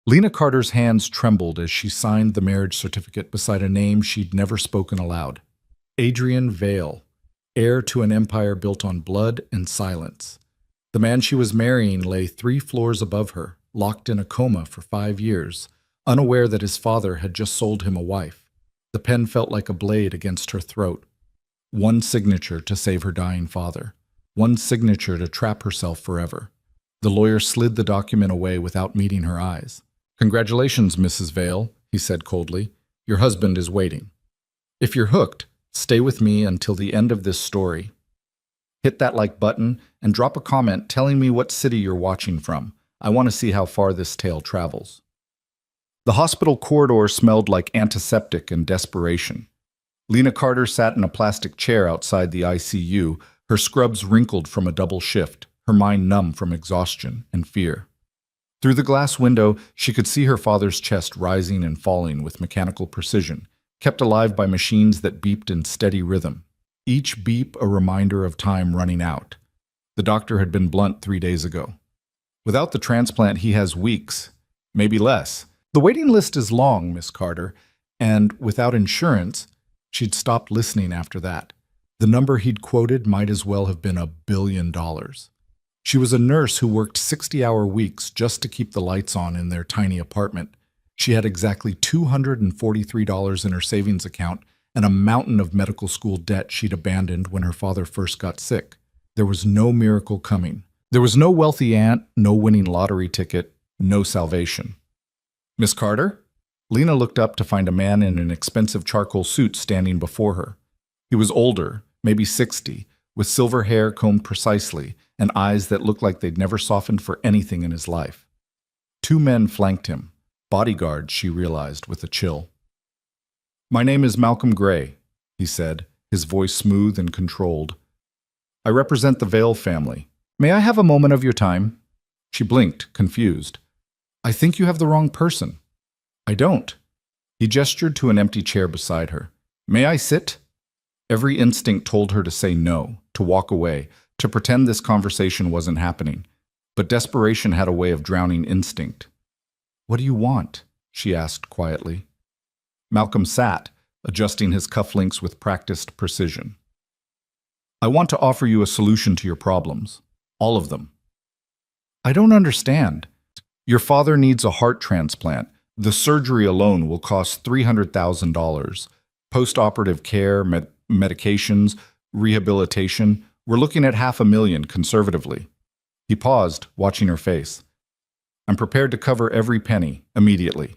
Lena Carter's hands trembled as she signed the marriage certificate beside a name she'd never spoken aloud. Adrian Vale, heir to an empire built on blood and silence. The man she was marrying lay 3 floors above her, locked in a coma for 5 years, unaware that his father had just sold him a wife. The pen felt like a blade against her throat. One signature to save her dying father. One signature to trap herself forever. The lawyer slid the document away without meeting her eyes. "Congratulations, Mrs. Vale," he said coldly. "Your husband is waiting. If you're hooked, stay with me until the end of this story. Hit that like button and drop a comment telling me what city you're watching from. I want to see how far this tale travels." The hospital corridor smelled like antiseptic and desperation. Lena Carter sat in a plastic chair outside the ICU, her scrubs wrinkled from a double shift, her mind numb from exhaustion and fear. Through the glass window, she could see her father's chest rising and falling with mechanical precision, kept alive by machines that beeped in steady rhythm. Each beep a reminder of time running out. The doctor had been blunt 3 days ago. Without the transplant, he has weeks, maybe less. The waiting list is long, Miss Carter, and without insurance, she'd stopped listening after that. The number he'd quoted might as well have been $1 billion. She was a nurse who worked 60-hour weeks just to keep the lights on in their tiny apartment. She had exactly $243 in her savings account and a mountain of medical school debt she'd abandoned when her father first got sick. There was no miracle coming. There was no wealthy aunt, no winning lottery ticket, no salvation. "Miss Carter?" Lena looked up to find a man in an expensive charcoal suit standing before her. He was older, maybe 60, with silver hair combed precisely and eyes that looked like they'd never softened for anything in his life. 2 men flanked him, bodyguards, she realized with a chill. "My name is Malcolm Gray," he said, his voice smooth and controlled. "I represent the Vale family. May I have a moment of your time?" She blinked, confused. "I think you have the wrong person." "I don't." He gestured to an empty chair beside her. "May I sit?" Every instinct told her to say no, to walk away, to pretend this conversation wasn't happening. But desperation had a way of drowning instinct. "What do you want?" she asked quietly. Malcolm sat, adjusting his cufflinks with practiced precision. "I want to offer you a solution to your problems. All of them." "I don't understand." "Your father needs a heart transplant. The surgery alone will cost $300,000. Post-operative care, medications, rehabilitation. We're looking at $500,000 conservatively." He paused, watching her face. "I'm prepared to cover every penny, immediately."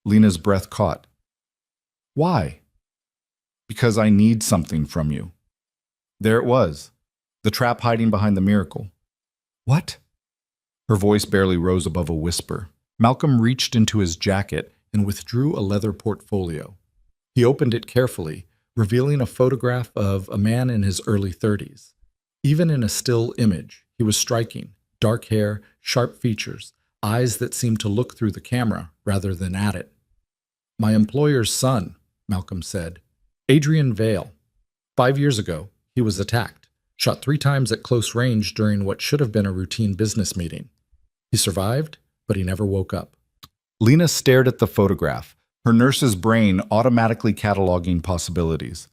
Lena's breath caught. "Why?" "Because I need something from you." There it was, the trap hiding behind the miracle. "What?" Her voice barely rose above a whisper. Malcolm reached into his jacket and withdrew a leather portfolio. He opened it carefully, revealing a photograph of a man in his early 30s. Even in a still image, he was striking. Dark hair, sharp features, eyes that seemed to look through the camera rather than at it. "My employer's son," Malcolm said. "Adrian Vale. 5 years ago, he was attacked, shot 3 times at close range during what should have been a routine business meeting. He survived, but he never woke up." Lena stared at the photograph, her nurse's brain automatically cataloging possibilities.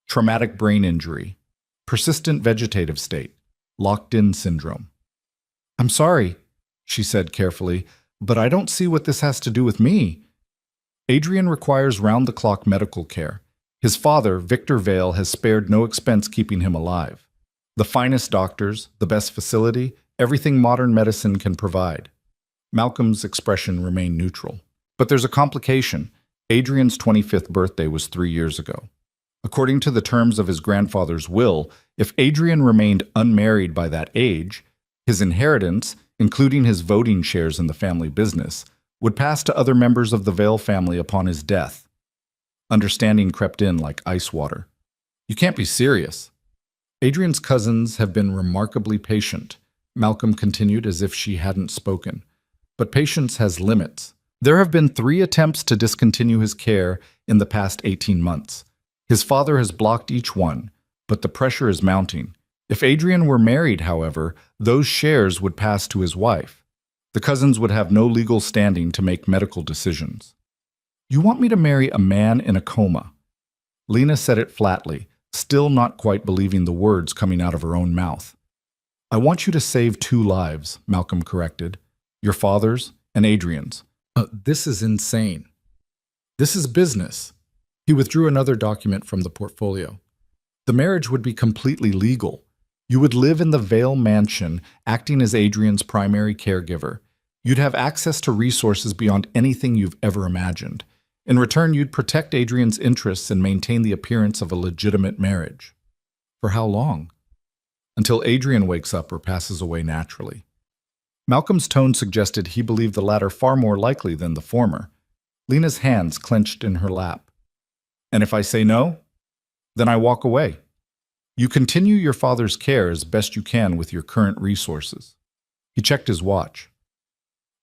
Traumatic brain injury, persistent vegetative state, locked-in syndrome. "I'm sorry," she said carefully, "but I don't see what this has to do with me." "Adrian requires round-the-clock medical care. His father, Victor Vale, has spared no expense keeping him alive. The finest doctors, the best facility, everything modern medicine can provide." Malcolm's expression remained neutral. "But there's a complication. Adrian's 25th birthday was 3 years ago. According to the terms of his grandfather's will, if Adrian remained unmarried by that age, his inheritance, including his voting shares in the family business, would pass to other members of the Vale family upon his death." Understanding crept in like ice water. "You can't be serious." "Adrian's cousins have been remarkably patient," Malcolm continued as if she hadn't spoken. "But patience has limits. There have been 3 attempts to discontinue his care in the past 18 months. His father has blocked each one, but the pressure is mounting. If Adrian were married, however, those shares would pass to his wife. The cousins would have no legal standing to make medical decisions. You want me to marry a man in a coma? Lena said it flatly, still not quite believing the words coming out of her own mouth. I want you to save 2 lives, Malcolm corrected. Your father's and Adrian's. This is insane. This is business. He withdrew another document from the portfolio. The marriage would be completely legal. You would live in the Vale mansion, acting as Adrian's primary caregiver. You'd have access to resources beyond anything you've ever imagined. In return, you'd protect Adrian's interests and maintain the appearance of a legitimate marriage. For how long? Until Adrian wakes up or passes away naturally. Malcolm's tone suggested he believed the latter far more likely than the former. Lena's hands clenched in her lap. And if I say no, then I walk away. You continue your father's care as best you can with your current resources. He checked his watch.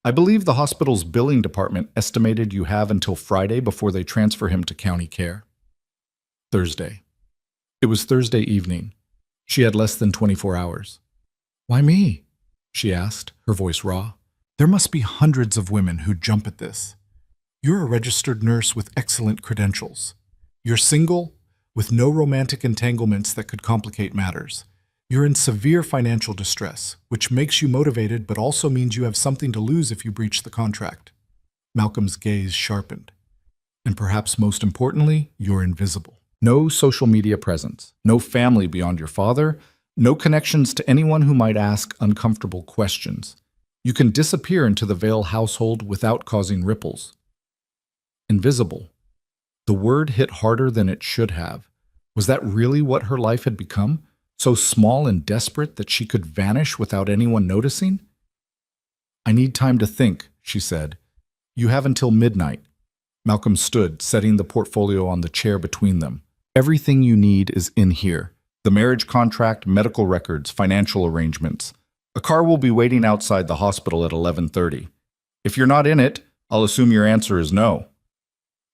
I believe the hospital's billing department estimated you have until Friday before they transfer him to county care. Thursday. It was Thursday evening. She had less than 24 hours. Why me? She asked, her voice raw. There must be hundreds of women who jump at this. You're a registered nurse with excellent credentials. You're single, with no romantic entanglements that could complicate matters. You're in severe financial distress, which makes you motivated but also means you have something to lose if you breach the contract. Malcolm's gaze sharpened. And perhaps most importantly, you're invisible. No social media presence, no family beyond your father, no connections to anyone who might ask uncomfortable questions. You can disappear into the Vale household without causing ripples. Invisible. The word hit harder than it should have. Was that really what her life had become? So small and desperate that she could vanish without anyone noticing? I need time to think, she said. You have until midnight. Malcolm stood, setting the portfolio on the chair between them. Everything you need is in here. The marriage contract, medical records, financial arrangements. A car will be waiting outside the hospital at 11:30. If you're not in it, I'll assume your answer is no.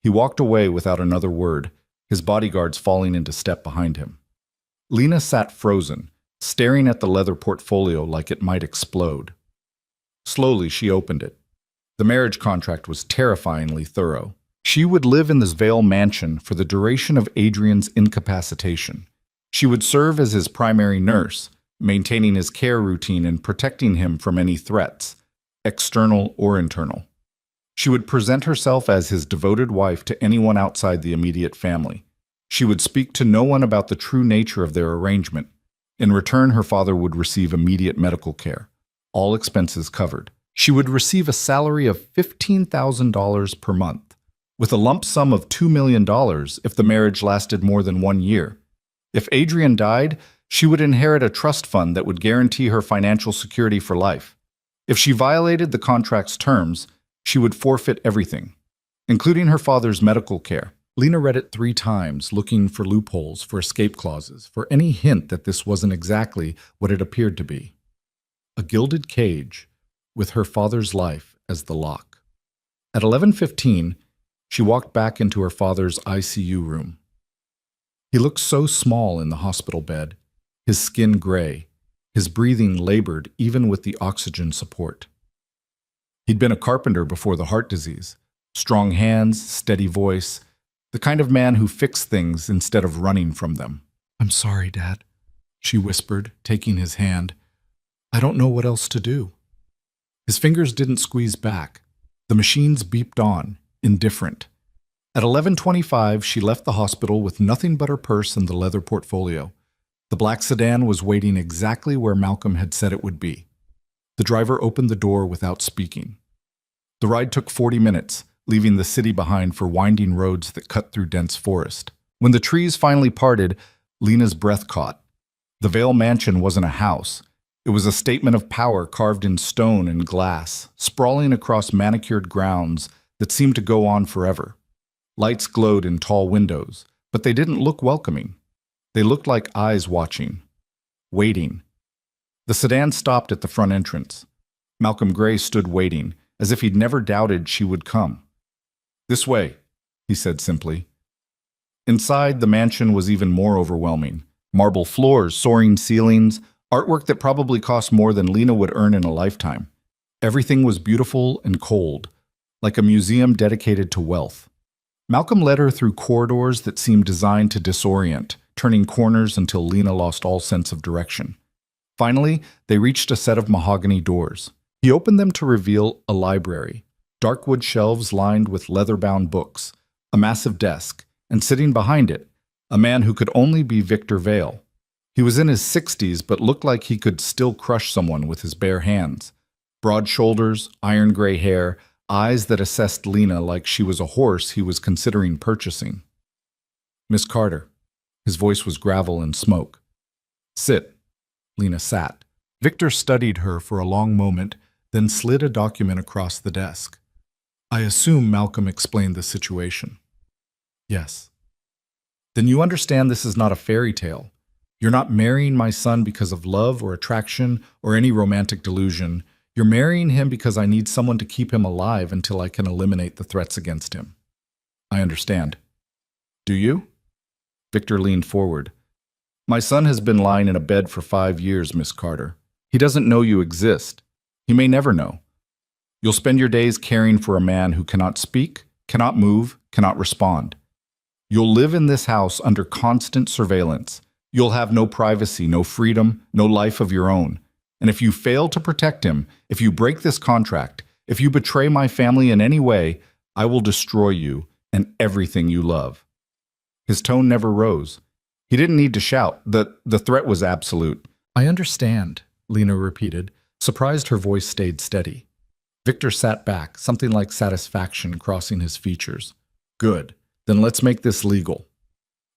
He walked away without another word, his bodyguards falling into step behind him. Lena sat frozen, staring at the leather portfolio like it might explode. Slowly, she opened it. The marriage contract was terrifyingly thorough. She would live in this Vale mansion for the duration of Adrian's incapacitation. She would serve as his primary nurse, maintaining his care routine and protecting him from any threats, external or internal. She would present herself as his devoted wife to anyone outside the immediate family. She would speak to no one about the true nature of their arrangement. In return, her father would receive immediate medical care, all expenses covered. She would receive a salary of $15,000 per month, with a lump sum of $2 million if the marriage lasted more than 1 year. If Adrian died, she would inherit a trust fund that would guarantee her financial security for life. If she violated the contract's terms, she would forfeit everything, including her father's medical care. Lena read it 3 times, looking for loopholes, for escape clauses, for any hint that this wasn't exactly what it appeared to be. A gilded cage, with her father's life as the lock. At 11:15, she walked back into her father's ICU room. He looked so small in the hospital bed, his skin gray, his breathing labored even with the oxygen support. He'd been a carpenter before the heart disease. Strong hands, steady voice, the kind of man who fixed things instead of running from them. I'm sorry, Dad, she whispered, taking his hand. I don't know what else to do. His fingers didn't squeeze back. The machines beeped on, indifferent. At 11:25, she left the hospital with nothing but her purse and the leather portfolio. The black sedan was waiting exactly where Malcolm had said it would be. The driver opened the door without speaking. The ride took 40 minutes, leaving the city behind for winding roads that cut through dense forest. When the trees finally parted, Lena's breath caught. The Vale mansion wasn't a house. It was a statement of power carved in stone and glass, sprawling across manicured grounds that seemed to go on forever. Lights glowed in tall windows, but they didn't look welcoming. They looked like eyes watching, waiting. The sedan stopped at the front entrance. Malcolm Gray stood waiting, as if he'd never doubted she would come. This way, he said simply. Inside, the mansion was even more overwhelming. Marble floors, soaring ceilings, artwork that probably cost more than Lena would earn in a lifetime. Everything was beautiful and cold, like a museum dedicated to wealth. Malcolm led her through corridors that seemed designed to disorient, turning corners until Lena lost all sense of direction. Finally, they reached a set of mahogany doors. He opened them to reveal a library, dark wood shelves lined with leather-bound books, a massive desk, and sitting behind it, a man who could only be Victor Vale. He was in his 60s but looked like he could still crush someone with his bare hands. Broad shoulders, iron gray hair, eyes that assessed Lena like she was a horse he was considering purchasing. "Miss Carter." His voice was gravel and smoke. "Sit." Lena sat. Victor studied her for a long moment, then slid a document across the desk. "I assume Malcolm explained the situation." "Yes." "Then you understand this is not a fairy tale. You're not marrying my son because of love or attraction or any romantic delusion. You're marrying him because I need someone to keep him alive until I can eliminate the threats against him." "I understand." "Do you?" Victor leaned forward. "My son has been lying in a bed for 5 years, Miss Carter. He doesn't know you exist. He may never know. You'll spend your days caring for a man who cannot speak, cannot move, cannot respond. You'll live in this house under constant surveillance. You'll have no privacy, no freedom, no life of your own. And if you fail to protect him, if you break this contract, if you betray my family in any way, I will destroy you and everything you love." His tone never rose. He didn't need to shout. The threat was absolute. "I understand," Lena repeated, surprised her voice stayed steady. Victor sat back, something like satisfaction crossing his features. "Good. Then let's make this legal."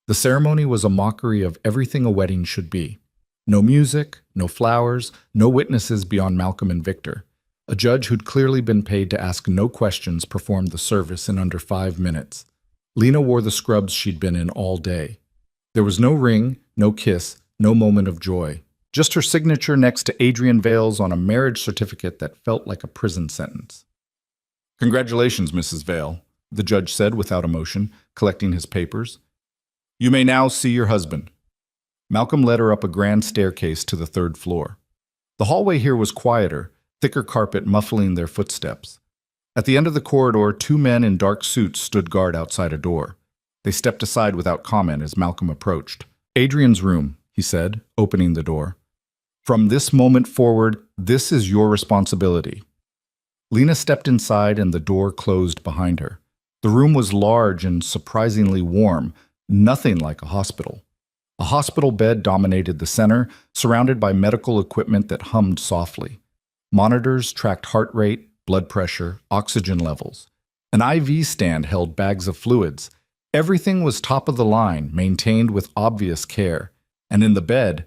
The ceremony was a mockery of everything a wedding should be. No music, no flowers, no witnesses beyond Malcolm and Victor. A judge who'd clearly been paid to ask no questions performed the service in under 5 minutes. Lena wore the scrubs she'd been in all day. There was no ring, no kiss, no moment of joy. Just her signature next to Adrian Vale's on a marriage certificate that felt like a prison sentence. "Congratulations, Mrs. Vale," the judge said without emotion, collecting his papers. "You may now see your husband." Malcolm led her up a grand staircase to the 3rd floor. The hallway here was quieter, thicker carpet muffling their footsteps. At the end of the corridor, 2 men in dark suits stood guard outside a door. They stepped aside without comment as Malcolm approached. "Adrian's room," he said, opening the door. "From this moment forward, this is your responsibility." Lena stepped inside and the door closed behind her. The room was large and surprisingly warm, nothing like a hospital. A hospital bed dominated the center, surrounded by medical equipment that hummed softly. Monitors tracked heart rate, blood pressure, oxygen levels. An IV stand held bags of fluids. Everything was top of the line, maintained with obvious care. And in the bed,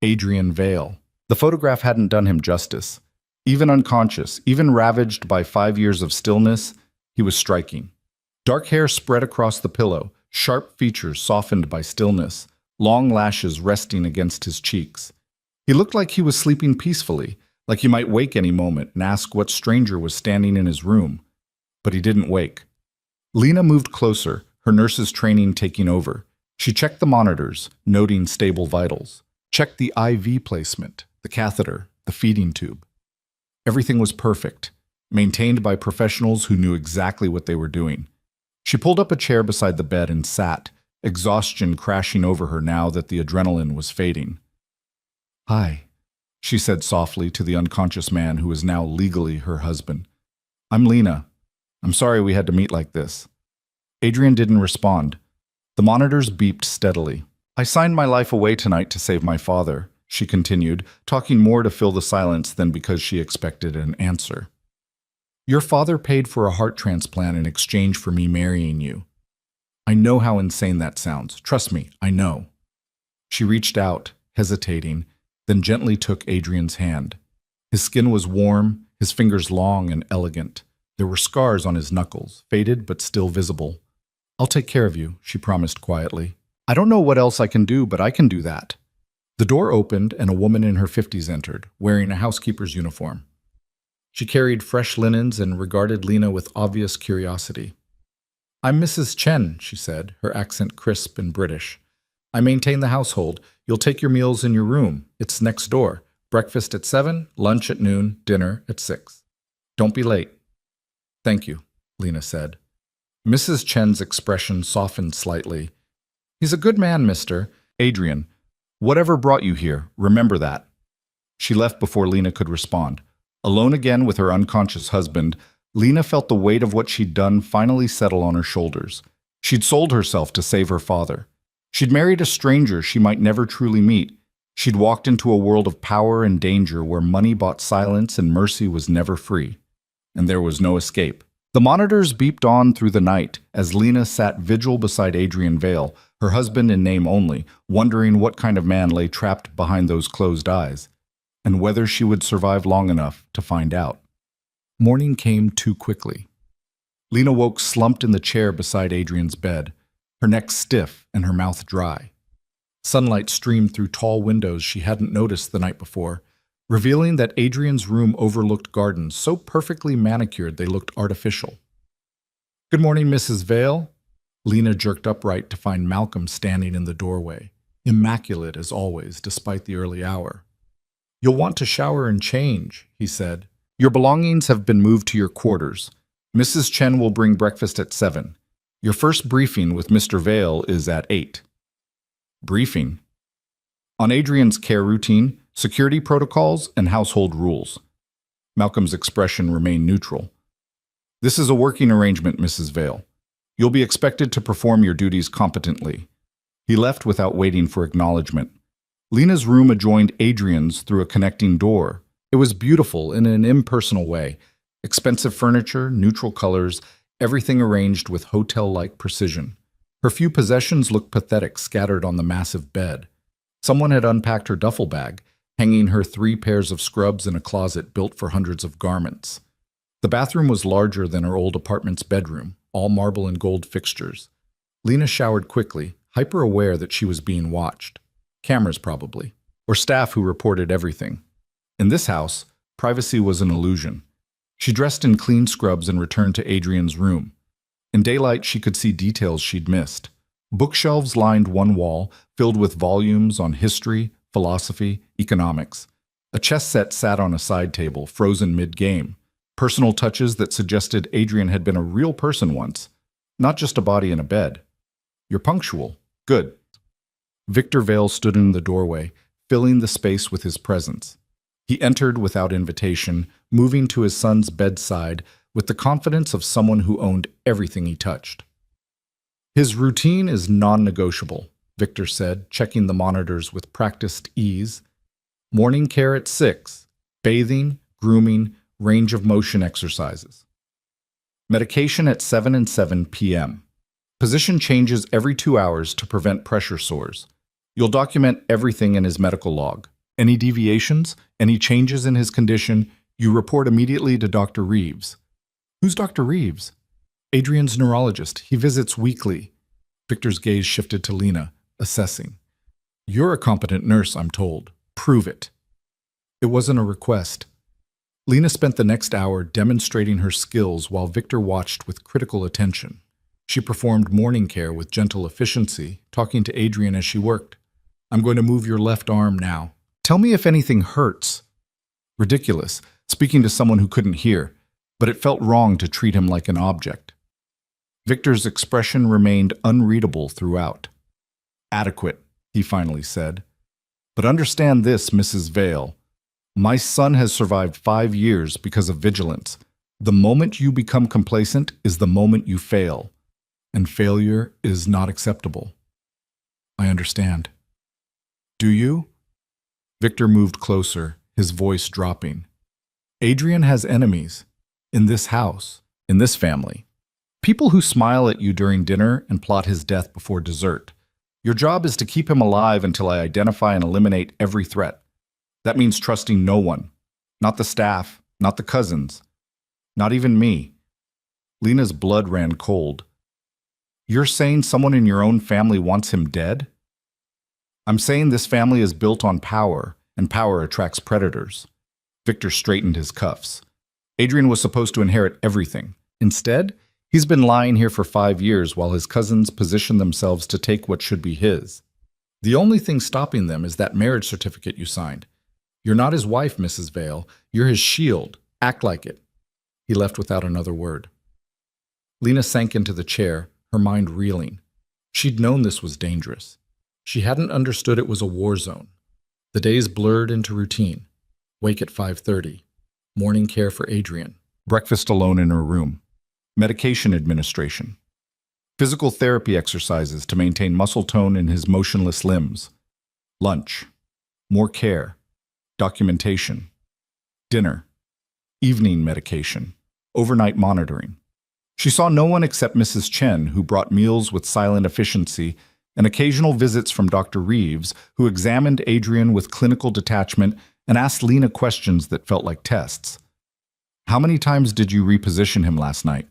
Adrian Vale. The photograph hadn't done him justice. Even unconscious, even ravaged by 5 years of stillness, he was striking. Dark hair spread across the pillow, sharp features softened by stillness, long lashes resting against his cheeks. He looked like he was sleeping peacefully, like he might wake any moment and ask what stranger was standing in his room. But he didn't wake. Lena moved closer, her nurse's training taking over. She checked the monitors, noting stable vitals. Checked the IV placement, the catheter, the feeding tube. Everything was perfect, maintained by professionals who knew exactly what they were doing. She pulled up a chair beside the bed and sat, exhaustion crashing over her now that the adrenaline was fading. "Hi," she said softly to the unconscious man who was now legally her husband. "I'm Lena. I'm sorry we had to meet like this." Adrian didn't respond. The monitors beeped steadily. "I signed my life away tonight to save my father," she continued, talking more to fill the silence than because she expected an answer. "Your father paid for a heart transplant in exchange for me marrying you. I know how insane that sounds. Trust me, I know." She reached out, hesitating, then gently took Adrian's hand. His skin was warm, his fingers long and elegant. There were scars on his knuckles, faded but still visible. "I'll take care of you," she promised quietly. "I don't know what else I can do, but I can do that." The door opened and a woman in her 50s entered, wearing a housekeeper's uniform. She carried fresh linens and regarded Lena with obvious curiosity. "I'm Mrs. Chen," she said, her accent crisp and British. "I maintain the household. You'll take your meals in your room. It's next door. Breakfast at 7, lunch at noon, dinner at 6. Don't be late. Thank you, Lena said. Mrs. Chen's expression softened slightly. He's a good man, mister. Adrian, whatever brought you here, remember that. She left before Lena could respond. Alone again with her unconscious husband, Lena felt the weight of what she'd done finally settle on her shoulders. She'd sold herself to save her father. She'd married a stranger she might never truly meet. She'd walked into a world of power and danger where money bought silence and mercy was never free. And there was no escape. The monitors beeped on through the night as Lena sat vigil beside Adrian Vale, her husband in name only, wondering what kind of man lay trapped behind those closed eyes, and whether she would survive long enough to find out. Morning came too quickly. Lena woke slumped in the chair beside Adrian's bed, her neck stiff and her mouth dry. Sunlight streamed through tall windows she hadn't noticed the night before, revealing that Adrian's room overlooked gardens so perfectly manicured they looked artificial. Good morning, Mrs. Vale. Lena jerked upright to find Malcolm standing in the doorway, immaculate as always, despite the early hour. You'll want to shower and change, he said. Your belongings have been moved to your quarters. Mrs. Chen will bring breakfast at 7. Your first briefing with Mr. Vale is at 8. Briefing? On Adrian's care routine, security protocols, and household rules. Malcolm's expression remained neutral. This is a working arrangement, Mrs. Vale. You'll be expected to perform your duties competently. He left without waiting for acknowledgement. Lena's room adjoined Adrian's through a connecting door. It was beautiful in an impersonal way. Expensive furniture, neutral colors, everything arranged with hotel-like precision. Her few possessions looked pathetic scattered on the massive bed. Someone had unpacked her duffel bag, hanging her 3 pairs of scrubs in a closet built for hundreds of garments. The bathroom was larger than her old apartment's bedroom, all marble and gold fixtures. Lena showered quickly, hyper-aware that she was being watched. Cameras probably, or staff who reported everything. In this house, privacy was an illusion. She dressed in clean scrubs and returned to Adrian's room. In daylight, she could see details she'd missed. Bookshelves lined one wall, filled with volumes on history, philosophy, economics. A chess set sat on a side table, frozen mid-game. Personal touches that suggested Adrian had been a real person once, not just a body in a bed. You're punctual. Good. Victor Vale stood in the doorway, filling the space with his presence. He entered without invitation, moving to his son's bedside with the confidence of someone who owned everything he touched. His routine is non-negotiable, Victor said, checking the monitors with practiced ease. Morning care at 6, bathing, grooming, range of motion exercises. Medication at 7 and 7 p.m. Position changes every 2 hours to prevent pressure sores. You'll document everything in his medical log. Any deviations, any changes in his condition, you report immediately to Dr. Reeves. Who's Dr. Reeves? Adrian's neurologist. He visits weekly. Victor's gaze shifted to Lena, assessing. You're a competent nurse, I'm told. Prove it. It wasn't a request. Lena spent the next hour demonstrating her skills while Victor watched with critical attention. She performed morning care with gentle efficiency, talking to Adrian as she worked. I'm going to move your left arm now. Tell me if anything hurts. Ridiculous, speaking to someone who couldn't hear, but it felt wrong to treat him like an object. Victor's expression remained unreadable throughout. Adequate, he finally said. But understand this, Mrs. Vale. My son has survived 5 years because of vigilance. The moment you become complacent is the moment you fail, and failure is not acceptable. I understand. Do you? Victor moved closer, his voice dropping. Adrian has enemies. In this house, in this family. People who smile at you during dinner and plot his death before dessert. Your job is to keep him alive until I identify and eliminate every threat. That means trusting no one. Not the staff, not the cousins, not even me. Lena's blood ran cold. You're saying someone in your own family wants him dead? I'm saying this family is built on power, and power attracts predators. Victor straightened his cuffs. Adrian was supposed to inherit everything. Instead, he's been lying here for 5 years while his cousins position themselves to take what should be his. The only thing stopping them is that marriage certificate you signed. You're not his wife, Mrs. Vale. You're his shield. Act like it. He left without another word. Lena sank into the chair, her mind reeling. She'd known this was dangerous. She hadn't understood it was a war zone. The days blurred into routine. Wake at 5:30. Morning care for Adrian. Breakfast alone in her room. Medication administration. Physical therapy exercises to maintain muscle tone in his motionless limbs. Lunch. More care. Documentation. Dinner. Evening medication. Overnight monitoring. She saw no one except Mrs. Chen, who brought meals with silent efficiency, and occasional visits from Dr. Reeves, who examined Adrian with clinical detachment and asked Lena questions that felt like tests. How many times did you reposition him last night?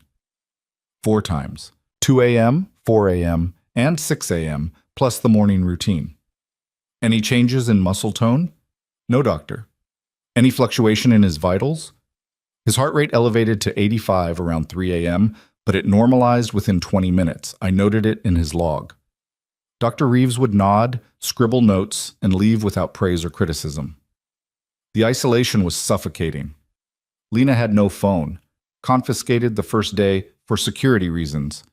4 times. 2 a.m., 4 a.m., and 6 a.m., plus the morning routine. Any changes in muscle tone? No, doctor. Any fluctuation in his vitals? His heart rate elevated to 85 around 3 a.m., but it normalized within 20 minutes. I noted it in his log. Dr. Reeves would nod, scribble notes, and leave without praise or criticism. The isolation was suffocating. Lena had no phone, confiscated the first day for security reasons.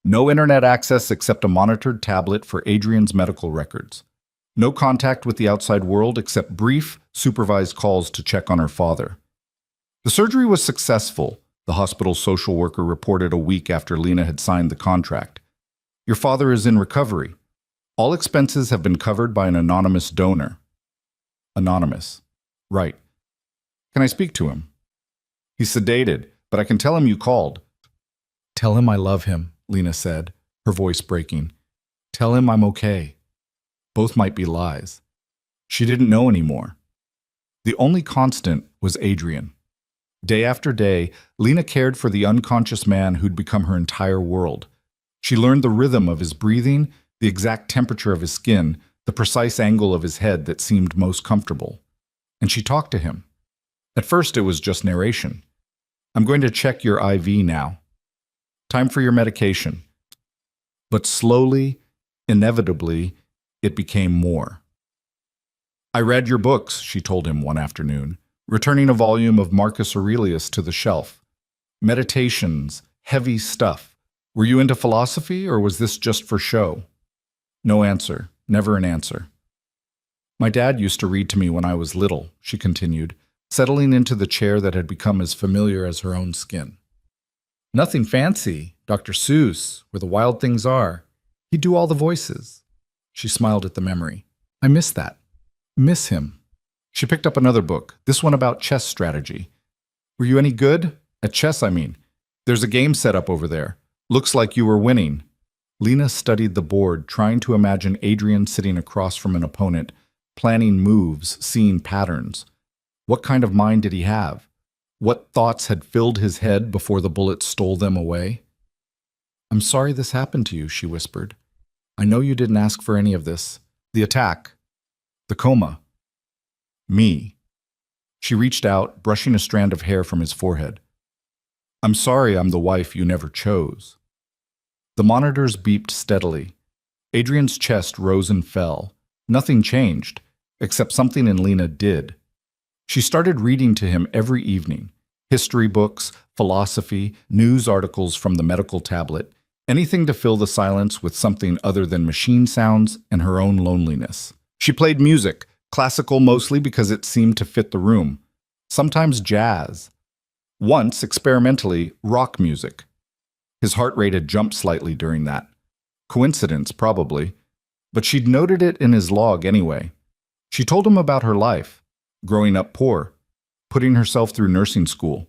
No internet access except a monitored tablet for Adrian's medical records. No contact with the outside world except brief, supervised calls to check on her father. The surgery was successful, the hospital's social worker reported a week after Lena had signed the contract. Your father is in recovery. All expenses have been covered by an anonymous donor. Anonymous. Right. Can I speak to him? He's sedated, but I can tell him you called. Tell him I love him, Lena said, her voice breaking. Tell him I'm okay. Both might be lies. She didn't know anymore. The only constant was Adrian. Day after day, Lena cared for the unconscious man who'd become her entire world. She learned the rhythm of his breathing, the exact temperature of his skin, the precise angle of his head that seemed most comfortable. And she talked to him. At first, it was just narration. I'm going to check your IV now. Time for your medication. But slowly, inevitably, it became more. I read your books, she told him one afternoon, returning a volume of Marcus Aurelius to the shelf. Meditations, heavy stuff. Were you into philosophy, or was this just for show? No answer, never an answer. My dad used to read to me when I was little, she continued, settling into the chair that had become as familiar as her own skin. Nothing fancy, Dr. Seuss, Where the Wild Things Are. He'd do all the voices. She smiled at the memory. I miss that. Miss him. She picked up another book, this one about chess strategy. Were you any good? At chess, I mean. There's a game set up over there. Looks like you were winning. Lena studied the board, trying to imagine Adrian sitting across from an opponent, planning moves, seeing patterns. What kind of mind did he have? What thoughts had filled his head before the bullet stole them away? I'm sorry this happened to you, she whispered. I know you didn't ask for any of this. The attack. The coma. Me. She reached out, brushing a strand of hair from his forehead. I'm sorry I'm the wife you never chose. The monitors beeped steadily. Adrian's chest rose and fell. Nothing changed, except something in Lena did. She started reading to him every evening. History books, philosophy, news articles from the medical tablet, anything to fill the silence with something other than machine sounds and her own loneliness. She played music, classical mostly because it seemed to fit the room. Sometimes jazz. Once, experimentally, rock music. His heart rate had jumped slightly during that. Coincidence, probably. But she'd noted it in his log anyway. She told him about her life. Growing up poor. Putting herself through nursing school.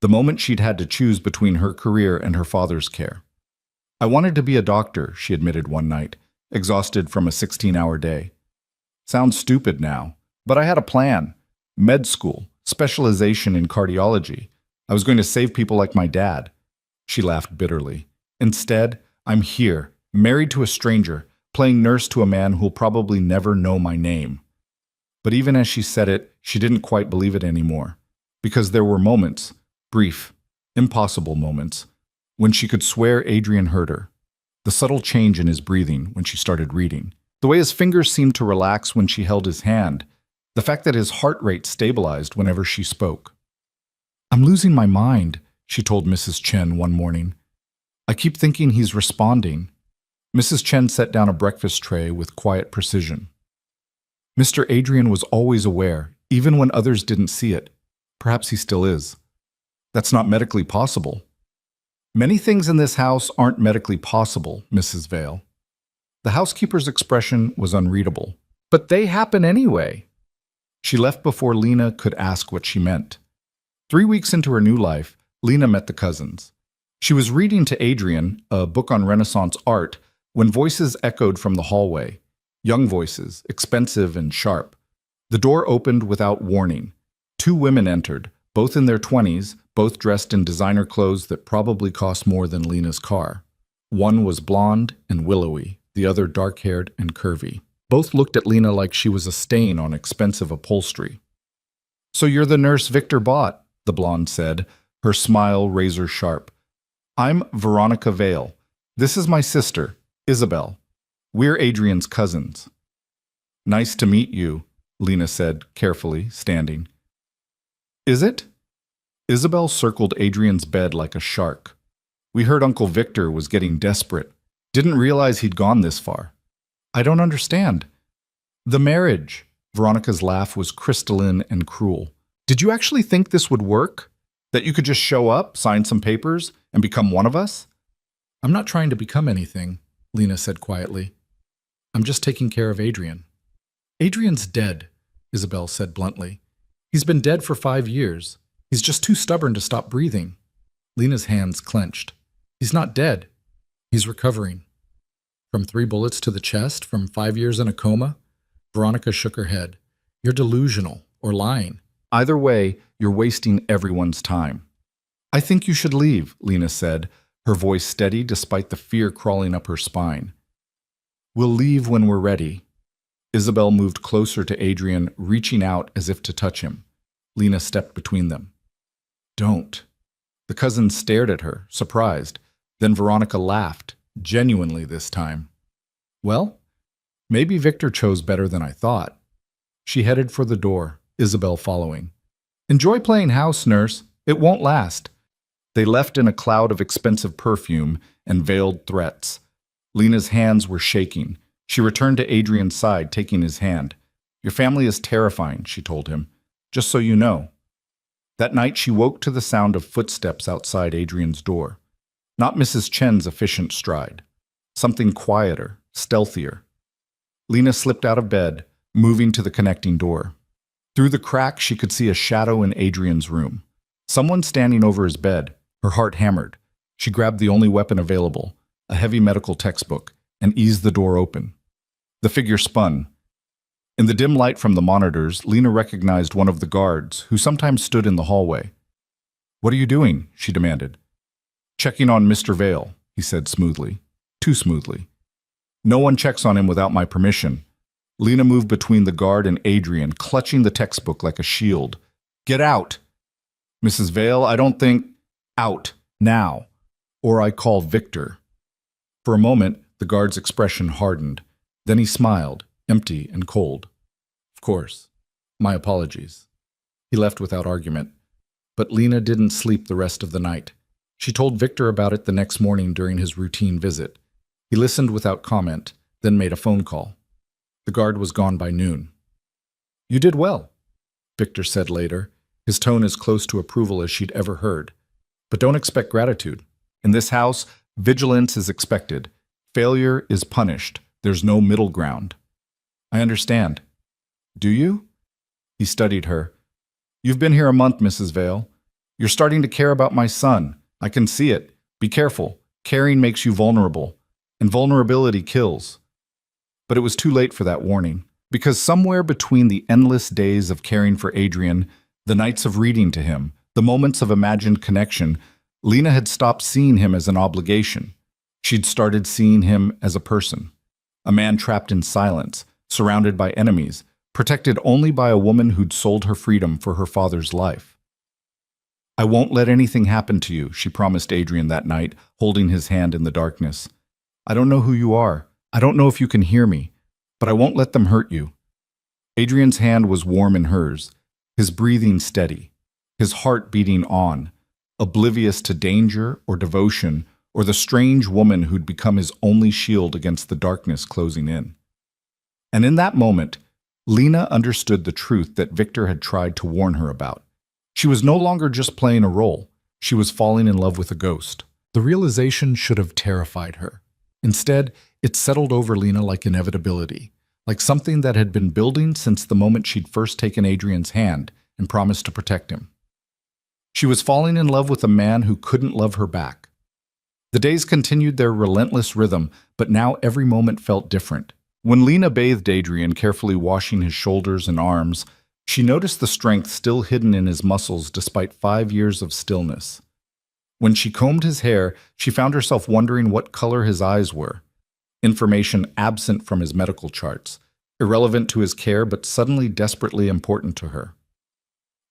The moment she'd had to choose between her career and her father's care. I wanted to be a doctor, she admitted one night, exhausted from a 16-hour day. Sounds stupid now, but I had a plan. Med school, specialization in cardiology. I was going to save people like my dad. She laughed bitterly. Instead, I'm here, married to a stranger, playing nurse to a man who'll probably never know my name. But even as she said it, she didn't quite believe it anymore. Because there were moments, brief, impossible moments, when she could swear Adrian heard her. The subtle change in his breathing when she started reading. The way his fingers seemed to relax when she held his hand. The fact that his heart rate stabilized whenever she spoke. I'm losing my mind, she told Mrs. Chen one morning. I keep thinking he's responding. Mrs. Chen set down a breakfast tray with quiet precision. Mr. Adrian was always aware, even when others didn't see it. Perhaps he still is. That's not medically possible. Many things in this house aren't medically possible, Mrs. Vale. The housekeeper's expression was unreadable. But they happen anyway. She left before Lena could ask what she meant. 3 weeks into her new life, Lena met the cousins. She was reading to Adrian, a book on Renaissance art, when voices echoed from the hallway. Young voices, expensive and sharp. The door opened without warning. 2 women entered, both in their 20s, both dressed in designer clothes that probably cost more than Lena's car. One was blonde and willowy, the other dark-haired and curvy. Both looked at Lena like she was a stain on expensive upholstery. "So you're the nurse Victor bought," the blonde said, her smile razor-sharp. "I'm Veronica Vale. This is my sister, Isabel. We're Adrian's cousins." "Nice to meet you," Lena said, carefully, standing. "Is it?" Isabel circled Adrian's bed like a shark. "We heard Uncle Victor was getting desperate. Didn't realize he'd gone this far." "I don't understand." "The marriage." Veronica's laugh was crystalline and cruel. "Did you actually think this would work? That you could just show up, sign some papers, and become one of us?" "I'm not trying to become anything," Lena said quietly. "I'm just taking care of Adrian." "Adrian's dead," Isabel said bluntly. "He's been dead for 5 years. He's just too stubborn to stop breathing." Lena's hands clenched. "He's not dead. He's recovering." "From 3 bullets to the chest, from 5 years in a coma?" Veronica shook her head. "You're delusional or lying. Either way, you're wasting everyone's time." "I think you should leave," Lena said, her voice steady despite the fear crawling up her spine. "We'll leave when we're ready." Isabel moved closer to Adrian, reaching out as if to touch him. Lena stepped between them. "Don't." The cousins stared at her, surprised. Then Veronica laughed, genuinely this time. "Well, maybe Victor chose better than I thought." She headed for the door, Isabel following. "Enjoy playing house, nurse. It won't last." They left in a cloud of expensive perfume and veiled threats. Lena's hands were shaking. She returned to Adrian's side, taking his hand. "Your family is terrifying," she told him. "Just so you know." That night she woke to the sound of footsteps outside Adrian's door. Not Mrs. Chen's efficient stride. Something quieter, stealthier. Lena slipped out of bed, moving to the connecting door. Through the crack she could see a shadow in Adrian's room. Someone standing over his bed, her heart hammered. She grabbed the only weapon available, a heavy medical textbook, and eased the door open. The figure spun. In the dim light from the monitors, Lena recognized one of the guards, who sometimes stood in the hallway. "What are you doing?" she demanded. "Checking on Mr. Vale," he said smoothly. Too smoothly. "No one checks on him without my permission." Lena moved between the guard and Adrian, clutching the textbook like a shield. "Get out!" "Mrs. Vale, I don't think—" "Out, now, or I call Victor." For a moment, the guard's expression hardened. Then he smiled, empty and cold. "Of course. My apologies." He left without argument. But Lena didn't sleep the rest of the night. She told Victor about it the next morning during his routine visit. He listened without comment, then made a phone call. The guard was gone by noon. "You did well," Victor said later, his tone as close to approval as she'd ever heard. "But don't expect gratitude. In this house, vigilance is expected. Failure is punished. There's no middle ground." "I understand." "Do you?" He studied her. "You've been here a month, Mrs. Vale. You're starting to care about my son. I can see it. Be careful. Caring makes you vulnerable. And vulnerability kills." But it was too late for that warning, because somewhere between the endless days of caring for Adrian, the nights of reading to him, the moments of imagined connection, Lena had stopped seeing him as an obligation. She'd started seeing him as a person, a man trapped in silence, surrounded by enemies, protected only by a woman who'd sold her freedom for her father's life. "I won't let anything happen to you," she promised Adrian that night, holding his hand in the darkness. "I don't know who you are. I don't know if you can hear me, but I won't let them hurt you." Adrian's hand was warm in hers, his breathing steady. his heart beating on, oblivious to danger or devotion or the strange woman who'd become his only shield against the darkness closing in. And in that moment, Lena understood the truth that Victor had tried to warn her about. She was no longer just playing a role. She was falling in love with a ghost. The realization should have terrified her. Instead, it settled over Lena like inevitability, like something that had been building since the moment she'd first taken Adrian's hand and promised to protect him. She was falling in love with a man who couldn't love her back. The days continued their relentless rhythm, but now every moment felt different. When Lena bathed Adrian, carefully washing his shoulders and arms, she noticed the strength still hidden in his muscles despite 5 years of stillness. When she combed his hair, she found herself wondering what color his eyes were, information absent from his medical charts, irrelevant to his care but suddenly desperately important to her.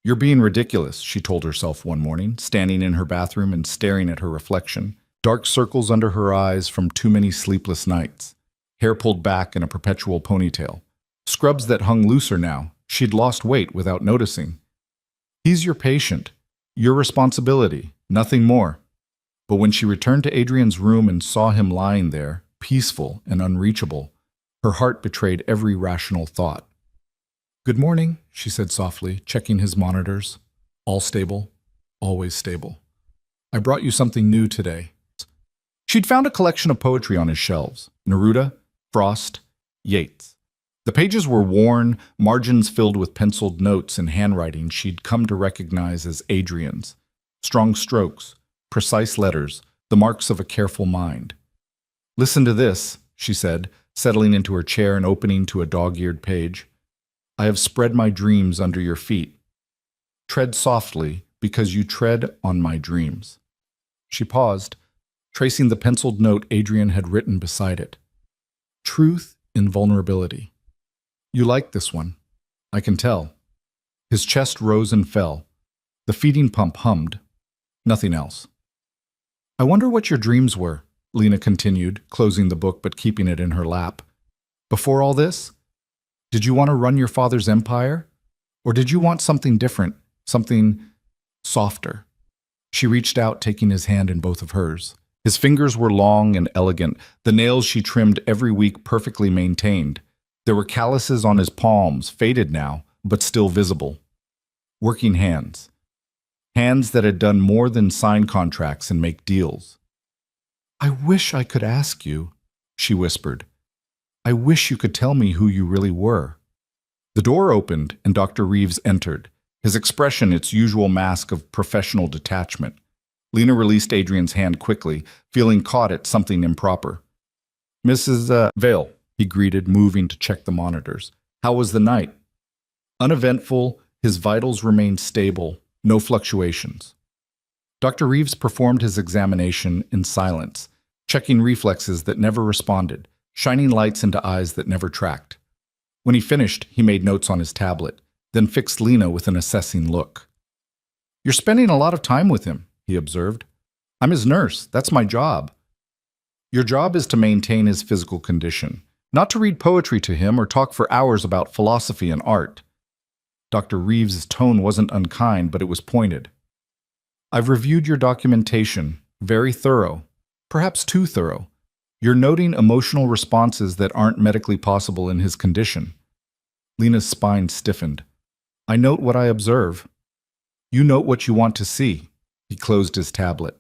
"You're being ridiculous," she told herself one morning, standing in her bathroom and staring at her reflection, dark circles under her eyes from too many sleepless nights, hair pulled back in a perpetual ponytail, scrubs that hung looser now. She'd lost weight without noticing. "He's your patient, your responsibility, nothing more." But when she returned to Adrian's room and saw him lying there, peaceful and unreachable, her heart betrayed every rational thought. "Good morning," she said softly, checking his monitors. "All stable, always stable. I brought you something new today." She'd found a collection of poetry on his shelves: Neruda, Frost, Yeats. The pages were worn, margins filled with penciled notes and handwriting she'd come to recognize as Adrian's. Strong strokes, precise letters, the marks of a careful mind. "Listen to this," she said, settling into her chair and opening to a dog-eared page. "I have spread my dreams under your feet. Tread softly, because you tread on my dreams." She paused, tracing the penciled note Adrian had written beside it. "Truth in vulnerability. You like this one. I can tell." His chest rose and fell. The feeding pump hummed. Nothing else. "I wonder what your dreams were," Lena continued, closing the book but keeping it in her lap. "Before all this? Did you want to run your father's empire? Or did you want something different, something softer?" She reached out, taking his hand in both of hers. His fingers were long and elegant, the nails she trimmed every week perfectly maintained. There were calluses on his palms, faded now, but still visible. Working hands. Hands that had done more than sign contracts and make deals. "I wish I could ask you," she whispered. "I wish you could tell me who you really were." The door opened and Dr. Reeves entered, his expression its usual mask of professional detachment. Lena released Adrian's hand quickly, feeling caught at something improper. "Mrs. Vale," he greeted, moving to check the monitors. "How was the night?" Uneventful, his vitals remained stable, no fluctuations. Dr. Reeves performed his examination in silence, checking reflexes that never responded, shining lights into eyes that never tracked. When he finished, he made notes on his tablet, then fixed Lena with an assessing look. "You're spending a lot of time with him," he observed. "I'm his nurse. That's my job." "Your job is to maintain his physical condition, not to read poetry to him or talk for hours about philosophy and art." Dr. Reeves's tone wasn't unkind, but it was pointed. "I've reviewed your documentation, very thorough, perhaps too thorough. You're noting emotional responses that aren't medically possible in his condition." Lena's spine stiffened. "I note what I observe." "You note what you want to see." He closed his tablet.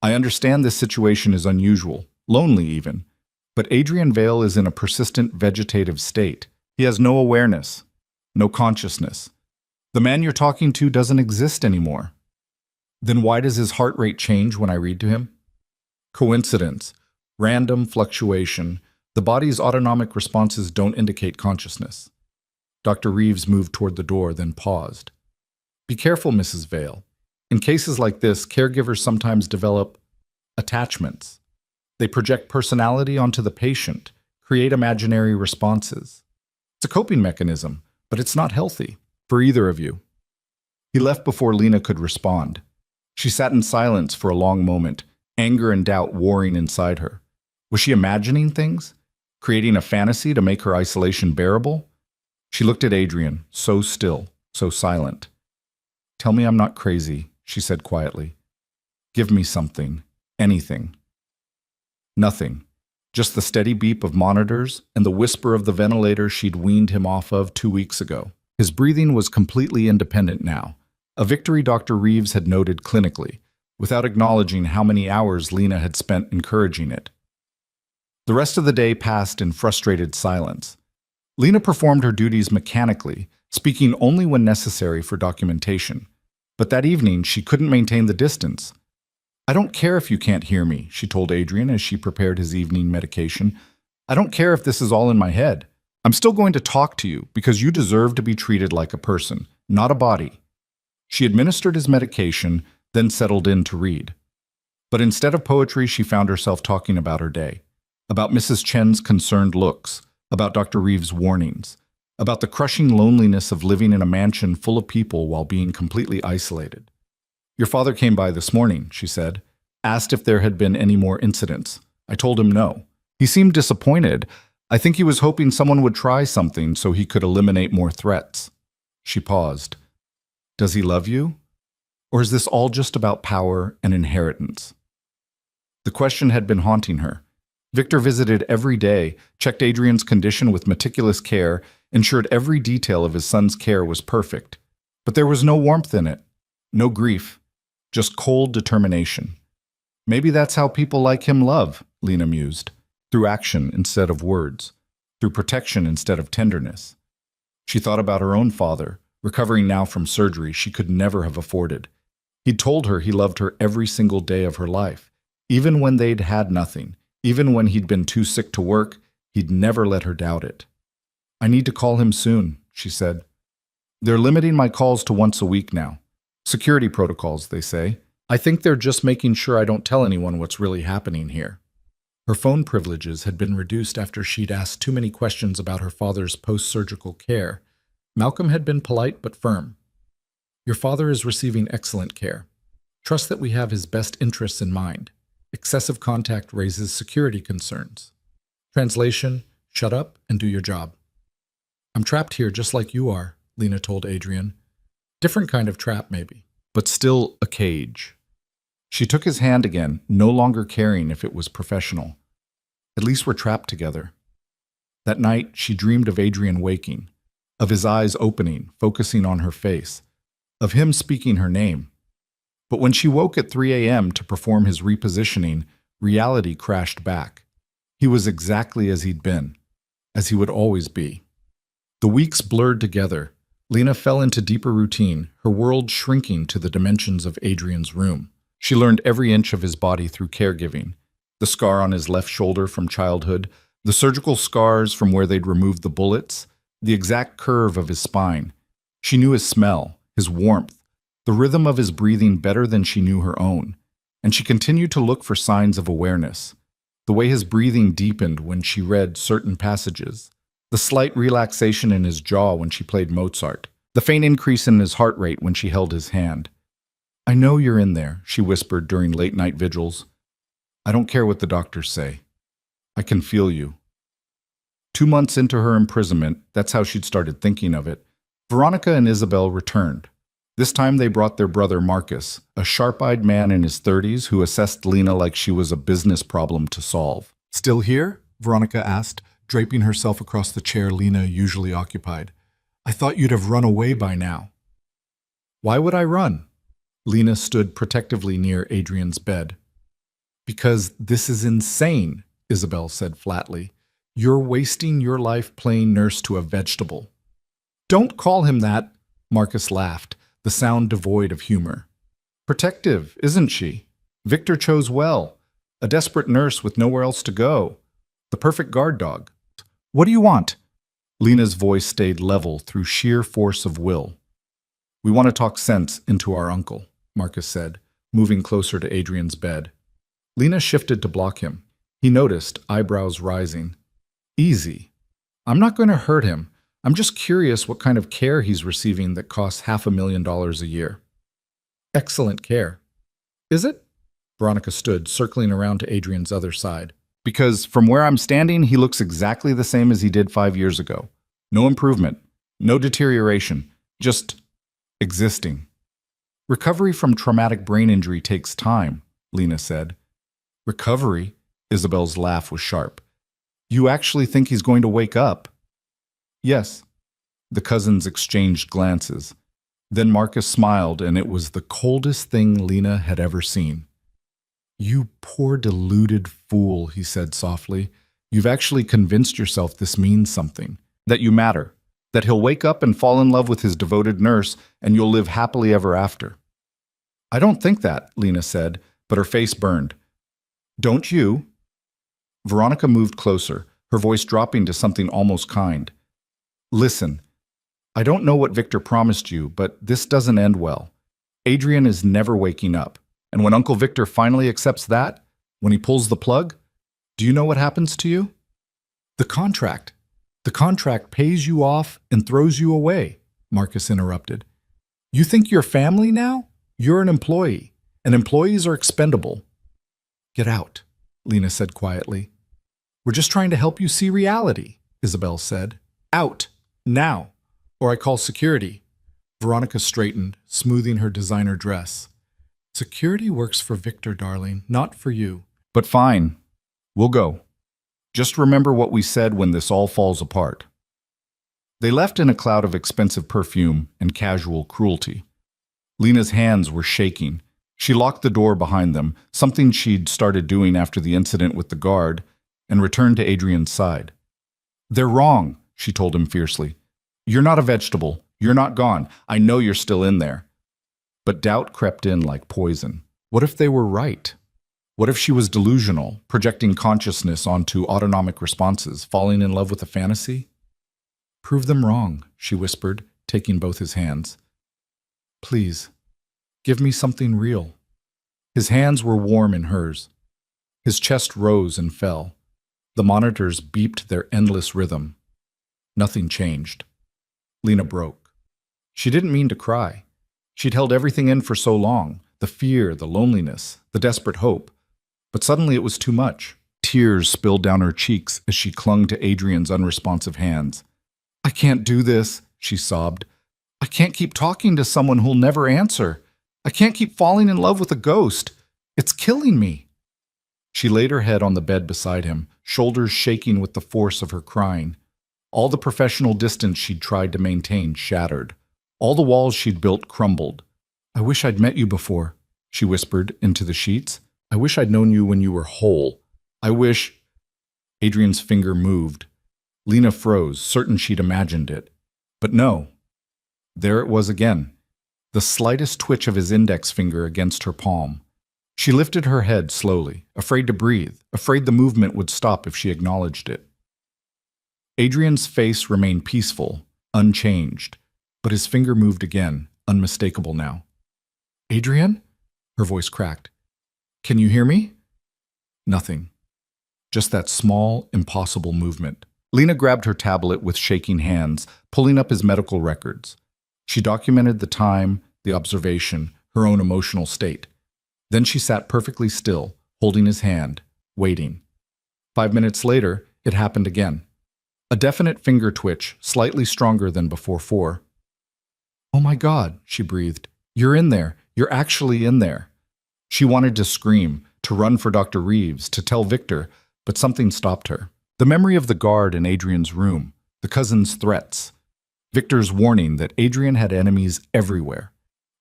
"I understand this situation is unusual, lonely even. But Adrian Vale is in a persistent vegetative state. He has no awareness, no consciousness. The man you're talking to doesn't exist anymore." "Then why does his heart rate change when I read to him?" "Coincidence. Random fluctuation. The body's autonomic responses don't indicate consciousness." Dr. Reeves moved toward the door, then paused. "Be careful, Mrs. Vale. In cases like this, caregivers sometimes develop attachments. They project personality onto the patient, create imaginary responses. It's a coping mechanism, but it's not healthy for either of you." He left before Lena could respond. She sat in silence for a long moment, anger and doubt warring inside her. Was she imagining things? Creating a fantasy to make her isolation bearable? She looked at Adrian, so still, so silent. Tell me I'm not crazy, she said quietly. Give me something. Anything. Nothing. Just the steady beep of monitors and the whisper of the ventilator she'd weaned him off of 2 weeks ago. His breathing was completely independent now, a victory Dr. Reeves had noted clinically, without acknowledging how many hours Lena had spent encouraging it. The rest of the day passed in frustrated silence. Lena performed her duties mechanically, speaking only when necessary for documentation. But that evening, she couldn't maintain the distance. I don't care if you can't hear me, she told Adrian as she prepared his evening medication. I don't care if this is all in my head. I'm still going to talk to you because you deserve to be treated like a person, not a body. She administered his medication, then settled in to read. But instead of poetry, she found herself talking about her day, about Mrs. Chen's concerned looks, about Dr. Reeves' warnings, about the crushing loneliness of living in a mansion full of people while being completely isolated. Your father came by this morning, she said, asked if there had been any more incidents. I told him no. He seemed disappointed. I think he was hoping someone would try something so he could eliminate more threats. She paused. Does he love you? Or is this all just about power and inheritance? The question had been haunting her. Victor visited every day, checked Adrian's condition with meticulous care, ensured every detail of his son's care was perfect. But there was no warmth in it, no grief, just cold determination. Maybe that's how people like him love, Lena mused, through action instead of words, through protection instead of tenderness. She thought about her own father, recovering now from surgery she could never have afforded. He'd told her he loved her every single day of her life, even when they'd had nothing, even when he'd been too sick to work, he'd never let her doubt it. I need to call him soon, she said. They're limiting my calls to once a week now. Security protocols, they say. I think they're just making sure I don't tell anyone what's really happening here. Her phone privileges had been reduced after she'd asked too many questions about her father's post-surgical care. Malcolm had been polite but firm. Your father is receiving excellent care. Trust that we have his best interests in mind. Excessive contact raises security concerns. Translation, shut up and do your job. I'm trapped here just like you are, Lena told Adrian. Different kind of trap, maybe, but still a cage. She took his hand again, no longer caring if it was professional. At least we're trapped together. That night, she dreamed of Adrian waking, of his eyes opening, focusing on her face, of him speaking her name. But when she woke at 3 a.m. to perform his repositioning, reality crashed back. He was exactly as he'd been, as he would always be. The weeks blurred together. Lena fell into deeper routine, her world shrinking to the dimensions of Adrian's room. She learned every inch of his body through caregiving. The scar on his left shoulder from childhood, the surgical scars from where they'd removed the bullets, the exact curve of his spine. She knew his smell, his warmth, the rhythm of his breathing better than she knew her own. And she continued to look for signs of awareness. The way his breathing deepened when she read certain passages. The slight relaxation in his jaw when she played Mozart. The faint increase in his heart rate when she held his hand. I know you're in there, she whispered during late-night vigils. I don't care what the doctors say. I can feel you. 2 months into her imprisonment, that's how she'd started thinking of it, Veronica and Isabel returned. This time they brought their brother Marcus, a sharp-eyed man in his 30s who assessed Lena like she was a business problem to solve. Still here? Veronica asked, draping herself across the chair Lena usually occupied. I thought you'd have run away by now. Why would I run? Lena stood protectively near Adrian's bed. Because this is insane, Isabel said flatly. You're wasting your life playing nurse to a vegetable. Don't call him that, Marcus laughed, the sound devoid of humor. Protective, isn't she? Victor chose well. A desperate nurse with nowhere else to go. The perfect guard dog. What do you want? Lena's voice stayed level through sheer force of will. We want to talk sense into our uncle, Marcus said, moving closer to Adrian's bed. Lena shifted to block him. He noticed, eyebrows rising. Easy. I'm not going to hurt him. I'm just curious what kind of care he's receiving that costs $500,000 a year. Excellent care. Is it? Veronica stood, circling around to Adrian's other side. Because from where I'm standing, he looks exactly the same as he did 5 years ago. No improvement, no deterioration, just existing. Recovery from traumatic brain injury takes time, Lena said. Recovery? Isabel's laugh was sharp. You actually think he's going to wake up? Yes. The cousins exchanged glances. Then Marcus smiled, and it was the coldest thing Lena had ever seen. You poor deluded fool, he said softly. You've actually convinced yourself this means something, that you matter, that he'll wake up and fall in love with his devoted nurse, and you'll live happily ever after. I don't think that, Lena said, but her face burned. Don't you? Veronica moved closer, her voice dropping to something almost kind. Listen, I don't know what Victor promised you, but this doesn't end well. Adrian is never waking up, and when Uncle Victor finally accepts that, when he pulls the plug, do you know what happens to you? The contract. The contract pays you off and throws you away, Marcus interrupted. You think you're family now? You're an employee, and employees are expendable. Get out, Lena said quietly. We're just trying to help you see reality, Isabel said. Out, now, or I call security. Veronica straightened, smoothing her designer dress. Security works for Victor, darling, not for you. But fine, we'll go. Just remember what we said when this all falls apart. They left in a cloud of expensive perfume and casual cruelty. Lena's hands were shaking. She locked the door behind them, something she'd started doing after the incident with the guard, and returned to Adrian's side. They're wrong, she told him fiercely. You're not a vegetable. You're not gone. I know you're still in there. But doubt crept in like poison. What if they were right? What if she was delusional, projecting consciousness onto autonomic responses, falling in love with a fantasy? Prove them wrong, she whispered, taking both his hands. Please, give me something real. His hands were warm in hers. His chest rose and fell. The monitors beeped their endless rhythm. Nothing changed. Lena broke. She didn't mean to cry. She'd held everything in for so long, the fear, the loneliness, the desperate hope. But suddenly it was too much. Tears spilled down her cheeks as she clung to Adrian's unresponsive hands. I can't do this, she sobbed. I can't keep talking to someone who'll never answer. I can't keep falling in love with a ghost. It's killing me. She laid her head on the bed beside him, shoulders shaking with the force of her crying. All the professional distance she'd tried to maintain shattered. All the walls she'd built crumbled. I wish I'd met you before, she whispered into the sheets. I wish I'd known you when you were whole. I wish... Adrian's finger moved. Lena froze, certain she'd imagined it. But no. There it was again, the slightest twitch of his index finger against her palm. She lifted her head slowly, afraid to breathe, afraid the movement would stop if she acknowledged it. Adrian's face remained peaceful, unchanged, but his finger moved again, unmistakable now. Adrian? Her voice cracked. Can you hear me? Nothing. Just that small, impossible movement. Lena grabbed her tablet with shaking hands, pulling up his medical records. She documented the time, the observation, her own emotional state. Then she sat perfectly still, holding his hand, waiting. 5 minutes later, it happened again. A definite finger twitch, slightly stronger than before. Oh my God, she breathed. You're in there. You're actually in there. She wanted to scream, to run for Dr. Reeves, to tell Victor, but something stopped her. The memory of the guard in Adrian's room, the cousin's threats, Victor's warning that Adrian had enemies everywhere.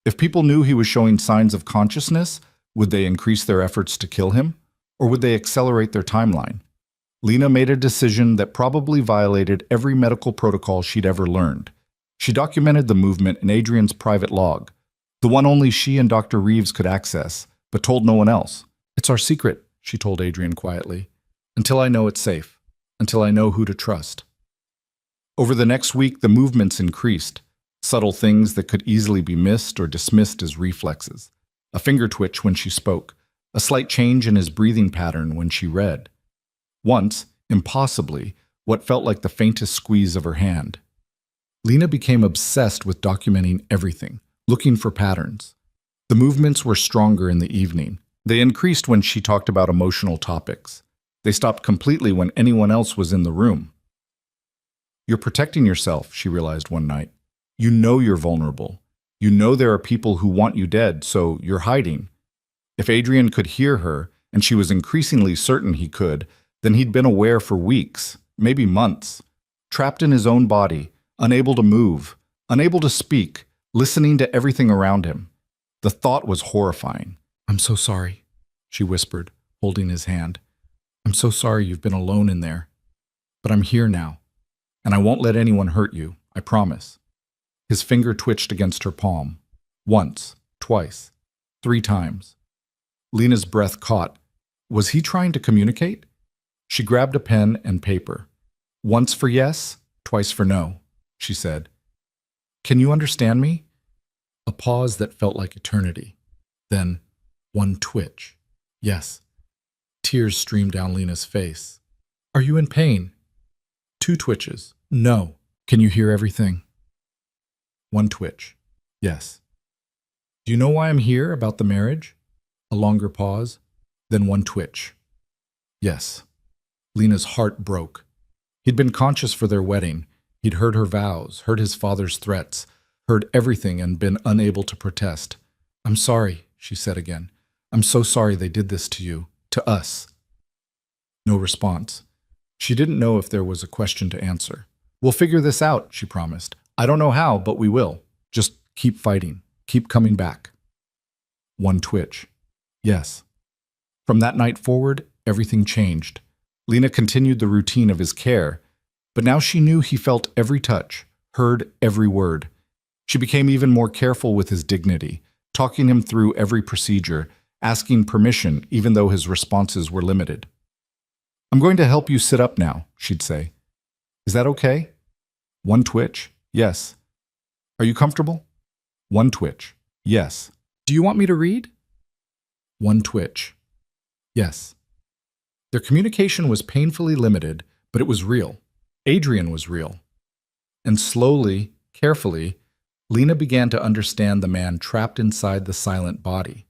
If people knew he was showing signs of consciousness, would they increase their efforts to kill him? Or would they accelerate their timeline? Lena made a decision that probably violated every medical protocol she'd ever learned. She documented the movement in Adrian's private log, the one only she and Dr. Reeves could access, but told no one else. It's our secret, she told Adrian quietly, until I know it's safe, until I know who to trust. Over the next week, the movements increased, subtle things that could easily be missed or dismissed as reflexes. A finger twitch when she spoke, a slight change in his breathing pattern when she read. Once, impossibly, what felt like the faintest squeeze of her hand. Lena became obsessed with documenting everything, looking for patterns. The movements were stronger in the evening. They increased when she talked about emotional topics. They stopped completely when anyone else was in the room. You're protecting yourself, she realized one night. You know you're vulnerable. You know there are people who want you dead, so you're hiding. If Adrian could hear her, and she was increasingly certain he could, then he'd been aware for weeks, maybe months, trapped in his own body, unable to move, unable to speak, listening to everything around him. The thought was horrifying. "I'm so sorry," she whispered, holding his hand. "I'm so sorry you've been alone in there. But I'm here now, and I won't let anyone hurt you, I promise." His finger twitched against her palm. Once, twice, 3 times. Lena's breath caught. Was he trying to communicate? She grabbed a pen and paper. "Once for yes, twice for no," she said. "Can you understand me?" A pause that felt like eternity. Then, one twitch. "Yes." Tears streamed down Lena's face. "Are you in pain?" 2 twitches. "No." "Can you hear everything?" 1 twitch. "Yes." "Do you know why I'm here about the marriage?" A longer pause. Then 1 twitch. "Yes." Lena's heart broke. He'd been conscious for their wedding. He'd heard her vows, heard his father's threats, heard everything and been unable to protest. "I'm sorry," she said again. "I'm so sorry they did this to you, to us." No response. She didn't know if there was a question to answer. "We'll figure this out," she promised. "I don't know how, but we will. Just keep fighting. Keep coming back." 1 twitch. "Yes." From that night forward, everything changed. Lena continued the routine of his care, but now she knew he felt every touch, heard every word. She became even more careful with his dignity, talking him through every procedure, asking permission even though his responses were limited. "I'm going to help you sit up now," she'd say. "Is that okay?" 1 twitch. "Yes." "Are you comfortable?" 1 twitch. "Yes." "Do you want me to read?" 1 twitch. "Yes." Their communication was painfully limited, but it was real. Adrian was real. And slowly, carefully, Lena began to understand the man trapped inside the silent body.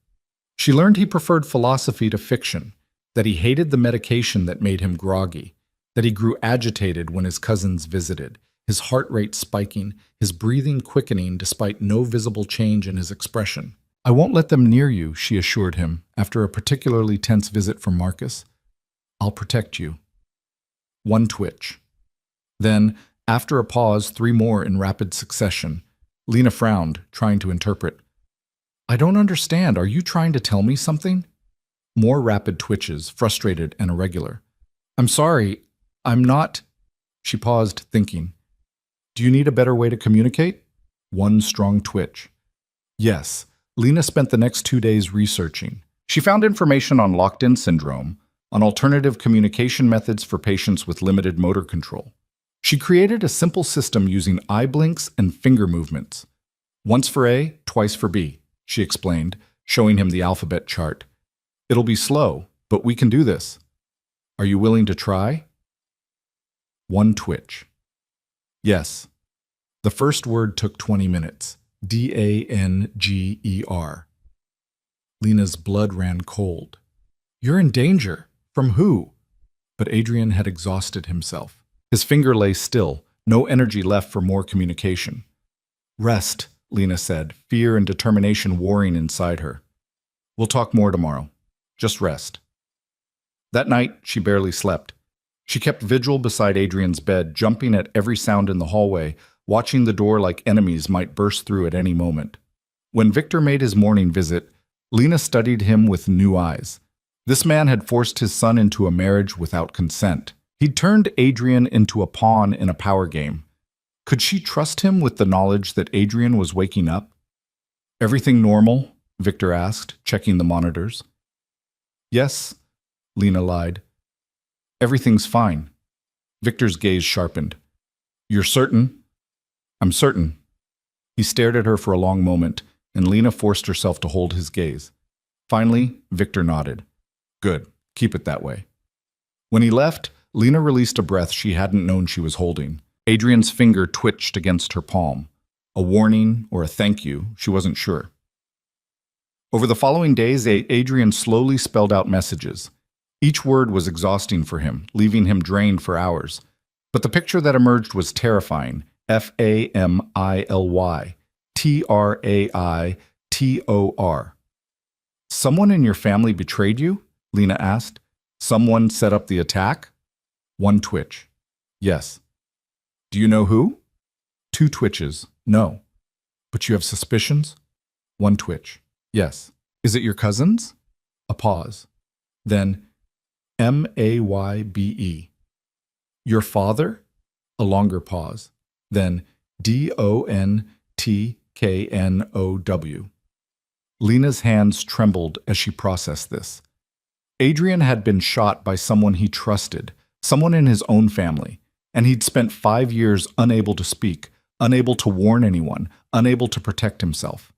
She learned he preferred philosophy to fiction, that he hated the medication that made him groggy, that he grew agitated when his cousins visited, his heart rate spiking, his breathing quickening despite no visible change in his expression. "I won't let them near you," she assured him after a particularly tense visit from Marcus. "I'll protect you." 1 twitch. Then, after a pause, 3 more in rapid succession. Lena frowned, trying to interpret. "I don't understand. Are you trying to tell me something?" More rapid twitches, frustrated and irregular. "I'm sorry. I'm not." She paused, thinking. "Do you need a better way to communicate?" 1 strong twitch. "Yes." Lena spent the next 2 days researching. She found information on locked-in syndrome, on alternative communication methods for patients with limited motor control. She created a simple system using eye blinks and finger movements. "Once for A, twice for B," she explained, showing him the alphabet chart. "It'll be slow, but we can do this. Are you willing to try?" 1 twitch. "Yes." The first word took 20 minutes. DANGER. Lena's blood ran cold. "You're in danger. From who?" But Adrian had exhausted himself. His finger lay still, no energy left for more communication. "Rest," Lena said, fear and determination warring inside her. "We'll talk more tomorrow. Just rest." That night, she barely slept. She kept vigil beside Adrian's bed, jumping at every sound in the hallway, watching the door like enemies might burst through at any moment. When Victor made his morning visit, Lena studied him with new eyes. This man had forced his son into a marriage without consent. He'd turned Adrian into a pawn in a power game. Could she trust him with the knowledge that Adrian was waking up? "Everything normal?" Victor asked, checking the monitors. "Yes," Lena lied. "Everything's fine." Victor's gaze sharpened. "You're certain?" "I'm certain." He stared at her for a long moment, and Lena forced herself to hold his gaze. Finally, Victor nodded. "Good. Keep it that way." When he left, Lena released a breath she hadn't known she was holding. Adrian's finger twitched against her palm. A warning or a thank you, she wasn't sure. Over the following days, Adrian slowly spelled out messages. Each word was exhausting for him, leaving him drained for hours. But the picture that emerged was terrifying. FAMILY. Traitor. Someone in your family betrayed you? Lena asked. Someone set up the attack? One twitch. Yes. Do you know who? Two twitches. No. But you have suspicions? One twitch. Yes. Is it your cousins? A pause. Then, Maybe. Your father? A longer pause. Then, Dontknow. Lena's hands trembled as she processed this. Adrian had been shot by someone he trusted, someone in his own family, and he'd spent 5 years unable to speak, unable to warn anyone, unable to protect himself.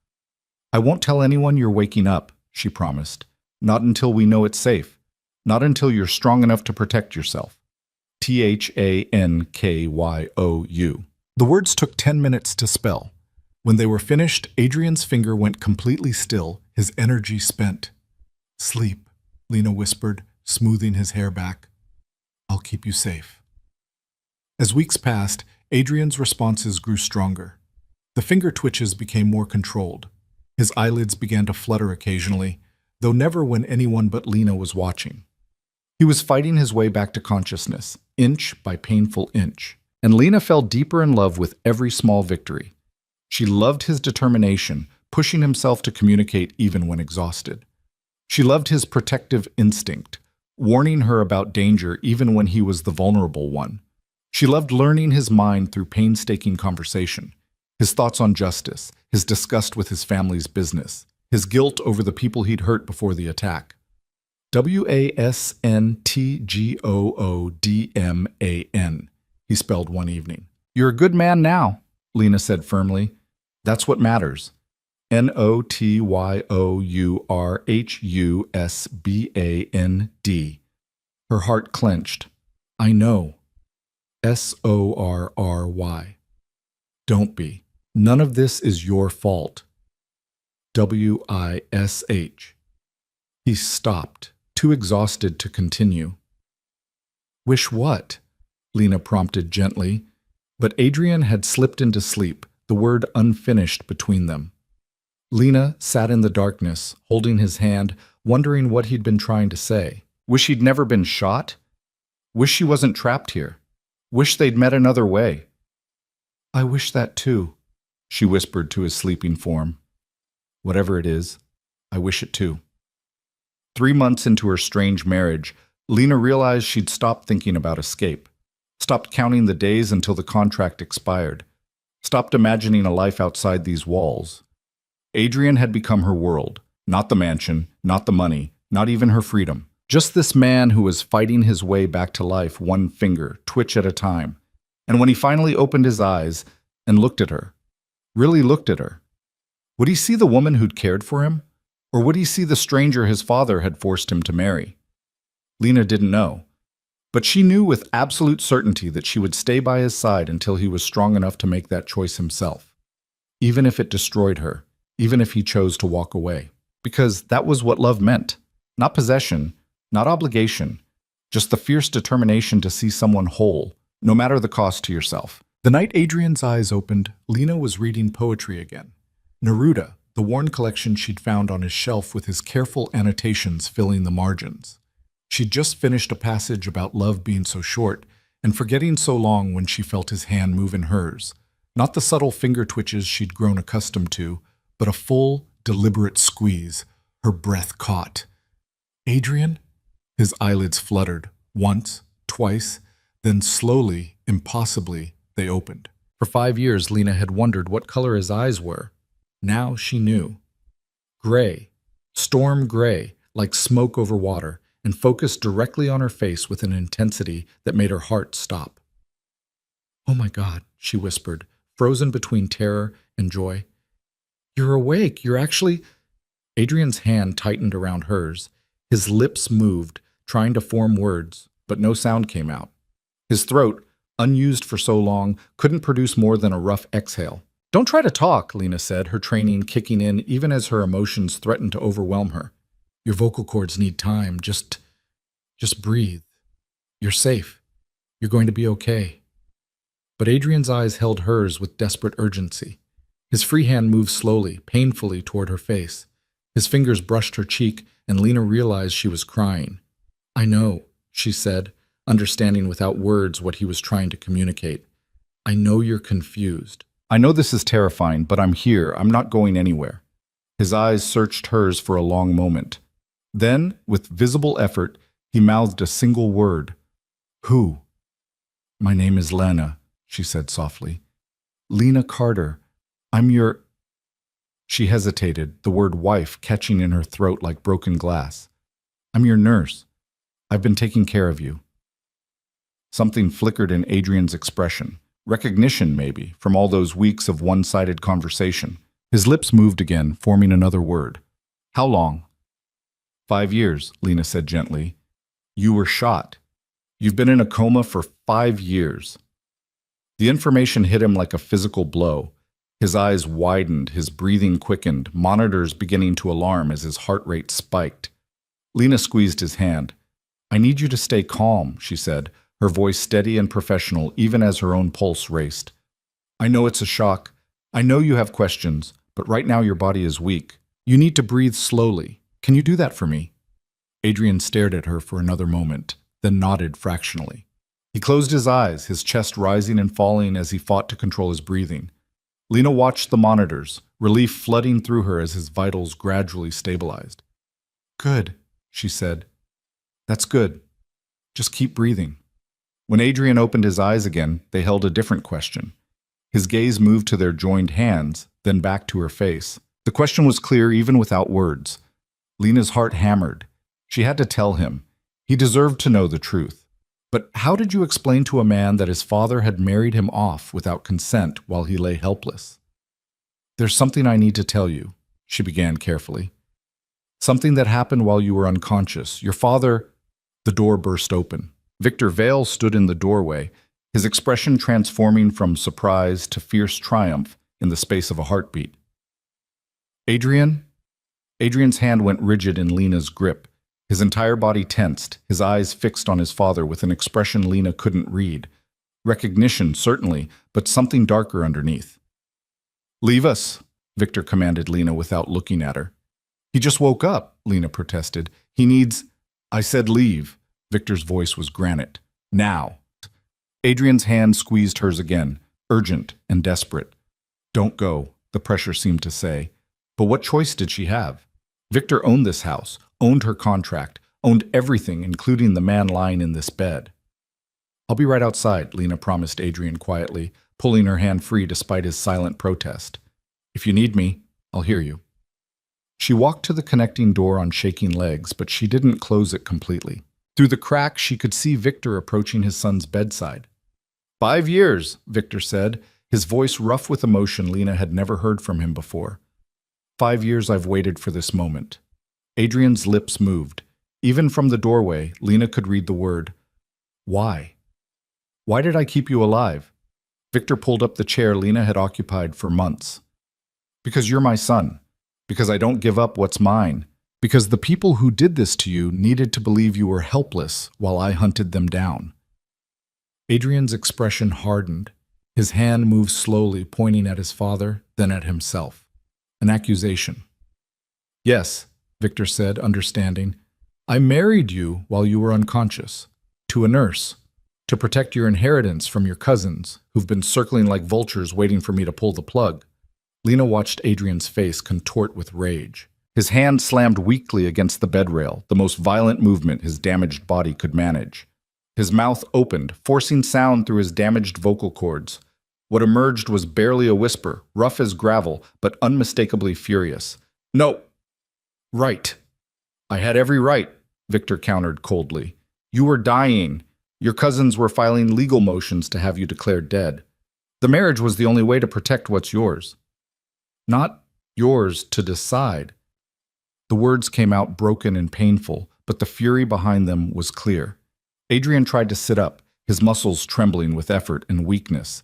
I won't tell anyone you're waking up, she promised. Not until we know it's safe. Not until you're strong enough to protect yourself. Thankyu. The words took 10 minutes to spell. When they were finished, Adrian's finger went completely still, his energy spent. Sleep, Lena whispered, smoothing his hair back. I'll keep you safe. As weeks passed, Adrian's responses grew stronger. The finger twitches became more controlled. His eyelids began to flutter occasionally, though never when anyone but Lena was watching. He was fighting his way back to consciousness, inch by painful inch, and Lena fell deeper in love with every small victory. She loved his determination, pushing himself to communicate even when exhausted. She loved his protective instinct, warning her about danger even when he was the vulnerable one. She loved learning his mind through painstaking conversation, his thoughts on justice, his disgust with his family's business, his guilt over the people he'd hurt before the attack. Wastgoodman, he spelled one evening. You're a good man now, Lena said firmly. That's what matters. Notyurhusband. Her heart clenched. I know. Sorry. Don't be. None of this is your fault. Wish. He stopped, too exhausted to continue. Wish what? Lena prompted gently, but Adrian had slipped into sleep, the word unfinished between them. Lena sat in the darkness, holding his hand, wondering what he'd been trying to say. Wish he'd never been shot? Wish she wasn't trapped here? Wish they'd met another way? I wish that too, she whispered to his sleeping form. Whatever it is, I wish it too. 3 months into her strange marriage, Lena realized she'd stopped thinking about escape, stopped counting the days until the contract expired, stopped imagining a life outside these walls. Adrian had become her world, not the mansion, not the money, not even her freedom. Just this man who was fighting his way back to life one finger, twitch at a time. And when he finally opened his eyes and looked at her, really looked at her, would he see the woman who'd cared for him? Or would he see the stranger his father had forced him to marry? Lena didn't know, but she knew with absolute certainty that she would stay by his side until he was strong enough to make that choice himself, even if it destroyed her, even if he chose to walk away. Because that was what love meant. Not possession, not obligation, just the fierce determination to see someone whole, no matter the cost to yourself. The night Adrian's eyes opened, Lena was reading poetry again. Neruda, the worn collection she'd found on his shelf with his careful annotations filling the margins. She'd just finished a passage about love being so short and forgetting so long when she felt his hand move in hers. Not the subtle finger twitches she'd grown accustomed to, but a full, deliberate squeeze, her breath caught. Adrian? His eyelids fluttered, once, twice, then slowly, impossibly, they opened. For 5 years, Lena had wondered what color his eyes were. Now she knew. Gray, storm gray, like smoke over water, and focused directly on her face with an intensity that made her heart stop. Oh my God, she whispered, frozen between terror and joy. You're awake, you're actually… Adrian's hand tightened around hers. His lips moved, trying to form words, but no sound came out. His throat, unused for so long, couldn't produce more than a rough exhale. Don't try to talk, Lena said, her training kicking in even as her emotions threatened to overwhelm her. Your vocal cords need time. Just breathe. You're safe. You're going to be okay. But Adrian's eyes held hers with desperate urgency. His free hand moved slowly, painfully toward her face. His fingers brushed her cheek, and Lena realized she was crying. "I know," she said, understanding without words what he was trying to communicate. "I know you're confused. I know this is terrifying, but I'm here. I'm not going anywhere." His eyes searched hers for a long moment. Then, with visible effort, he mouthed a single word. "Who?" "My name is Lena," she said softly. "Lena Carter. I'm your—" She hesitated, the word wife catching in her throat like broken glass. "I'm your nurse. I've been taking care of you." Something flickered in Adrian's expression. Recognition, maybe, from all those weeks of one-sided conversation. His lips moved again, forming another word. "How long?" 5 years, Lena said gently. "You were shot. You've been in a coma for 5 years." The information hit him like a physical blow. His eyes widened, his breathing quickened, monitors beginning to alarm as his heart rate spiked. Lena squeezed his hand. "I need you to stay calm," she said, her voice steady and professional even as her own pulse raced. "I know it's a shock. I know you have questions, but right now your body is weak. You need to breathe slowly. Can you do that for me?" Adrian stared at her for another moment, then nodded fractionally. He closed his eyes, his chest rising and falling as he fought to control his breathing. Lena watched the monitors, relief flooding through her as his vitals gradually stabilized. "Good," she said. "That's good. Just keep breathing." When Adrian opened his eyes again, they held a different question. His gaze moved to their joined hands, then back to her face. The question was clear even without words. Lena's heart hammered. She had to tell him. He deserved to know the truth. But how did you explain to a man that his father had married him off without consent while he lay helpless? "There's something I need to tell you," she began carefully. "Something that happened while you were unconscious. Your father—" The door burst open. Victor Vale stood in the doorway, his expression transforming from surprise to fierce triumph in the space of a heartbeat. "Adrian?" Adrian's hand went rigid in Lena's grip. His entire body tensed, his eyes fixed on his father with an expression Lena couldn't read. Recognition, certainly, but something darker underneath. "Leave us," Victor commanded Lena without looking at her. "He just woke up," Lena protested. "He needs—" "I said leave." Victor's voice was granite. "Now." Adrian's hand squeezed hers again, urgent and desperate. "Don't go," the pressure seemed to say. But what choice did she have? Victor owned this house, owned her contract, owned everything, including the man lying in this bed. "I'll be right outside," Lena promised Adrian quietly, pulling her hand free despite his silent protest. "If you need me, I'll hear you." She walked to the connecting door on shaking legs, but she didn't close it completely. Through the crack, she could see Victor approaching his son's bedside. 5 years, Victor said, his voice rough with emotion Lena had never heard from him before. 5 years I've waited for this moment. Adrian's lips moved. Even from the doorway, Lena could read the word, "Why? Why did I keep you alive?" Victor pulled up the chair Lena had occupied for months. "Because you're my son. Because I don't give up what's mine. Because the people who did this to you needed to believe you were helpless while I hunted them down." Adrian's expression hardened. His hand moved slowly, pointing at his father, then at himself. An accusation. "Yes," Victor said, understanding. "I married you while you were unconscious. To a nurse. To protect your inheritance from your cousins, who've been circling like vultures waiting for me to pull the plug." Lena watched Adrian's face contort with rage. His hand slammed weakly against the bedrail, the most violent movement his damaged body could manage. His mouth opened, forcing sound through his damaged vocal cords. What emerged was barely a whisper, rough as gravel, but unmistakably furious. "No." "Right. I had every right," Victor countered coldly. "You were dying. Your cousins were filing legal motions to have you declared dead. The marriage was the only way to protect what's yours. Not yours to decide." The words came out broken and painful, but the fury behind them was clear. Adrian tried to sit up, his muscles trembling with effort and weakness.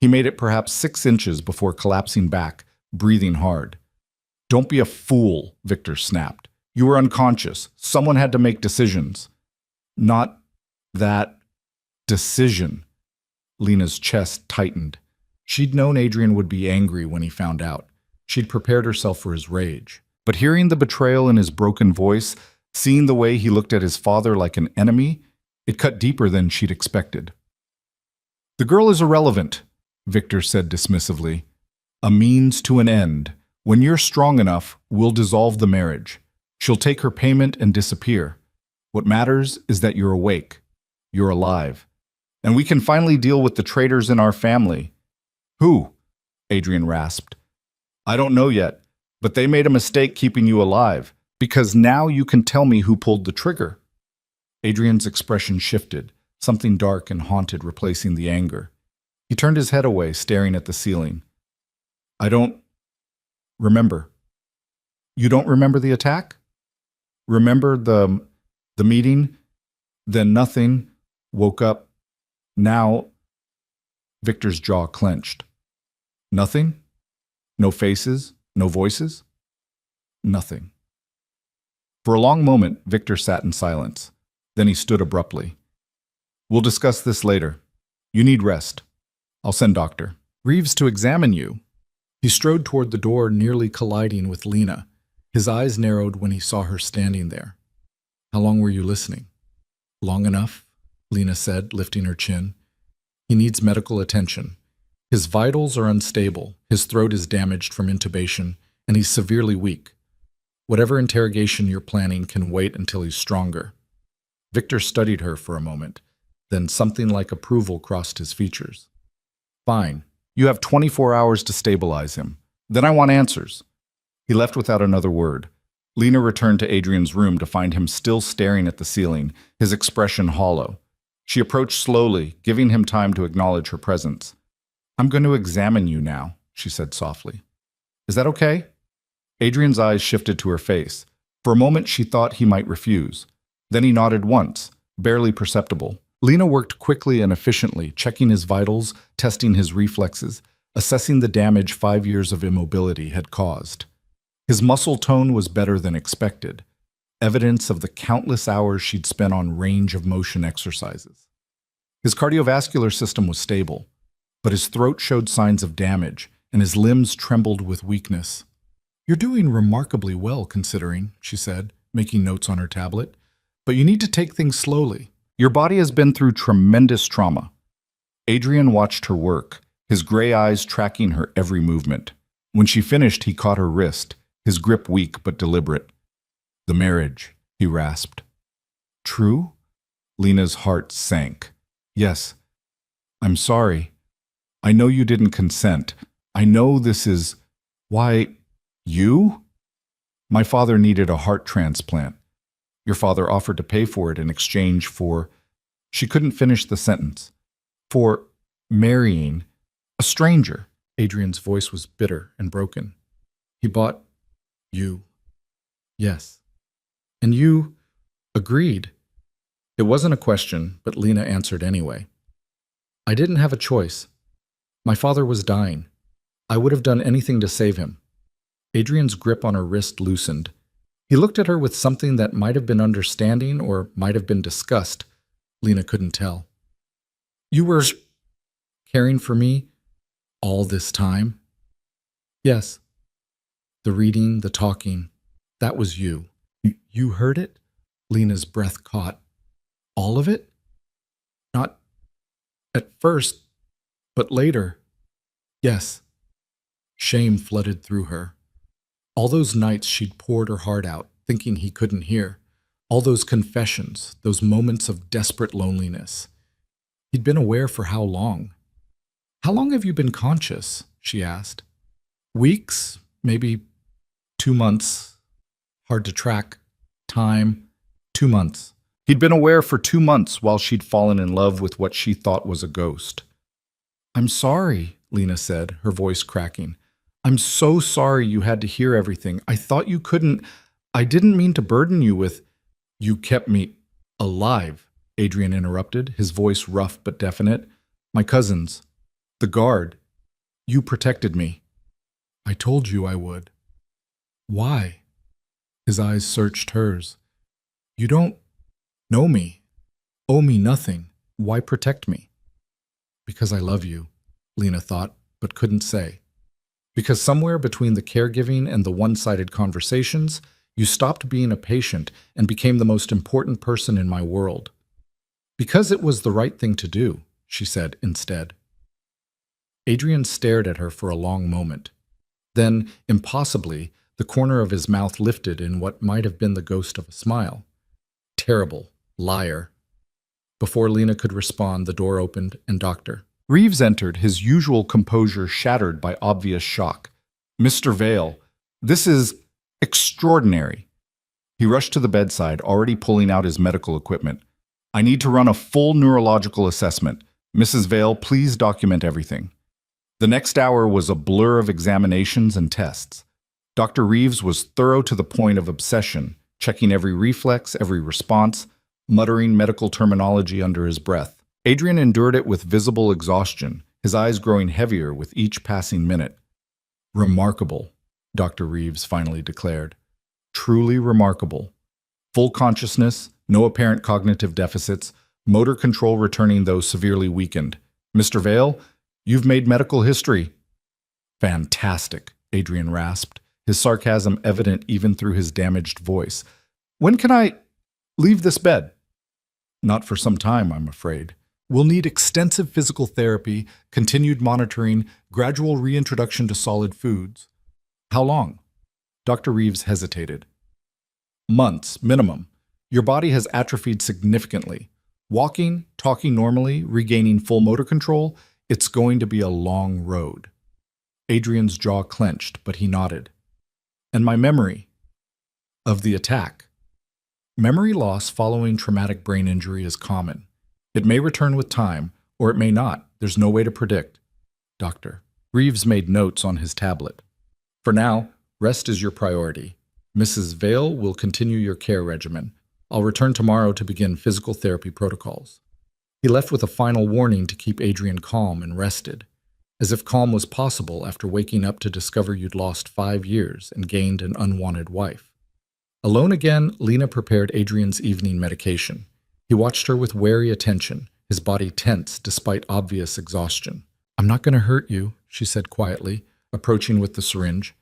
He made it perhaps 6 inches before collapsing back, breathing hard. "Don't be a fool," Victor snapped. "You were unconscious. Someone had to make decisions." "Not that decision." Lena's chest tightened. She'd known Adrian would be angry when he found out. She'd prepared herself for his rage. But hearing the betrayal in his broken voice, seeing the way he looked at his father like an enemy, it cut deeper than she'd expected. "The girl is irrelevant," Victor said dismissively. "A means to an end. When you're strong enough, we'll dissolve the marriage. She'll take her payment and disappear. What matters is that you're awake. You're alive. And we can finally deal with the traitors in our family." "Who?" Adrian rasped. "I don't know yet, but they made a mistake keeping you alive, because now you can tell me who pulled the trigger." Adrian's expression shifted, something dark and haunted replacing the anger. He turned his head away, staring at the ceiling. "I don't remember." "You don't remember the attack? Remember the meeting? Then nothing. Woke up. Now..." Victor's jaw clenched. "Nothing? No faces? No voices?" "Nothing." For a long moment, Victor sat in silence. Then he stood abruptly. "We'll discuss this later. You need rest. I'll send Dr. Reeves to examine you." He strode toward the door, nearly colliding with Lena. His eyes narrowed when he saw her standing there. "How long were you listening?" "Long enough," Lena said, lifting her chin. "He needs medical attention. His vitals are unstable, his throat is damaged from intubation, and he's severely weak. Whatever interrogation you're planning can wait until he's stronger." Victor studied her for a moment. Then something like approval crossed his features. "Fine. You have 24 hours to stabilize him. Then I want answers." He left without another word. Lena returned to Adrian's room to find him still staring at the ceiling, his expression hollow. She approached slowly, giving him time to acknowledge her presence. "I'm going to examine you now," she said softly. "Is that okay?" Adrian's eyes shifted to her face. For a moment she thought he might refuse. Then he nodded once, barely perceptible. Lena worked quickly and efficiently, checking his vitals, testing his reflexes, assessing the damage 5 years of immobility had caused. His muscle tone was better than expected, evidence of the countless hours she'd spent on range of motion exercises. His cardiovascular system was stable, but his throat showed signs of damage, and his limbs trembled with weakness. "You're doing remarkably well, considering," she said, making notes on her tablet. "But you need to take things slowly. Your body has been through tremendous trauma." Adrian watched her work, his gray eyes tracking her every movement. When she finished, he caught her wrist, his grip weak but deliberate. "The marriage," he rasped. "True?" Lena's heart sank. "Yes. I'm sorry. I know you didn't consent. I know this is..." "Why, you?" "My father needed a heart transplant. Your father offered to pay for it in exchange for..." She couldn't finish the sentence. "For marrying a stranger." Adrian's voice was bitter and broken. "He bought you." "Yes." "And you agreed." It wasn't a question, but Lena answered anyway. "I didn't have a choice. My father was dying. I would have done anything to save him." Adrian's grip on her wrist loosened. He looked at her with something that might have been understanding or might have been disgust. Lena couldn't tell. "You were caring for me all this time?" "Yes." "The reading, the talking, that was you." You heard it?" Lena's breath caught. "All of it?" "Not at first, but later." "Yes." Shame flooded through her. All those nights she'd poured her heart out, thinking he couldn't hear. All those confessions, those moments of desperate loneliness. He'd been aware for how long? "How long have you been conscious?" she asked. "Weeks, maybe 2 months. Hard to track. Time, 2 months." He'd been aware for 2 months while she'd fallen in love with what she thought was a ghost. "I'm sorry," Lena said, her voice cracking. "I'm so sorry you had to hear everything. I thought you couldn't. I didn't mean to burden you with..." "You kept me alive," Adrian interrupted, his voice rough but definite. "My cousins. The guard. You protected me." "I told you I would." "Why?" His eyes searched hers. "You don't know me, owe me nothing. Why protect me?" "Because I love you," Lena thought. but couldn't say. Because somewhere between the caregiving and the one-sided conversations, you stopped being a patient and became the most important person in my world. Because it was the right thing to do, she said instead. Adrian stared at her for a long moment. Then, impossibly, the corner of his mouth lifted in what might have been the ghost of a smile. Terrible liar. Before Lena could respond, the door opened and Dr. Reeves entered, his usual composure shattered by obvious shock. "Mr. Vale, this is extraordinary." He rushed to the bedside, already pulling out his medical equipment. "I need to run a full neurological assessment. Mrs. Vale, please document everything." The next hour was a blur of examinations and tests. Dr. Reeves was thorough to the point of obsession, checking every reflex, every response, muttering medical terminology under his breath. Adrian endured it with visible exhaustion, his eyes growing heavier with each passing minute. "Remarkable," Dr. Reeves finally declared. "Truly remarkable. Full consciousness, no apparent cognitive deficits, motor control returning though severely weakened. Mr. Vale, you've made medical history." "Fantastic," Adrian rasped, his sarcasm evident even through his damaged voice. "When can I leave this bed?" "Not for some time, I'm afraid. We'll need extensive physical therapy, continued monitoring, gradual reintroduction to solid foods." "How long?" Dr. Reeves hesitated. "Months, minimum. Your body has atrophied significantly. Walking, talking normally, regaining full motor control, it's going to be a long road." Adrian's jaw clenched, but he nodded. "And my memory of the attack." Memory loss following traumatic brain injury is common. It may return with time, or it may not. There's no way to predict. Dr. Reeves made notes on his tablet. "For now, rest is your priority. Mrs. Vale will continue your care regimen. I'll return tomorrow to begin physical therapy protocols." He left with a final warning to keep Adrian calm and rested, as if calm was possible after waking up to discover you'd lost 5 years and gained an unwanted wife. Alone again, Lena prepared Adrian's evening medication. He watched her with wary attention, his body tense despite obvious exhaustion. "I'm not going to hurt you," she said quietly, approaching with the syringe.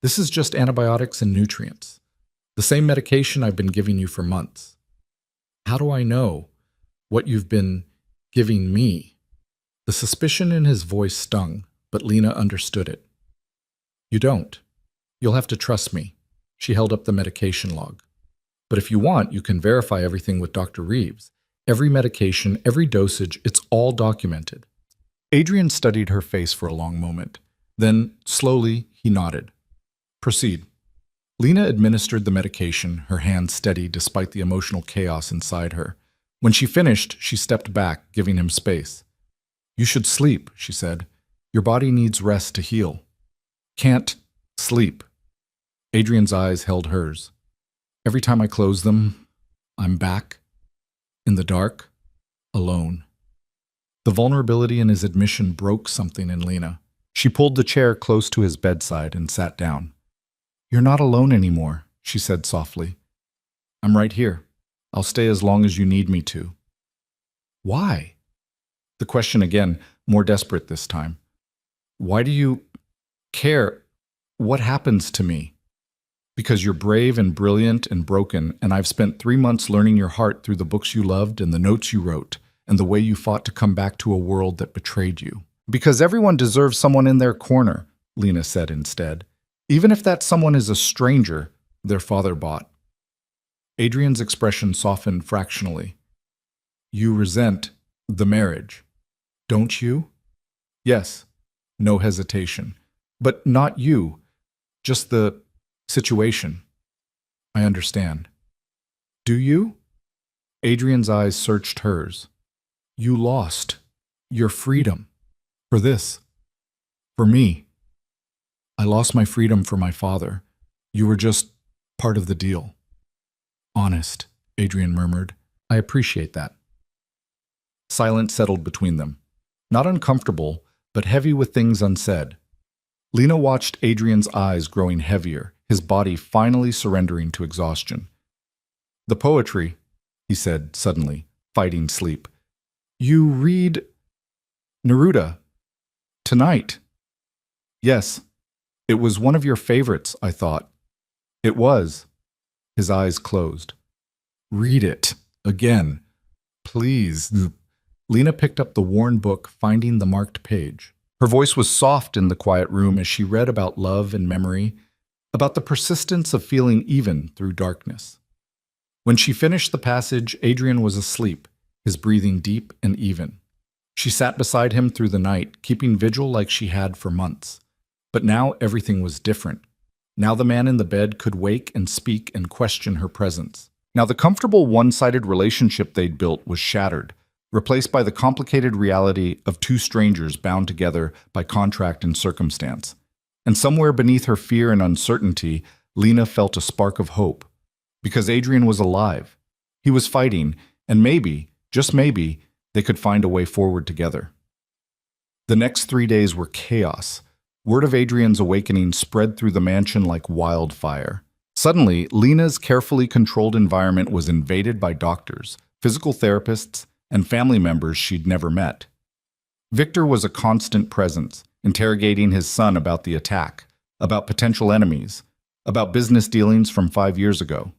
"This is just antibiotics and nutrients. The same medication I've been giving you for months." "How do I know what you've been giving me?" The suspicion in his voice stung, but Lena understood it. "You don't. You'll have to trust me." She held up the medication log. "But if you want, you can verify everything with Dr. Reeves. Every medication, every dosage, it's all documented." Adrian studied her face for a long moment. Then, slowly, he nodded. "Proceed." Lena administered the medication, her hands steady despite the emotional chaos inside her. When she finished, she stepped back, giving him space. "You should sleep," she said. "Your body needs rest to heal." "Can't sleep." Adrian's eyes held hers. "Every time I close them, I'm back, in the dark, alone." The vulnerability in his admission broke something in Lena. She pulled the chair close to his bedside and sat down. "You're not alone anymore," she said softly. "I'm right here. I'll stay as long as you need me to." "Why?" The question again, more desperate this time. "Why do you care what happens to me?" "Because you're brave and brilliant and broken, and I've spent 3 months learning your heart through the books you loved and the notes you wrote, and the way you fought to come back to a world that betrayed you." "Because everyone deserves someone in their corner," Lena said instead. "Even if that someone is a stranger their father bought." Adrian's expression softened fractionally. "You resent the marriage, don't you?" "Yes." No hesitation. "But not you. Just the situation." "I understand." "Do you?" Adrian's eyes searched hers. "You lost your freedom for this, for me." "I lost my freedom for my father. You were just part of the deal." "Honest," Adrian murmured. "I appreciate that." Silence settled between them. Not uncomfortable, but heavy with things unsaid. Lena watched Adrian's eyes growing heavier, his body finally surrendering to exhaustion. "The poetry," he said suddenly, fighting sleep. "You read Neruda tonight." Yes, it was one of your favorites, I thought. It was. His eyes closed. Read it. Again. Please. Lena picked up the worn book, finding the marked page. Her voice was soft in the quiet room as she read about love and memory, about the persistence of feeling even through darkness. When she finished the passage, Adrian was asleep, his breathing deep and even. She sat beside him through the night, keeping vigil like she had for months. But now everything was different. Now the man in the bed could wake and speak and question her presence. Now the comfortable one-sided relationship they'd built was shattered, replaced by the complicated reality of two strangers bound together by contract and circumstance. And somewhere beneath her fear and uncertainty, Lena felt a spark of hope. Because Adrian was alive. He was fighting, and maybe, just maybe, they could find a way forward together. The next 3 days were chaos. Word of Adrian's awakening spread through the mansion like wildfire. Suddenly, Lena's carefully controlled environment was invaded by doctors, physical therapists, and family members she'd never met. Victor was a constant presence, interrogating his son about the attack, about potential enemies, about business dealings from 5 years ago.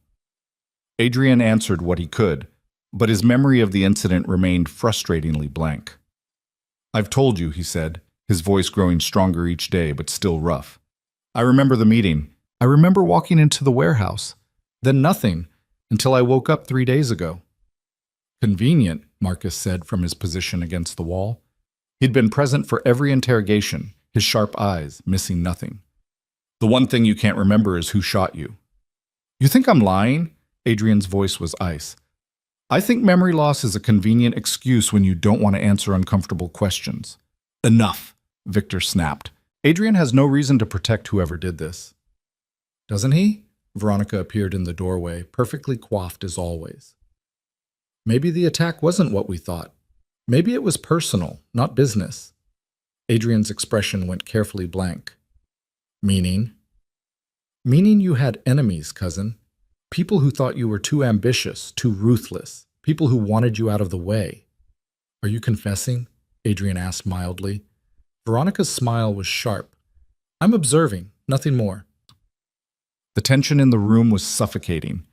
Adrian answered what he could, but his memory of the incident remained frustratingly blank. I've told you, he said, his voice growing stronger each day but still rough. I remember the meeting. I remember walking into the warehouse. Then nothing, until I woke up 3 days ago. Convenient, Marcus said from his position against the wall. He'd been present for every interrogation, his sharp eyes missing nothing. The one thing you can't remember is who shot you. You think I'm lying? Adrian's voice was ice. I think memory loss is a convenient excuse when you don't want to answer uncomfortable questions. Enough, Victor snapped. Adrian has no reason to protect whoever did this. Doesn't he? Veronica appeared in the doorway, perfectly coiffed as always. Maybe the attack wasn't what we thought. Maybe it was personal, not business. Adrian's expression went carefully blank. Meaning? Meaning you had enemies, cousin. People who thought you were too ambitious, too ruthless. People who wanted you out of the way. Are you confessing? Adrian asked mildly. Veronica's smile was sharp. I'm observing, nothing more. The tension in the room was suffocating.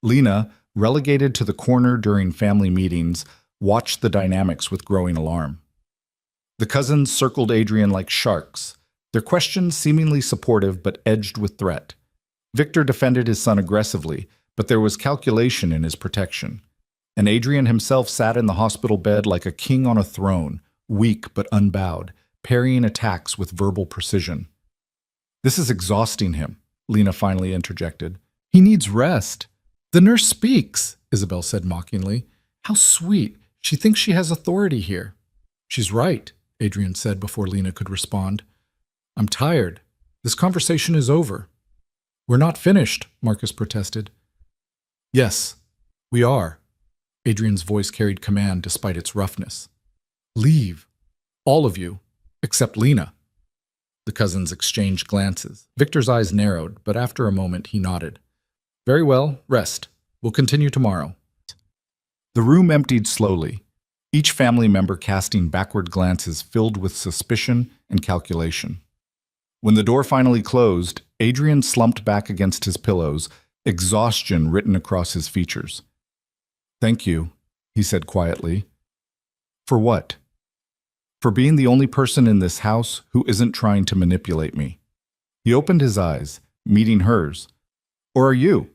Lena, relegated to the corner during family meetings, watched the dynamics with growing alarm. The cousins circled Adrian like sharks, their questions seemingly supportive but edged with threat. Victor defended his son aggressively, but there was calculation in his protection. And Adrian himself sat in the hospital bed like a king on a throne, weak but unbowed, parrying attacks with verbal precision. This is exhausting him, Lena finally interjected. He needs rest. The nurse speaks, Isabel said mockingly. How sweet. She thinks she has authority here. She's right, Adrian said before Lena could respond. I'm tired. This conversation is over. We're not finished, Marcus protested. Yes, we are. Adrian's voice carried command despite its roughness. Leave. All of you, except Lena. The cousins exchanged glances. Victor's eyes narrowed, but after a moment he nodded. Very well, rest. We'll continue tomorrow. The room emptied slowly, each family member casting backward glances filled with suspicion and calculation. When the door finally closed, Adrian slumped back against his pillows, exhaustion written across his features. Thank you, he said quietly. For what? For being the only person in this house who isn't trying to manipulate me. He opened his eyes, meeting hers. Or are you?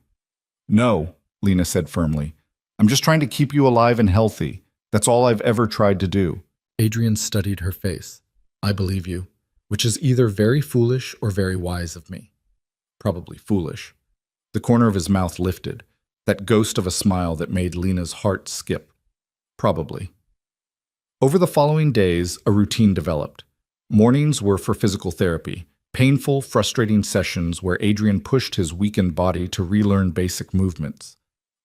No, Lena said firmly. I'm just trying to keep you alive and healthy. That's all I've ever tried to do. Adrian studied her face. I believe you, which is either very foolish or very wise of me. Probably foolish. The corner of his mouth lifted, that ghost of a smile that made Lena's heart skip. Probably. Over the following days, a routine developed. Mornings were for physical therapy, painful, frustrating sessions where Adrian pushed his weakened body to relearn basic movements.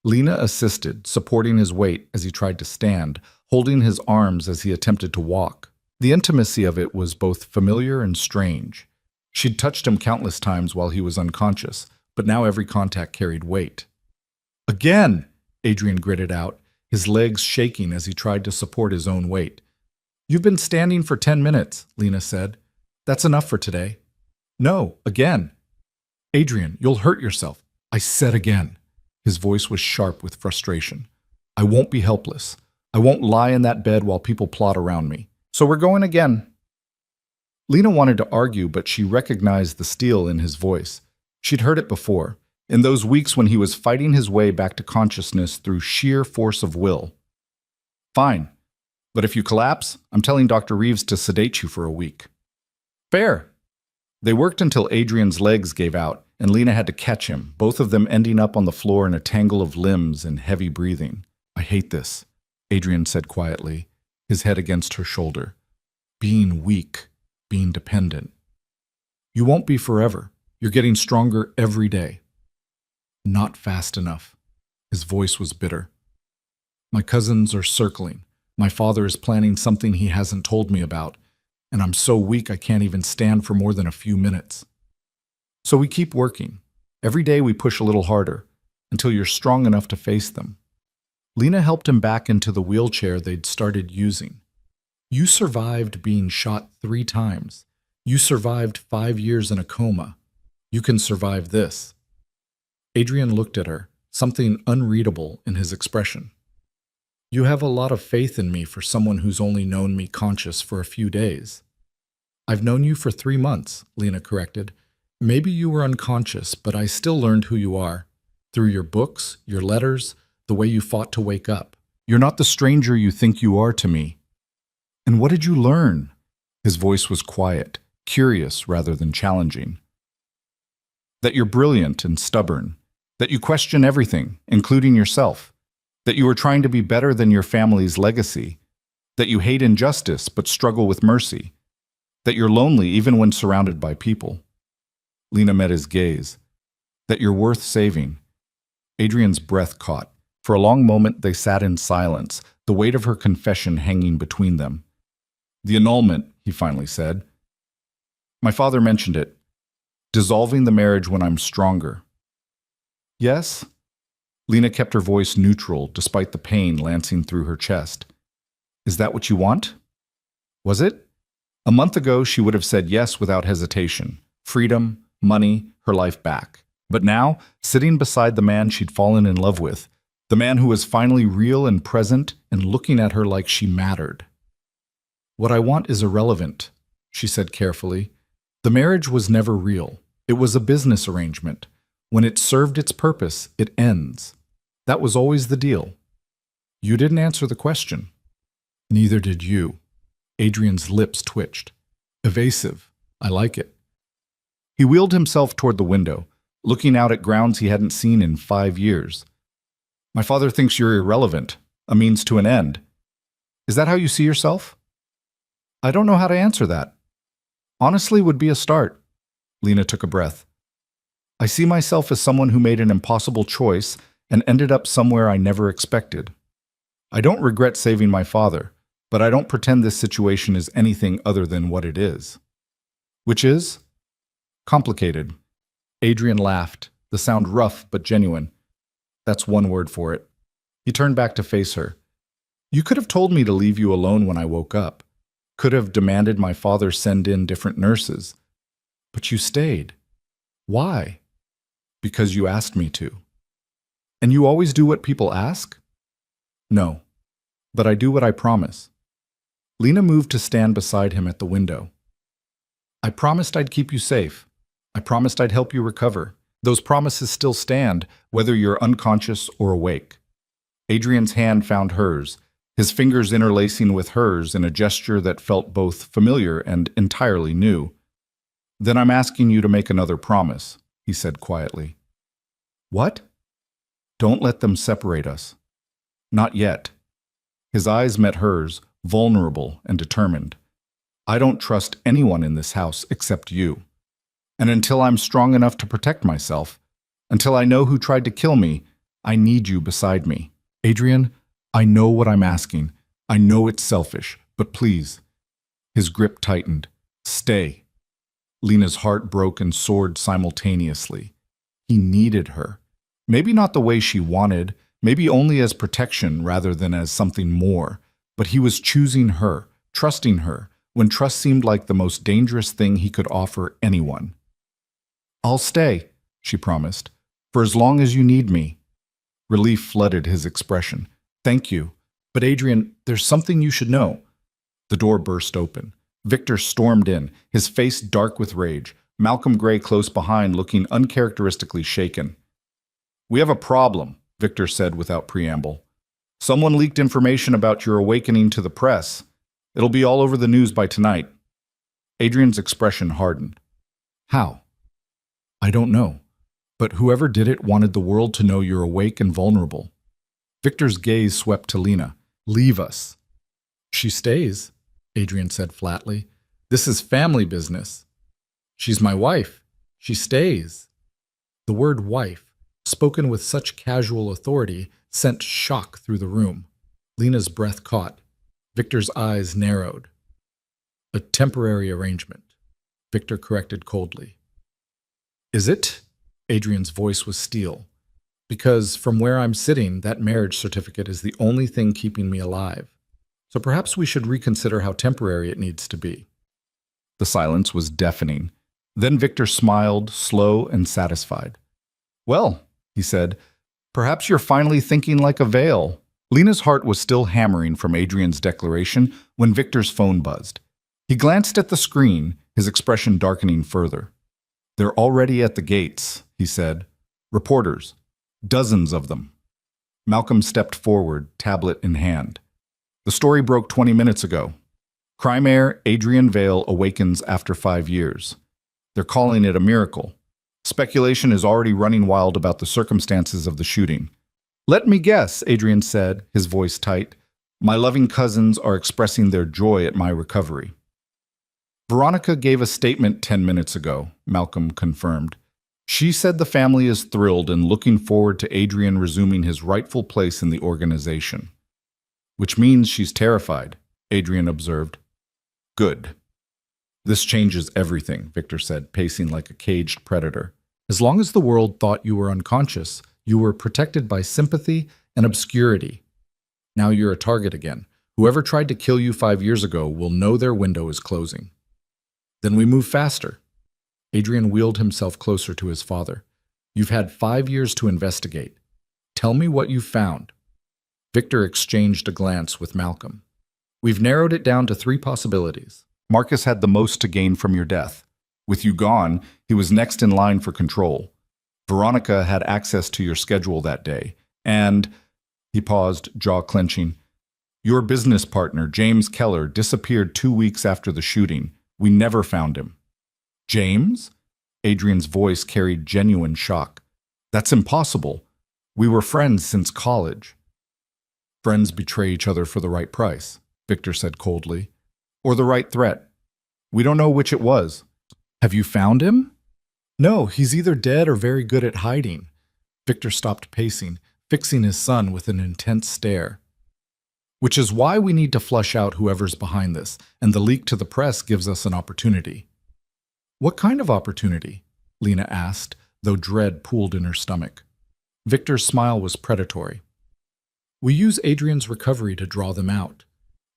Lena assisted, supporting his weight as he tried to stand, holding his arms as he attempted to walk. The intimacy of it was both familiar and strange. She'd touched him countless times while he was unconscious, but now every contact carried weight. Again, Adrian gritted out, his legs shaking as he tried to support his own weight. You've been standing for 10 minutes, Lena said. That's enough for today. No, again. Adrian, you'll hurt yourself. I said again. His voice was sharp with frustration. I won't be helpless. I won't lie in that bed while people plot around me. So we're going again. Lena wanted to argue, but she recognized the steel in his voice. She'd heard it before, in those weeks when he was fighting his way back to consciousness through sheer force of will. Fine, but if you collapse, I'm telling Dr. Reeves to sedate you for a week. Fair. They worked until Adrian's legs gave out, and Lena had to catch him, both of them ending up on the floor in a tangle of limbs and heavy breathing. I hate this, Adrian said quietly, his head against her shoulder. Being weak, being dependent. You won't be forever. You're getting stronger every day. Not fast enough. His voice was bitter. My cousins are circling. My father is planning something he hasn't told me about, and I'm so weak I can't even stand for more than a few minutes. So we keep working. Every day we push a little harder, until you're strong enough to face them. Lena helped him back into the wheelchair they'd started using. You survived being shot 3 times. You survived 5 years in a coma. You can survive this. Adrian looked at her, something unreadable in his expression. You have a lot of faith in me for someone who's only known me conscious for a few days. I've known you for 3 months, Lena corrected. Maybe you were unconscious, but I still learned who you are. Through your books, your letters, the way you fought to wake up. You're not the stranger you think you are to me. And what did you learn? His voice was quiet, curious rather than challenging. That you're brilliant and stubborn. That you question everything, including yourself. That you are trying to be better than your family's legacy. That you hate injustice but struggle with mercy. That you're lonely even when surrounded by people. Lena met his gaze. That you're worth saving. Adrian's breath caught. For a long moment they sat in silence, the weight of her confession hanging between them. The annulment, he finally said. My father mentioned it. Dissolving the marriage when I'm stronger. Yes? Lena kept her voice neutral despite the pain lancing through her chest. Is that what you want? Was it? A month ago she would have said yes without hesitation. Freedom, money, her life back. But now, sitting beside the man she'd fallen in love with, the man who was finally real and present and looking at her like she mattered. What I want is irrelevant, she said carefully. The marriage was never real. It was a business arrangement. When it served its purpose, it ends. That was always the deal. You didn't answer the question. Neither did you. Adrian's lips twitched. Evasive. I like it. He wheeled himself toward the window, looking out at grounds he hadn't seen in 5 years. My father thinks you're irrelevant, a means to an end. Is that how you see yourself? I don't know how to answer that. Honestly would be a start. Lena took a breath. I see myself as someone who made an impossible choice and ended up somewhere I never expected. I don't regret saving my father, but I don't pretend this situation is anything other than what it is. Which is? Complicated. Adrian laughed, the sound rough but genuine. That's one word for it. He turned back to face her. You could have told me to leave you alone when I woke up. Could have demanded my father send in different nurses. But you stayed. Why? Because you asked me to. And you always do what people ask? No, but I do what I promise. Lena moved to stand beside him at the window. I promised I'd keep you safe. I promised I'd help you recover. Those promises still stand, whether you're unconscious or awake. Adrian's hand found hers, his fingers interlacing with hers in a gesture that felt both familiar and entirely new. Then I'm asking you to make another promise, he said quietly. What? Don't let them separate us. Not yet. His eyes met hers, vulnerable and determined. I don't trust anyone in this house except you. And until I'm strong enough to protect myself, until I know who tried to kill me, I need you beside me. Adrian, I know what I'm asking. I know it's selfish, but please. His grip tightened. Stay. Lena's heart broke and soared simultaneously. He needed her. Maybe not the way she wanted, maybe only as protection rather than as something more, but he was choosing her, trusting her, when trust seemed like the most dangerous thing he could offer anyone. "I'll stay," she promised, "for as long as you need me." Relief flooded his expression. "Thank you. But Adrian, there's something you should know." The door burst open. Victor stormed in, his face dark with rage, Malcolm Gray close behind, looking uncharacteristically shaken. "We have a problem," Victor said without preamble. "Someone leaked information about your awakening to the press. It'll be all over the news by tonight." Adrian's expression hardened. "How?" "I don't know. But whoever did it wanted the world to know you're awake and vulnerable." Victor's gaze swept to Lena. "Leave us." "She stays," Adrian said flatly. "This is family business." "She's my wife. She stays." The word wife, spoken with such casual authority, sent shock through the room. Lena's breath caught. Victor's eyes narrowed. "A temporary arrangement," Victor corrected coldly. "Is it?" Adrian's voice was steel. "Because from where I'm sitting, that marriage certificate is the only thing keeping me alive. So perhaps we should reconsider how temporary it needs to be." The silence was deafening. Then Victor smiled, slow and satisfied. "Well," he said, "perhaps you're finally thinking like a Vale." Lena's heart was still hammering from Adrian's declaration when Victor's phone buzzed. He glanced at the screen, his expression darkening further. "They're already at the gates," he said. "Reporters. Dozens of them." Malcolm stepped forward, tablet in hand. "The story broke 20 minutes ago. Crime heir Adrian Vale awakens after 5 years. They're calling it a miracle. Speculation is already running wild about the circumstances of the shooting. "Let me guess," Adrian said, his voice tight. "My loving cousins are expressing their joy at my recovery." "Veronica gave a statement 10 minutes ago," Malcolm confirmed. "She said the family is thrilled and looking forward to Adrian resuming his rightful place in the organization." "Which means she's terrified," Adrian observed. "Good." "This changes everything," Victor said, pacing like a caged predator. "As long as the world thought you were unconscious, you were protected by sympathy and obscurity. Now you're a target again. Whoever tried to kill you 5 years ago will know their window is closing." "Then we move faster." Adrian wheeled himself closer to his father. "You've had 5 years to investigate. Tell me what you found." Victor exchanged a glance with Malcolm. "We've narrowed it down to 3 possibilities. Marcus had the most to gain from your death. With you gone, he was next in line for control. Veronica had access to your schedule that day. And," he paused, jaw clenching, "your business partner, James Keller, disappeared 2 weeks after the shooting. We never found him." "James?" Adrian's voice carried genuine shock. "That's impossible. We were friends since college." "Friends betray each other for the right price," Victor said coldly. "Or the right threat. We don't know which it was." "Have you found him?" "No, he's either dead or very good at hiding." Victor stopped pacing, fixing his son with an intense stare. "Which is why we need to flush out whoever's behind this, and the leak to the press gives us an opportunity." "What kind of opportunity?" Lena asked, though dread pooled in her stomach. Victor's smile was predatory. "We use Adrian's recovery to draw them out,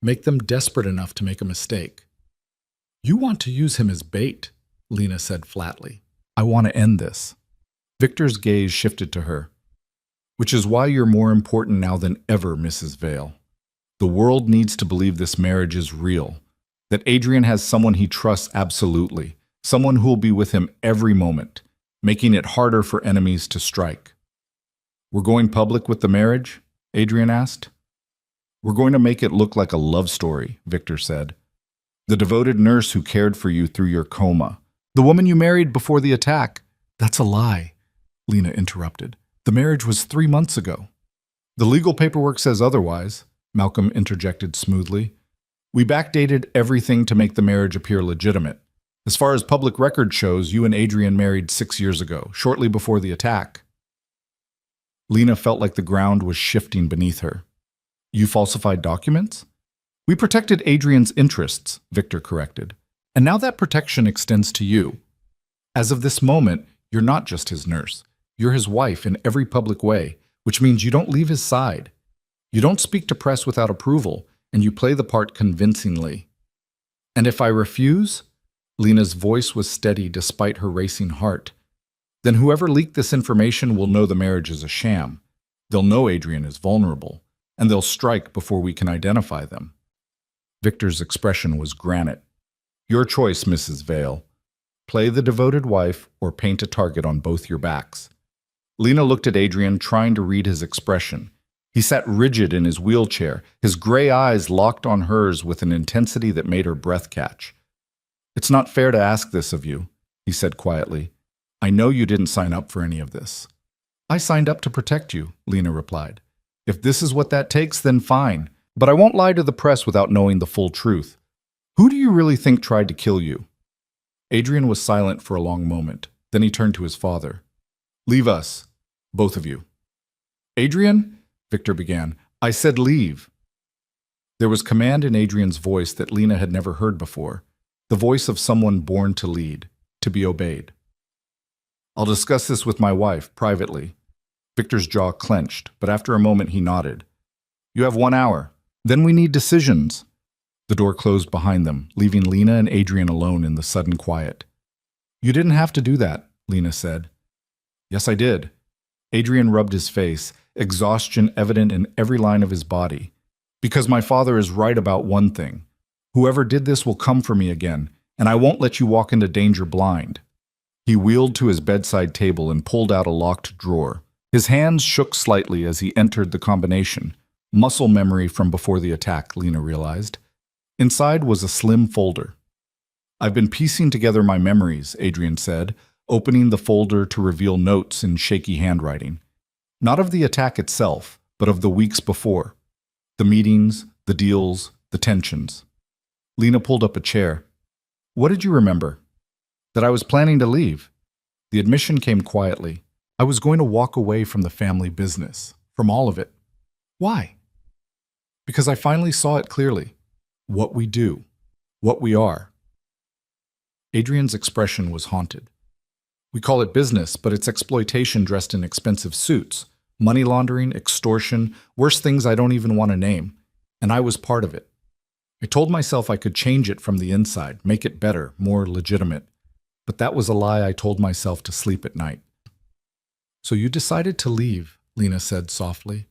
make them desperate enough to make a mistake." "You want to use him as bait," Lena said flatly. "I want to end this." Victor's gaze shifted to her. "Which is why you're more important now than ever, Mrs. Vale. The world needs to believe this marriage is real, that Adrian has someone he trusts absolutely, someone who will be with him every moment, making it harder for enemies to strike." "We're going public with the marriage?" Adrian asked. "We're going to make it look like a love story," Victor said. "The devoted nurse who cared for you through your coma. The woman you married before the attack." "That's a lie," Lena interrupted. "The marriage was 3 months ago." "The legal paperwork says otherwise," Malcolm interjected smoothly. "We backdated everything to make the marriage appear legitimate. As far as public record shows, you and Adrian married 6 years ago, shortly before the attack." Lena felt like the ground was shifting beneath her. "You falsified documents?" "We protected Adrian's interests," Victor corrected. "And now that protection extends to you. As of this moment, you're not just his nurse. You're his wife in every public way, which means you don't leave his side. You don't speak to press without approval, and you play the part convincingly." And if I refuse? Lena's voice was steady despite her racing heart. Then whoever leaked this information will know the marriage is a sham. They'll know Adrian is vulnerable, and they'll strike before we can identify them. Victor's expression was granite. Your choice, Mrs. Vale. Play the devoted wife or paint a target on both your backs. Lena looked at Adrian, trying to read his expression. He sat rigid in his wheelchair, his gray eyes locked on hers with an intensity that made her breath catch. It's not fair to ask this of you, he said quietly. I know you didn't sign up for any of this. I signed up to protect you, Lena replied. If this is what that takes, then fine. But I won't lie to the press without knowing the full truth. Who do you really think tried to kill you? Adrian was silent for a long moment. Then he turned to his father. Leave us, both of you. Adrian, Victor began. I said leave. There was command in Adrian's voice that Lena had never heard before, the voice of someone born to lead, to be obeyed. I'll discuss this with my wife, privately. Victor's jaw clenched, but after a moment he nodded. You have 1 hour. Then we need decisions. The door closed behind them, leaving Lena and Adrian alone in the sudden quiet. You didn't have to do that, Lena said. Yes, I did. Adrian rubbed his face, exhaustion evident in every line of his body. Because my father is right about one thing. Whoever did this will come for me again, and I won't let you walk into danger blind. He wheeled to his bedside table and pulled out a locked drawer. His hands shook slightly as he entered the combination. Muscle memory from before the attack, Lena realized. Inside was a slim folder. I've been piecing together my memories, Adrian said, opening the folder to reveal notes in shaky handwriting. Not of the attack itself, but of the weeks before. The meetings, the deals, the tensions. Lena pulled up a chair. What did you remember? That I was planning to leave. The admission came quietly. I was going to walk away from the family business, from all of it. Why? Because I finally saw it clearly. What we do. What we are. Adrian's expression was haunted. We call it business, but it's exploitation dressed in expensive suits. Money laundering, extortion, worse things I don't even want to name. And I was part of it. I told myself I could change it from the inside, make it better, more legitimate. But that was a lie I told myself to sleep at night. So you decided to leave, Lena said softly.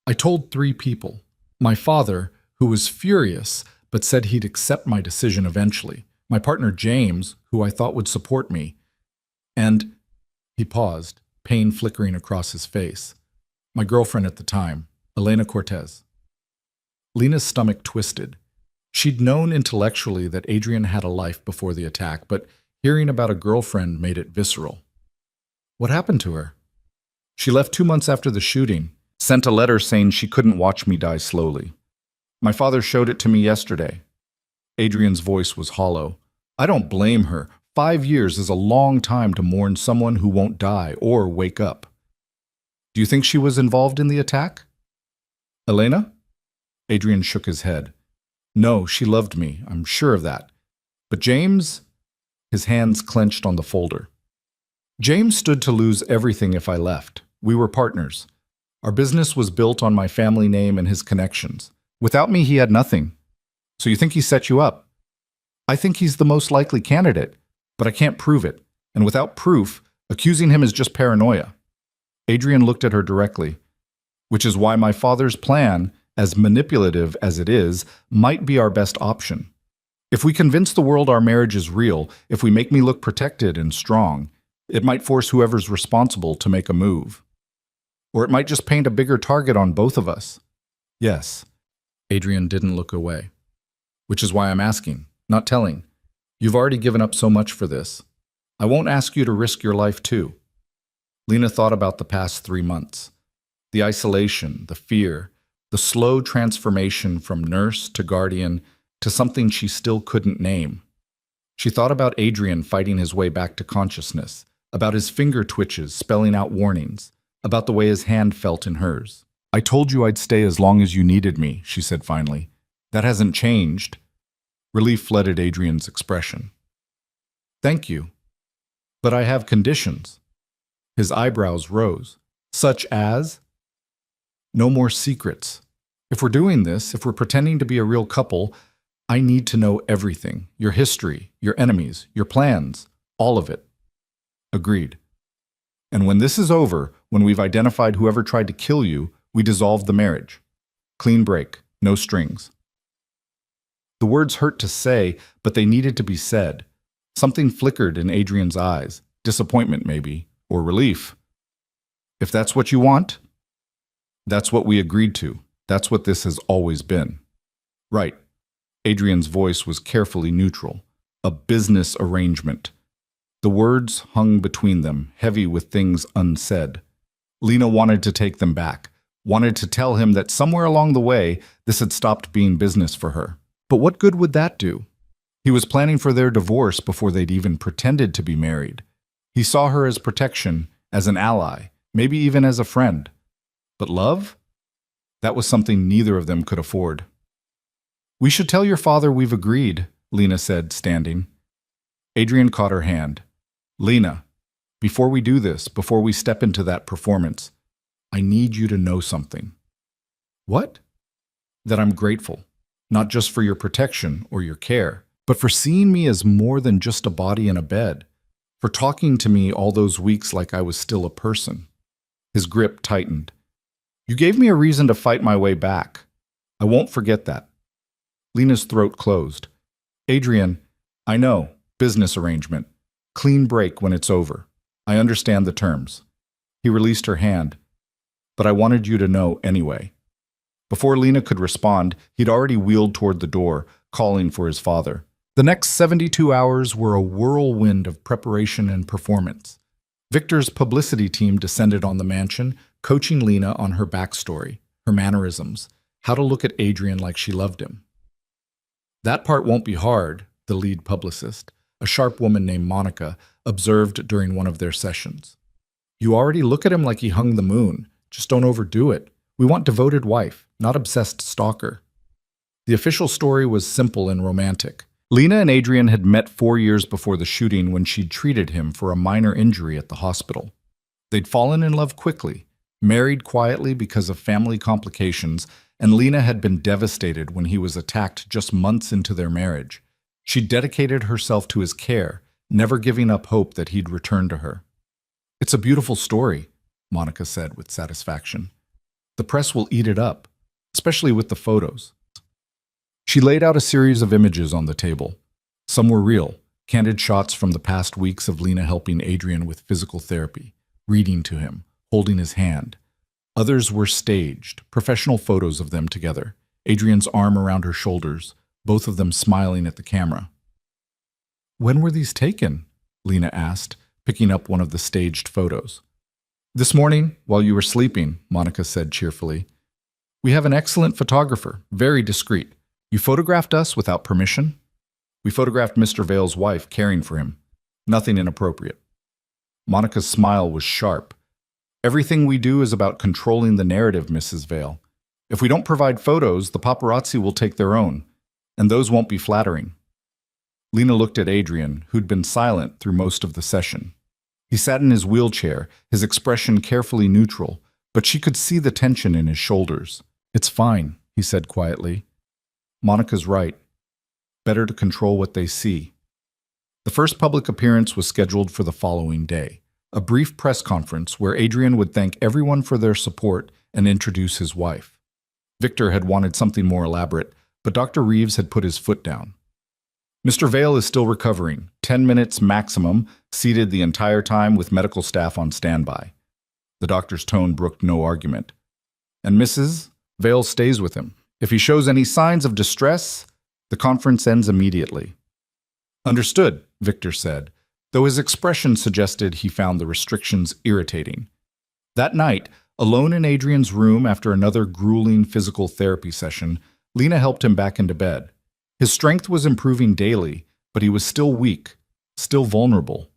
I told 3 people. My father, who was furious, but said he'd accept my decision eventually. My partner James, who I thought would support me. And, he paused, pain flickering across his face. My girlfriend at the time, Elena Cortez. Lena's stomach twisted. She'd known intellectually that Adrian had a life before the attack, but hearing about a girlfriend made it visceral. What happened to her? She left 2 months after the shooting, sent a letter saying she couldn't watch me die slowly. My father showed it to me yesterday. Adrian's voice was hollow. I don't blame her. 5 years is a long time to mourn someone who won't die or wake up. Do you think she was involved in the attack? Elena? Adrian shook his head. No, she loved me, I'm sure of that. But James? His hands clenched on the folder. James stood to lose everything if I left. We were partners. Our business was built on my family name and his connections. Without me, he had nothing. So you think he set you up? I think he's the most likely candidate, but I can't prove it. And without proof, accusing him is just paranoia. Adrian looked at her directly, which is why my father's plan, as manipulative as it is, might be our best option. If we convince the world our marriage is real, if we make me look protected and strong, it might force whoever's responsible to make a move. Or it might just paint a bigger target on both of us. Yes. Adrian didn't look away. Which is why I'm asking, not telling. You've already given up so much for this. I won't ask you to risk your life too. Lena thought about the past 3 months. The isolation, the fear, the slow transformation from nurse to guardian to something she still couldn't name. She thought about Adrian fighting his way back to consciousness, about his finger twitches spelling out warnings, about the way his hand felt in hers. I told you I'd stay as long as you needed me, she said finally. That hasn't changed. Relief flooded Adrian's expression. Thank you. But I have conditions. His eyebrows rose. Such as? No more secrets. If we're doing this, if we're pretending to be a real couple, I need to know everything, your history, your enemies, your plans, all of it. Agreed. And when this is over, when we've identified whoever tried to kill you, we dissolve the marriage. Clean break, no strings. The words hurt to say, but they needed to be said. Something flickered in Adrian's eyes, disappointment maybe, or relief. If that's what you want, that's what we agreed to. That's what this has always been. Right. Adrian's voice was carefully neutral. A business arrangement. The words hung between them, heavy with things unsaid. Lena wanted to take them back, wanted to tell him that somewhere along the way, this had stopped being business for her. But what good would that do? He was planning for their divorce before they'd even pretended to be married. He saw her as protection, as an ally, maybe even as a friend. But love? That was something neither of them could afford. We should tell your father we've agreed, Lena said, standing. Adrian caught her hand. Lena, before we do this, before we step into that performance, I need you to know something. What? That I'm grateful, not just for your protection or your care, but for seeing me as more than just a body in a bed, for talking to me all those weeks like I was still a person. His grip tightened. You gave me a reason to fight my way back. I won't forget that. Lena's throat closed. Adrian, I know, business arrangement. Clean break when it's over. I understand the terms. He released her hand. But I wanted you to know anyway. Before Lena could respond, he'd already wheeled toward the door, calling for his father. The next 72 hours were a whirlwind of preparation and performance. Victor's publicity team descended on the mansion, coaching Lena on her backstory, her mannerisms, how to look at Adrian like she loved him. That part won't be hard, the lead publicist, a sharp woman named Monica, observed during one of their sessions. You already look at him like he hung the moon. Just don't overdo it. We want devoted wife, not obsessed stalker. The official story was simple and romantic. Lena and Adrian had met 4 years before the shooting when she'd treated him for a minor injury at the hospital. They'd fallen in love quickly, married quietly because of family complications, and Lena had been devastated when he was attacked just months into their marriage. She dedicated herself to his care, never giving up hope that he'd return to her. It's a beautiful story, Monica said with satisfaction. The press will eat it up, especially with the photos. She laid out a series of images on the table. Some were real, candid shots from the past weeks of Lena helping Adrian with physical therapy, reading to him, holding his hand. Others were staged, professional photos of them together, Adrian's arm around her shoulders, both of them smiling at the camera. When were these taken? Lena asked, picking up one of the staged photos. This morning, while you were sleeping, Monica said cheerfully. We have an excellent photographer, very discreet. You photographed us without permission? We photographed Mr. Vale's wife caring for him. Nothing inappropriate. Monica's smile was sharp. Everything we do is about controlling the narrative, Mrs. Vale. If we don't provide photos, the paparazzi will take their own, and those won't be flattering. Lena looked at Adrian, who'd been silent through most of the session. He sat in his wheelchair, his expression carefully neutral, but she could see the tension in his shoulders. It's fine, he said quietly. Monica's right. Better to control what they see. The first public appearance was scheduled for the following day, a brief press conference where Adrian would thank everyone for their support and introduce his wife. Victor had wanted something more elaborate, but Dr. Reeves had put his foot down. Mr. Vale is still recovering, 10 minutes maximum, seated the entire time with medical staff on standby. The doctor's tone brooked no argument. And Mrs. Vale stays with him. If he shows any signs of distress, the conference ends immediately. Understood, Victor said, though his expression suggested he found the restrictions irritating. That night, alone in Adrian's room after another grueling physical therapy session, Lena helped him back into bed. His strength was improving daily, but he was still weak, still vulnerable.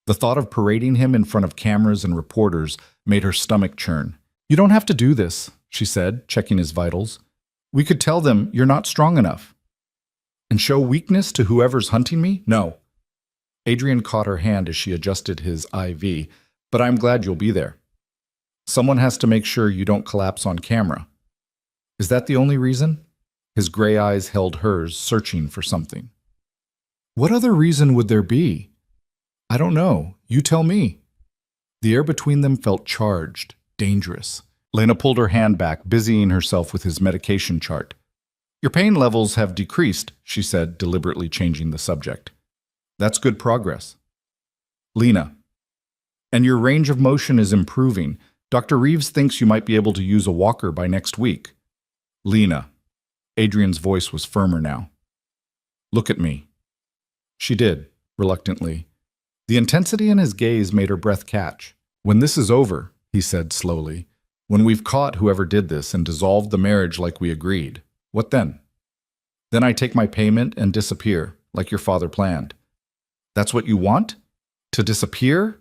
The thought of parading him in front of cameras and reporters made her stomach churn. You don't have to do this, she said, checking his vitals. We could tell them you're not strong enough. And show weakness to whoever's hunting me? No. Adrian caught her hand as she adjusted his IV, but I'm glad you'll be there. Someone has to make sure you don't collapse on camera. Is that the only reason? His gray eyes held hers, searching for something. What other reason would there be? I don't know. You tell me. The air between them felt charged, dangerous. Lena pulled her hand back, busying herself with his medication chart. Your pain levels have decreased, she said, deliberately changing the subject. That's good progress. Lena. And your range of motion is improving. Dr. Reeves thinks you might be able to use a walker by next week. Lena. Adrian's voice was firmer now. Look at me. She did, reluctantly. The intensity in his gaze made her breath catch. When this is over, he said slowly, when we've caught whoever did this and dissolved the marriage like we agreed, what then? Then I take my payment and disappear, like your father planned. That's what you want? To disappear?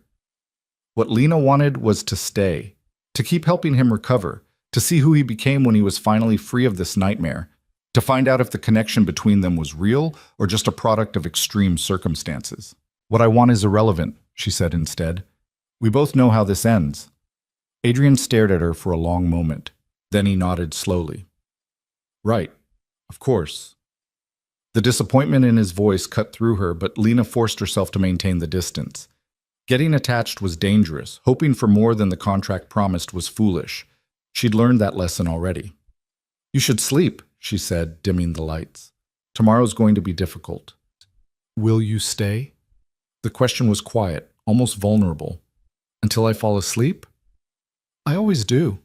What Lena wanted was to stay, to keep helping him recover, to see who he became when he was finally free of this nightmare, to find out if the connection between them was real or just a product of extreme circumstances. What I want is irrelevant, she said instead. We both know how this ends. Adrian stared at her for a long moment. Then he nodded slowly. Right, of course. The disappointment in his voice cut through her, but Lena forced herself to maintain the distance. Getting attached was dangerous. Hoping for more than the contract promised was foolish. She'd learned that lesson already. You should sleep, she said, dimming the lights. Tomorrow's going to be difficult. Will you stay? The question was quiet, almost vulnerable. Until I fall asleep? I always do.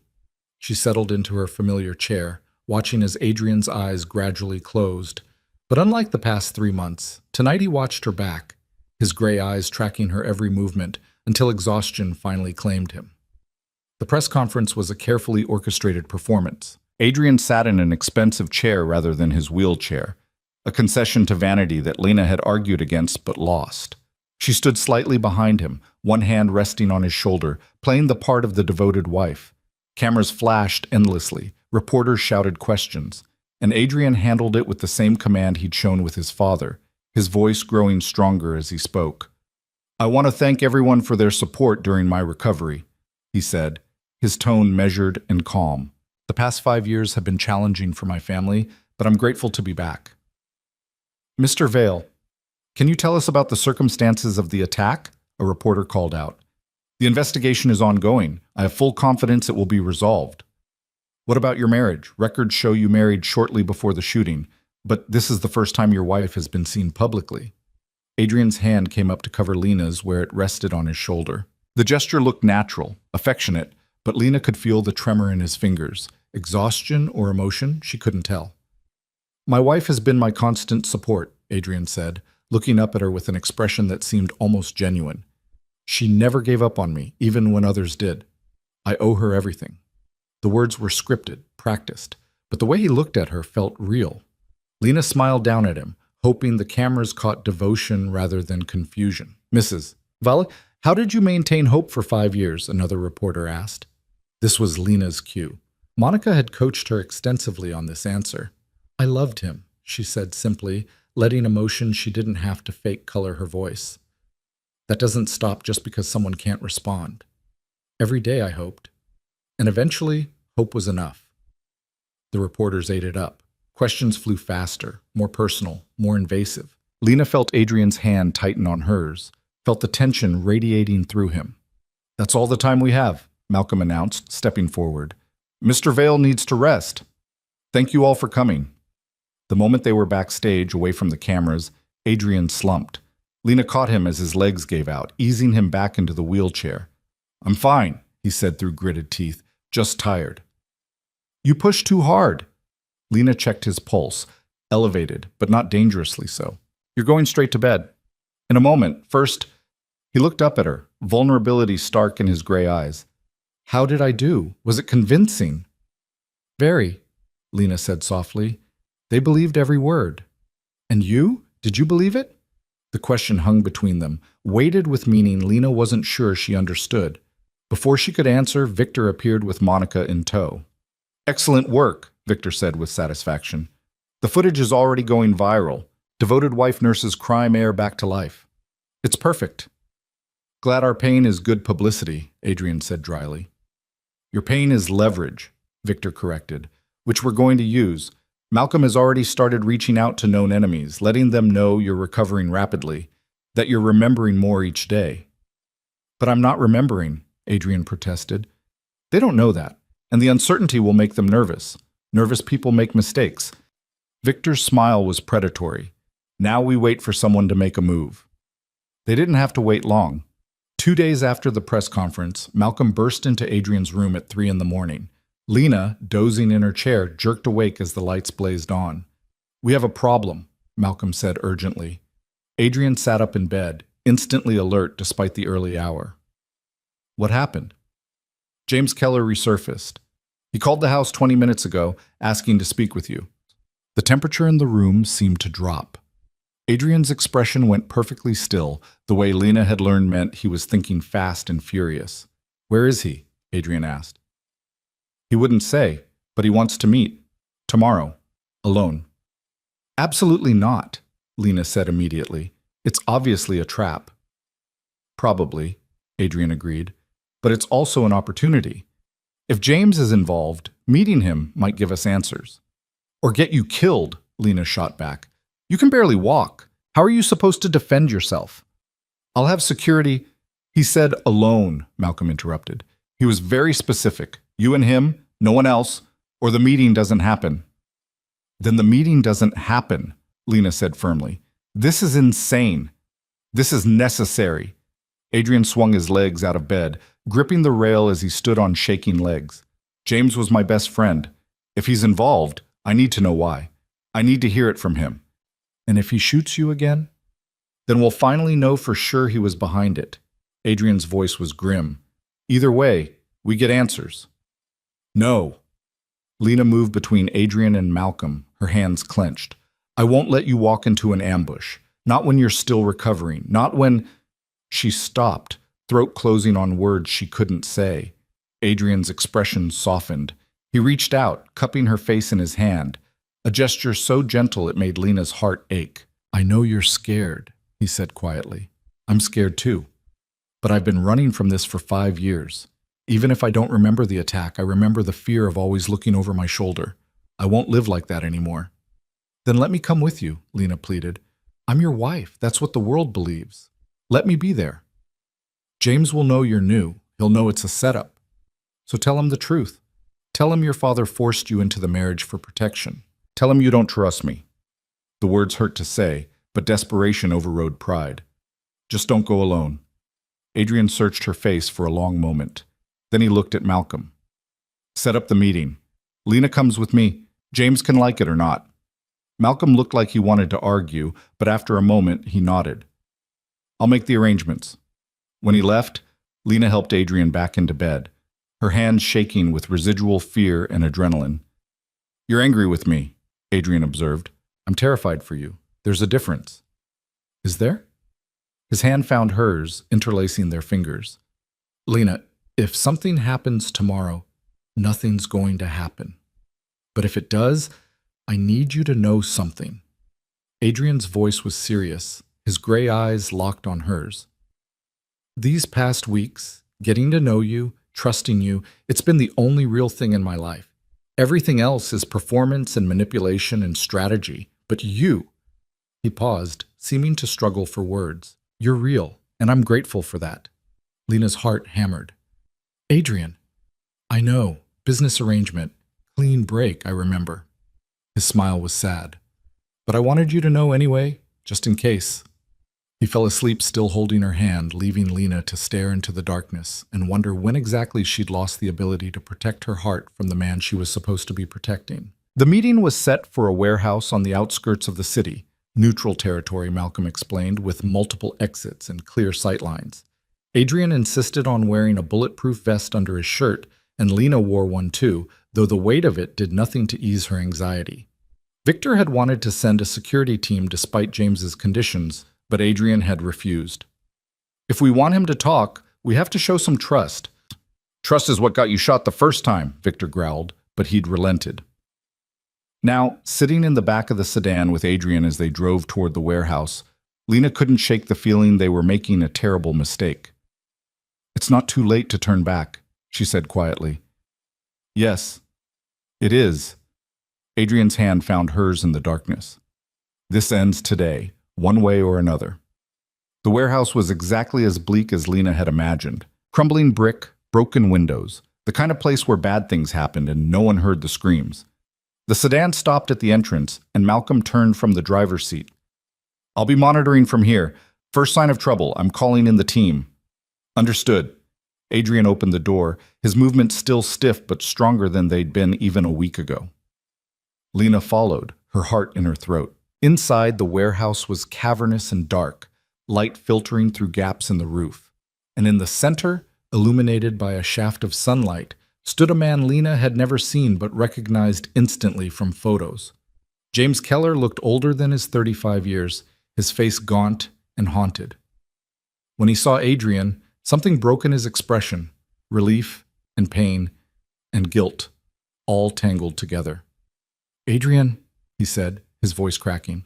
She settled into her familiar chair, watching as Adrian's eyes gradually closed. But unlike the past 3 months, tonight he watched her back, his gray eyes tracking her every movement until exhaustion finally claimed him. The press conference was a carefully orchestrated performance. Adrian sat in an expensive chair rather than his wheelchair, a concession to vanity that Lena had argued against but lost. She stood slightly behind him, one hand resting on his shoulder, playing the part of the devoted wife. Cameras flashed endlessly, reporters shouted questions, and Adrian handled it with the same command he'd shown with his father, his voice growing stronger as he spoke. I want to thank everyone for their support during my recovery, he said, his tone measured and calm. The past 5 years have been challenging for my family, but I'm grateful to be back. Mr. Vale, can you tell us about the circumstances of the attack? A reporter called out. The investigation is ongoing. I have full confidence it will be resolved. What about your marriage? Records show you married shortly before the shooting, but this is the first time your wife has been seen publicly. Adrian's hand came up to cover Lena's where it rested on his shoulder. The gesture looked natural, affectionate, but Lena could feel the tremor in his fingers. Exhaustion or emotion, she couldn't tell. My wife has been my constant support, Adrian said, looking up at her with an expression that seemed almost genuine. She never gave up on me, even when others did. I owe her everything. The words were scripted, practiced, but the way he looked at her felt real. Lena smiled down at him, hoping the cameras caught devotion rather than confusion. Mrs. Vale, how did you maintain hope for 5 years? Another reporter asked. This was Lena's cue. Monica had coached her extensively on this answer. I loved him, she said simply, letting emotion she didn't have to fake color her voice. That doesn't stop just because someone can't respond. Every day I hoped. And eventually, hope was enough. The reporters ate it up. Questions flew faster, more personal, more invasive. Lena felt Adrian's hand tighten on hers, felt the tension radiating through him. That's all the time we have, Malcolm announced, stepping forward. Mr. Vale needs to rest. Thank you all for coming. The moment they were backstage, away from the cameras, Adrian slumped. Lena caught him as his legs gave out, easing him back into the wheelchair. I'm fine, he said through gritted teeth, just tired. You pushed too hard. Lena checked his pulse, elevated, but not dangerously so. You're going straight to bed. In a moment, first, he looked up at her, vulnerability stark in his gray eyes. How did I do? Was it convincing? Very, Lena said softly. They believed every word. And you? Did you believe it? The question hung between them, weighted with meaning Lena wasn't sure she understood. Before she could answer, Victor appeared with Monica in tow. Excellent work, Victor said with satisfaction. The footage is already going viral. Devoted wife nurses crime heir back to life. It's perfect. Glad our pain is good publicity, Adrian said dryly. Your pain is leverage, Victor corrected, which we're going to use. Malcolm has already started reaching out to known enemies, letting them know you're recovering rapidly, that you're remembering more each day. But I'm not remembering, Adrian protested. They don't know that, and the uncertainty will make them nervous. Nervous people make mistakes. Victor's smile was predatory. Now we wait for someone to make a move. They didn't have to wait long. 2 days after the press conference, Malcolm burst into Adrian's room at 3 in the morning. Lena, dozing in her chair, jerked awake as the lights blazed on. "We have a problem," Malcolm said urgently. Adrian sat up in bed, instantly alert despite the early hour. "What happened?" "James Keller resurfaced. He called the house 20 minutes ago, asking to speak with you." The temperature in the room seemed to drop. Adrian's expression went perfectly still, the way Lena had learned meant he was thinking fast and furious. "Where is he?" Adrian asked. "He wouldn't say, but he wants to meet. Tomorrow. Alone." "Absolutely not," Lena said immediately. "It's obviously a trap." "Probably," Adrian agreed, "but it's also an opportunity. If James is involved, meeting him might give us answers." "Or get you killed," Lena shot back. "You can barely walk. How are you supposed to defend yourself?" "I'll have security." "He said alone," Malcolm interrupted. "He was very specific. You and him, no one else, or the meeting doesn't happen." "Then the meeting doesn't happen," Lena said firmly. "This is insane. This is necessary." Adrian swung his legs out of bed, gripping the rail as he stood on shaking legs. "James was my best friend. If he's involved, I need to know why. I need to hear it from him. And if he shoots you again? Then we'll finally know for sure he was behind it." Adrian's voice was grim. "Either way, we get answers." "No." Lena moved between Adrian and Malcolm, her hands clenched. "I won't let you walk into an ambush. Not when you're still recovering. Not when—" She stopped, throat closing on words she couldn't say. Adrian's expression softened. He reached out, cupping her face in his hand, a gesture so gentle it made Lena's heart ache. "I know you're scared," he said quietly. "I'm scared too. But I've been running from this for 5 years. Even if I don't remember the attack, I remember the fear of always looking over my shoulder. I won't live like that anymore." "Then let me come with you," Lena pleaded. "I'm your wife. That's what the world believes. Let me be there. James will know you're new. He'll know it's a setup. So tell him the truth. Tell him your father forced you into the marriage for protection. Tell him you don't trust me." The words hurt to say, but desperation overrode pride. "Just don't go alone." Adrian searched her face for a long moment. Then he looked at Malcolm. "Set up the meeting. Lena comes with me. James can like it or not." Malcolm looked like he wanted to argue, but after a moment, he nodded. "I'll make the arrangements." When he left, Lena helped Adrian back into bed, her hands shaking with residual fear and adrenaline. "You're angry with me," Adrian observed. "I'm terrified for you. There's a difference." "Is there?" His hand found hers, interlacing their fingers. "Lena, if something happens tomorrow, nothing's going to happen. But if it does, I need you to know something." Adrian's voice was serious, his gray eyes locked on hers. "These past weeks, getting to know you, trusting you, it's been the only real thing in my life. Everything else is performance and manipulation and strategy. But you—" He paused, seeming to struggle for words. "You're real, and I'm grateful for that." Lena's heart hammered. "Adrian, I know, business arrangement, clean break, I remember." His smile was sad. "But I wanted you to know anyway, just in case." He fell asleep still holding her hand, leaving Lena to stare into the darkness and wonder when exactly she'd lost the ability to protect her heart from the man she was supposed to be protecting. The meeting was set for a warehouse on the outskirts of the city, neutral territory, Malcolm explained, with multiple exits and clear sightlines. Adrian insisted on wearing a bulletproof vest under his shirt, and Lena wore one too, though the weight of it did nothing to ease her anxiety. Victor had wanted to send a security team despite James's conditions, but Adrian had refused. "If we want him to talk, we have to show some trust." "Trust is what got you shot the first time," Victor growled, but he'd relented. Now, sitting in the back of the sedan with Adrian as they drove toward the warehouse, Lena couldn't shake the feeling they were making a terrible mistake. "It's not too late to turn back," she said quietly. "Yes, it is." Adrian's hand found hers in the darkness. This ends today, one way or another. The warehouse was exactly as bleak as Lena had imagined. Crumbling brick, broken windows, the kind of place where bad things happened and no one heard the screams. The sedan stopped at the entrance, and Malcolm turned from the driver's seat. "I'll be monitoring from here. First sign of trouble, I'm calling in the team." "Understood." Adrian opened the door, his movements still stiff but stronger than they'd been even a week ago. Lena followed, her heart in her throat. Inside, the warehouse was cavernous and dark, light filtering through gaps in the roof. And in the center, illuminated by a shaft of sunlight, stood a man Lena had never seen but recognized instantly from photos. James Keller looked older than his 35 years, his face gaunt and haunted. When he saw Adrian, something broke in his expression, relief and pain and guilt, all tangled together. "Adrian," he said, his voice cracking,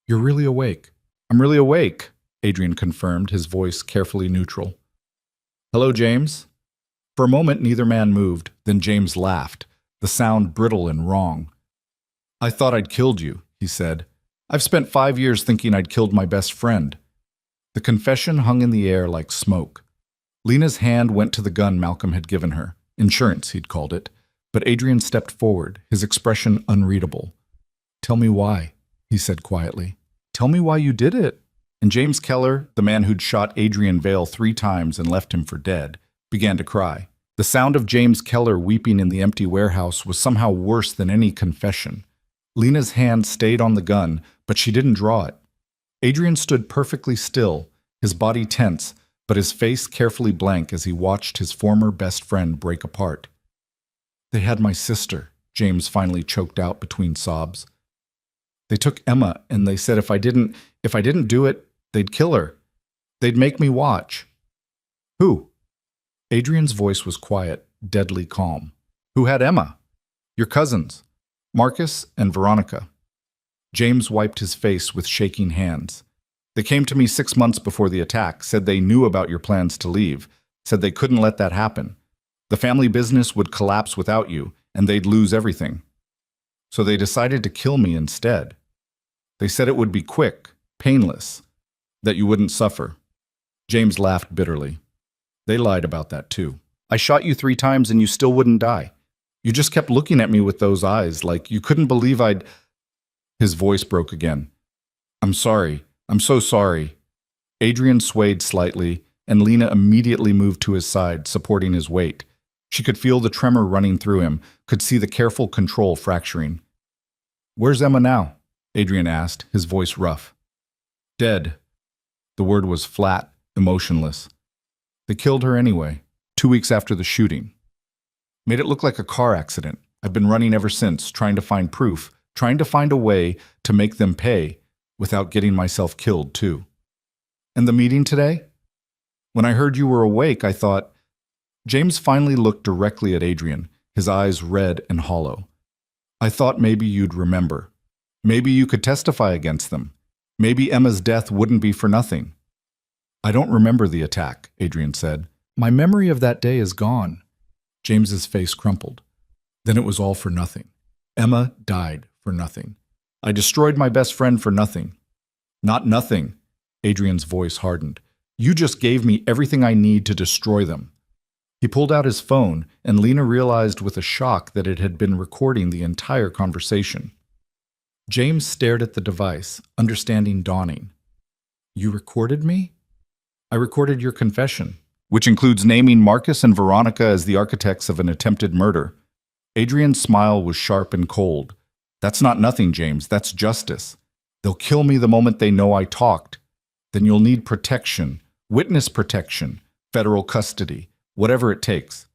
"you're really awake." "I'm really awake," Adrian confirmed, his voice carefully neutral. "Hello, James." For a moment, neither man moved, then James laughed, the sound brittle and wrong. "I thought I'd killed you," he said. "I've spent 5 years thinking I'd killed my best friend." The confession hung in the air like smoke. Lena's hand went to the gun Malcolm had given her. Insurance, he'd called it. But Adrian stepped forward, his expression unreadable. "Tell me why," he said quietly. "Tell me why you did it." And James Keller, the man who'd shot Adrian Vale 3 times and left him for dead, began to cry. The sound of James Keller weeping in the empty warehouse was somehow worse than any confession. Lena's hand stayed on the gun, but she didn't draw it. Adrian stood perfectly still, his body tense, but his face carefully blank as he watched his former best friend break apart. "They had my sister," James finally choked out between sobs. "They took Emma, and they said if I didn't do it, they'd kill her. They'd make me watch." "Who?" Adrian's voice was quiet, deadly calm. "Who had Emma?" "Your cousins, Marcus and Veronica." James wiped his face with shaking hands. "They came to me 6 months before the attack, said they knew about your plans to leave, said they couldn't let that happen. The family business would collapse without you, and they'd lose everything. So they decided to kill me instead. They said it would be quick, painless, that you wouldn't suffer." James laughed bitterly. "They lied about that too. I shot you 3 times and you still wouldn't die. You just kept looking at me with those eyes, like you couldn't believe I'd—" His voice broke again. "I'm sorry. I'm so sorry." Adrian swayed slightly, and Lena immediately moved to his side, supporting his weight. She could feel the tremor running through him, could see the careful control fracturing. "Where's Emma now?" Adrian asked, his voice rough. "Dead." The word was flat, emotionless. "They killed her anyway, 2 weeks after the shooting. Made it look like a car accident. I've been running ever since, trying to find proof, trying to find a way to make them pay without getting myself killed, too. And the meeting today? When I heard you were awake, I thought—" James finally looked directly at Adrian, his eyes red and hollow. "I thought maybe you'd remember. Maybe you could testify against them. Maybe Emma's death wouldn't be for nothing." "I don't remember the attack," Adrian said. "My memory of that day is gone." James's face crumpled. "Then it was all for nothing. Emma died for nothing. I destroyed my best friend for nothing." "Not nothing." Adrian's voice hardened. "You just gave me everything I need to destroy them." He pulled out his phone, and Lena realized with a shock that it had been recording the entire conversation. James stared at the device, understanding dawning. "You recorded me?" "I recorded your confession, which includes naming Marcus and Veronica as the architects of an attempted murder." Adrian's smile was sharp and cold. "That's not nothing, James. That's justice. They'll kill me the moment they know I talked. Then you'll need protection, witness protection, federal custody, whatever it takes."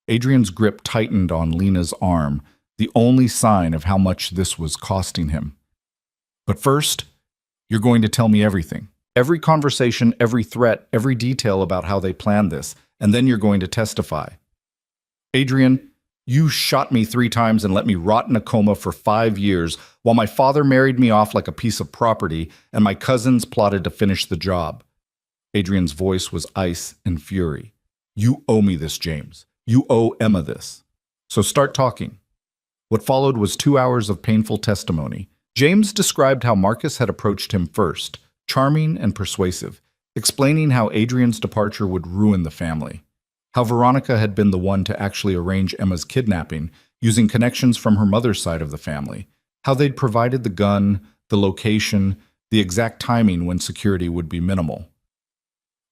Adrian's grip tightened on Lena's arm, the only sign of how much this was costing him. "But first, you're going to tell me everything. Every conversation, every threat, every detail about how they planned this, and then you're going to testify." "Adrian, you shot me 3 times and let me rot in a coma for 5 years while my father married me off like a piece of property and my cousins plotted to finish the job." Adrian's voice was ice and fury. "You owe me this, James. You owe Emma this. So start talking." What followed was 2 hours of painful testimony. James described how Marcus had approached him first, charming and persuasive, explaining how Adrian's departure would ruin the family, how Veronica had been the one to actually arrange Emma's kidnapping, using connections from her mother's side of the family, how they'd provided the gun, the location, the exact timing when security would be minimal.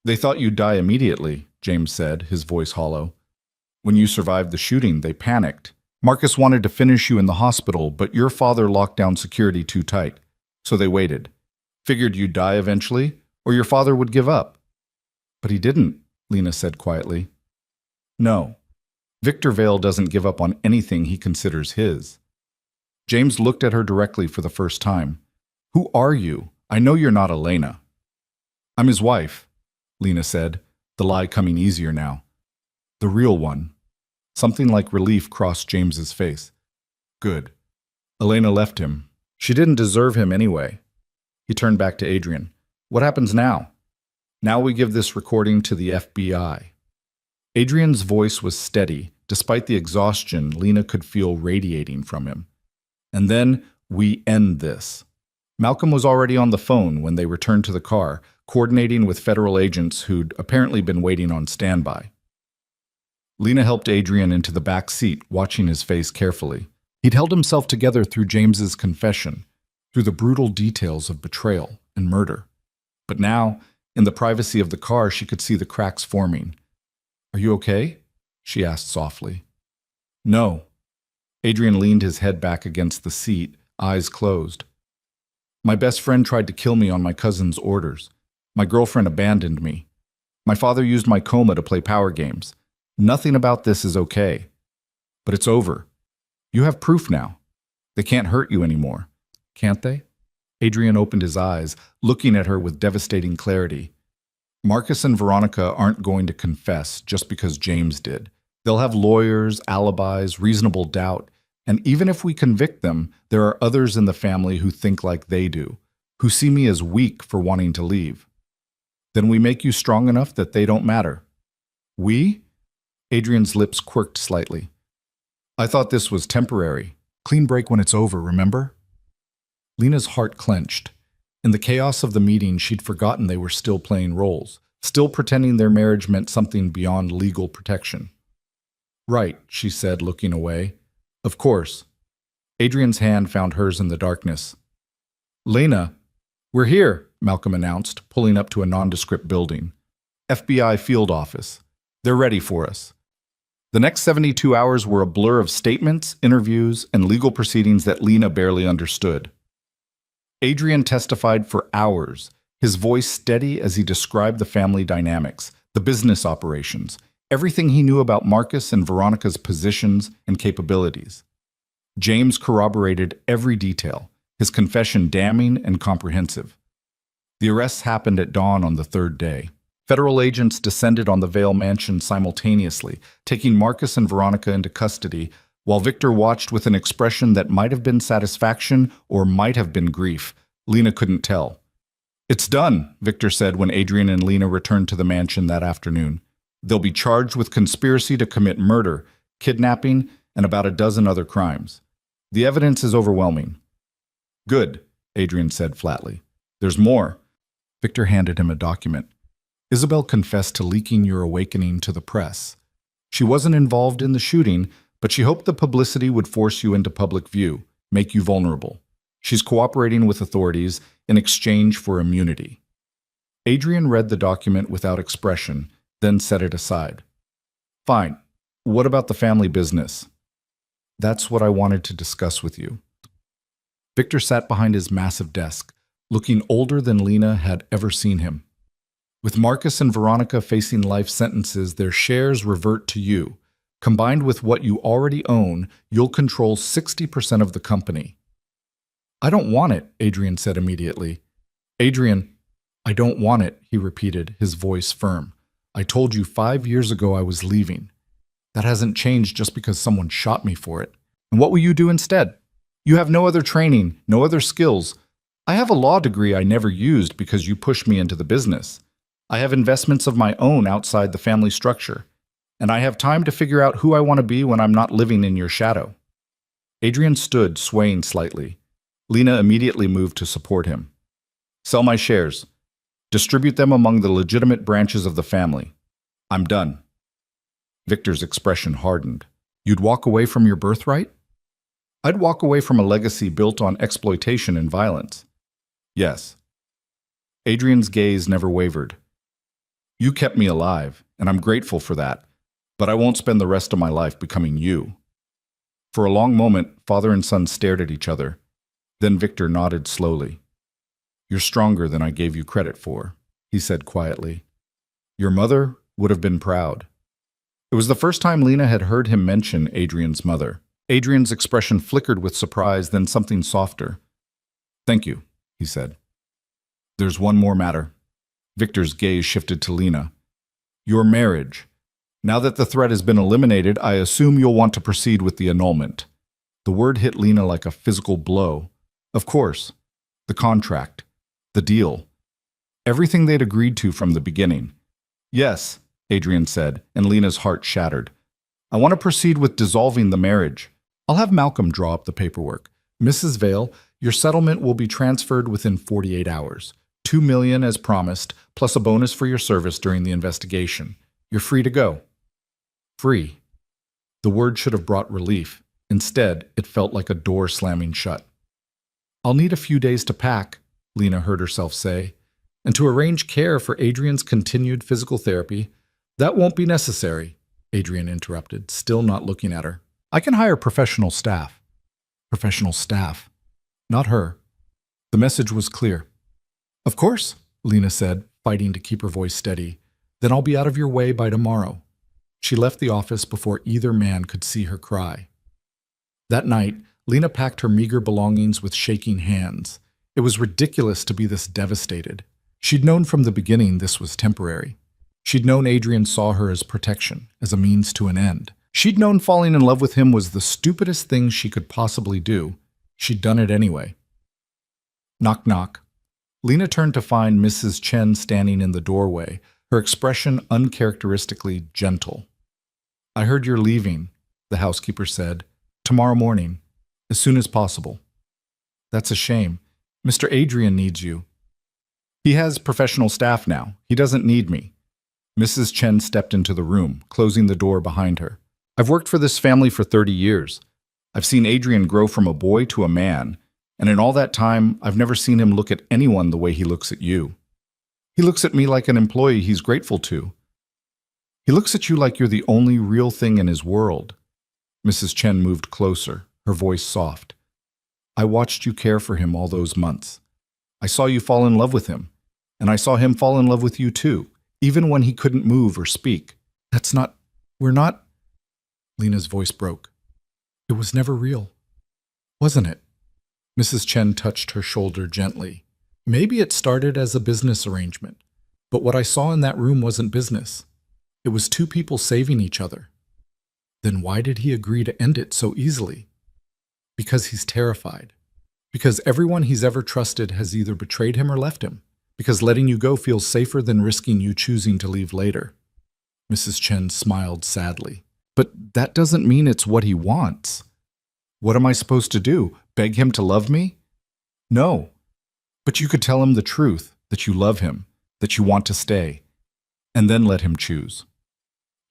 "They thought you'd die immediately," James said, his voice hollow. "When you survived the shooting, they panicked. Marcus wanted to finish you in the hospital, but your father locked down security too tight, so they waited. Figured you'd die eventually, or your father would give up." "But he didn't," Lena said quietly. "No. Victor Vale doesn't give up on anything he considers his." James looked at her directly for the first time. "Who are you? I know you're not Elena." "I'm his wife," Lena said, the lie coming easier now. "The real one." Something like relief crossed James's face. "Good. Elena left him. She didn't deserve him anyway." He turned back to Adrian. "What happens now?" "Now we give this recording to the FBI." Adrian's voice was steady, despite the exhaustion Lena could feel radiating from him. "And then we end this." Malcolm was already on the phone when they returned to the car, coordinating with federal agents who'd apparently been waiting on standby. Lena helped Adrian into the back seat, watching his face carefully. He'd held himself together through James's confession, through the brutal details of betrayal and murder. But now, in the privacy of the car, she could see the cracks forming. "Are you okay?" she asked softly. "No." Adrian leaned his head back against the seat, eyes closed. "My best friend tried to kill me on my cousin's orders. My girlfriend abandoned me. My father used my coma to play power games. Nothing about this is okay. But it's over. You have proof now. They can't hurt you anymore. Can't they?" Adrian opened his eyes, looking at her with devastating clarity. "Marcus and Veronica aren't going to confess just because James did. They'll have lawyers, alibis, reasonable doubt, and even if we convict them, there are others in the family who think like they do, who see me as weak for wanting to leave. Then we make you strong enough that they don't matter." "We?" Adrian's lips quirked slightly. "I thought this was temporary. Clean break when it's over, remember?" Lena's heart clenched. In the chaos of the meeting, she'd forgotten they were still playing roles, still pretending their marriage meant something beyond legal protection. "Right," she said, looking away. "Of course." Adrian's hand found hers in the darkness. "Lena." "We're here," Malcolm announced, pulling up to a nondescript building. "FBI field office. They're ready for us." The next 72 hours were a blur of statements, interviews, and legal proceedings that Lena barely understood. Adrian testified for hours, his voice steady as he described the family dynamics, the business operations, everything he knew about Marcus and Veronica's positions and capabilities. James corroborated every detail, his confession damning and comprehensive. The arrests happened at dawn on the third day. Federal agents descended on the Vale mansion simultaneously, taking Marcus and Veronica into custody, while Victor watched with an expression that might have been satisfaction or might have been grief. Lena couldn't tell. "It's done," Victor said when Adrian and Lena returned to the mansion that afternoon. "They'll be charged with conspiracy to commit murder, kidnapping, and about a dozen other crimes. The evidence is overwhelming." "Good," Adrian said flatly. "There's more." Victor handed him a document. "Isabel confessed to leaking your awakening to the press. She wasn't involved in the shooting, but she hoped the publicity would force you into public view, make you vulnerable. She's cooperating with authorities in exchange for immunity." Adrian read the document without expression, then set it aside. "Fine. What about the family business?" "That's what I wanted to discuss with you." Victor sat behind his massive desk, looking older than Lena had ever seen him. "With Marcus and Veronica facing life sentences, their shares revert to you. Combined with what you already own, you'll control 60% of the company." "I don't want it," Adrian said immediately. "Adrian, I don't want it," he repeated, his voice firm. "I told you 5 years ago I was leaving. That hasn't changed just because someone shot me for it. And what will you do instead? You have no other training, no other skills. I have a law degree I never used because you pushed me into the business. I have investments of my own outside the family structure. And I have time to figure out who I want to be when I'm not living in your shadow." Adrian stood, swaying slightly. Lena immediately moved to support him. Sell my shares. Distribute them among the legitimate branches of the family. I'm done. Victor's expression hardened. You'd walk away from your birthright? I'd walk away from a legacy built on exploitation and violence. Yes. Adrian's gaze never wavered. You kept me alive, and I'm grateful for that, but I won't spend the rest of my life becoming you. For a long moment, father and son stared at each other. Then Victor nodded slowly. You're stronger than I gave you credit for, he said quietly. Your mother would have been proud. It was the first time Lena had heard him mention Adrian's mother. Adrian's expression flickered with surprise, then something softer. Thank you, he said. There's one more matter. Victor's gaze shifted to Lena. Your marriage. Now that the threat has been eliminated, I assume you'll want to proceed with the annulment. The word hit Lena like a physical blow. Of course. The contract. The deal. Everything they'd agreed to from the beginning. Yes, Adrian said, and Lena's heart shattered. I want to proceed with dissolving the marriage. I'll have Malcolm draw up the paperwork. Mrs. Vale, your settlement will be transferred within 48 hours. $2 million as promised, plus a bonus for your service during the investigation. You're free to go. Free. The word should have brought relief. Instead, it felt like a door slamming shut. I'll need a few days to pack, Lena heard herself say, and to arrange care for Adrian's continued physical therapy. That won't be necessary, Adrian interrupted, still not looking at her. I can hire professional staff. Professional staff. Not her. The message was clear. Of course, Lena said, fighting to keep her voice steady. Then I'll be out of your way by tomorrow. She left the office before either man could see her cry. That night, Lena packed her meager belongings with shaking hands. It was ridiculous to be this devastated. She'd known from the beginning this was temporary. She'd known Adrian saw her as protection, as a means to an end. She'd known falling in love with him was the stupidest thing she could possibly do. She'd done it anyway. Knock, knock. Lena turned to find Mrs. Chen standing in the doorway, her expression uncharacteristically gentle. I heard you're leaving, the housekeeper said. Tomorrow morning, as soon as possible. That's a shame. Mr. Adrian needs you. He has professional staff now. He doesn't need me. Mrs. Chen stepped into the room, closing the door behind her. I've worked for this family for 30 years. I've seen Adrian grow from a boy to a man, and in all that time, I've never seen him look at anyone the way he looks at you. He looks at me like an employee he's grateful to. He looks at you like you're the only real thing in his world. Mrs. Chen moved closer, her voice soft. I watched you care for him all those months. I saw you fall in love with him, and I saw him fall in love with you too, even when he couldn't move or speak. We're not... Lena's voice broke. It was never real, wasn't it? Mrs. Chen touched her shoulder gently. Maybe it started as a business arrangement, but what I saw in that room wasn't business. It was two people saving each other. Then why did he agree to end it so easily? Because he's terrified. Because everyone he's ever trusted has either betrayed him or left him. Because letting you go feels safer than risking you choosing to leave later. Mrs. Chen smiled sadly. But that doesn't mean it's what he wants. What am I supposed to do? Beg him to love me? No. But you could tell him the truth, that you love him, that you want to stay, and then let him choose.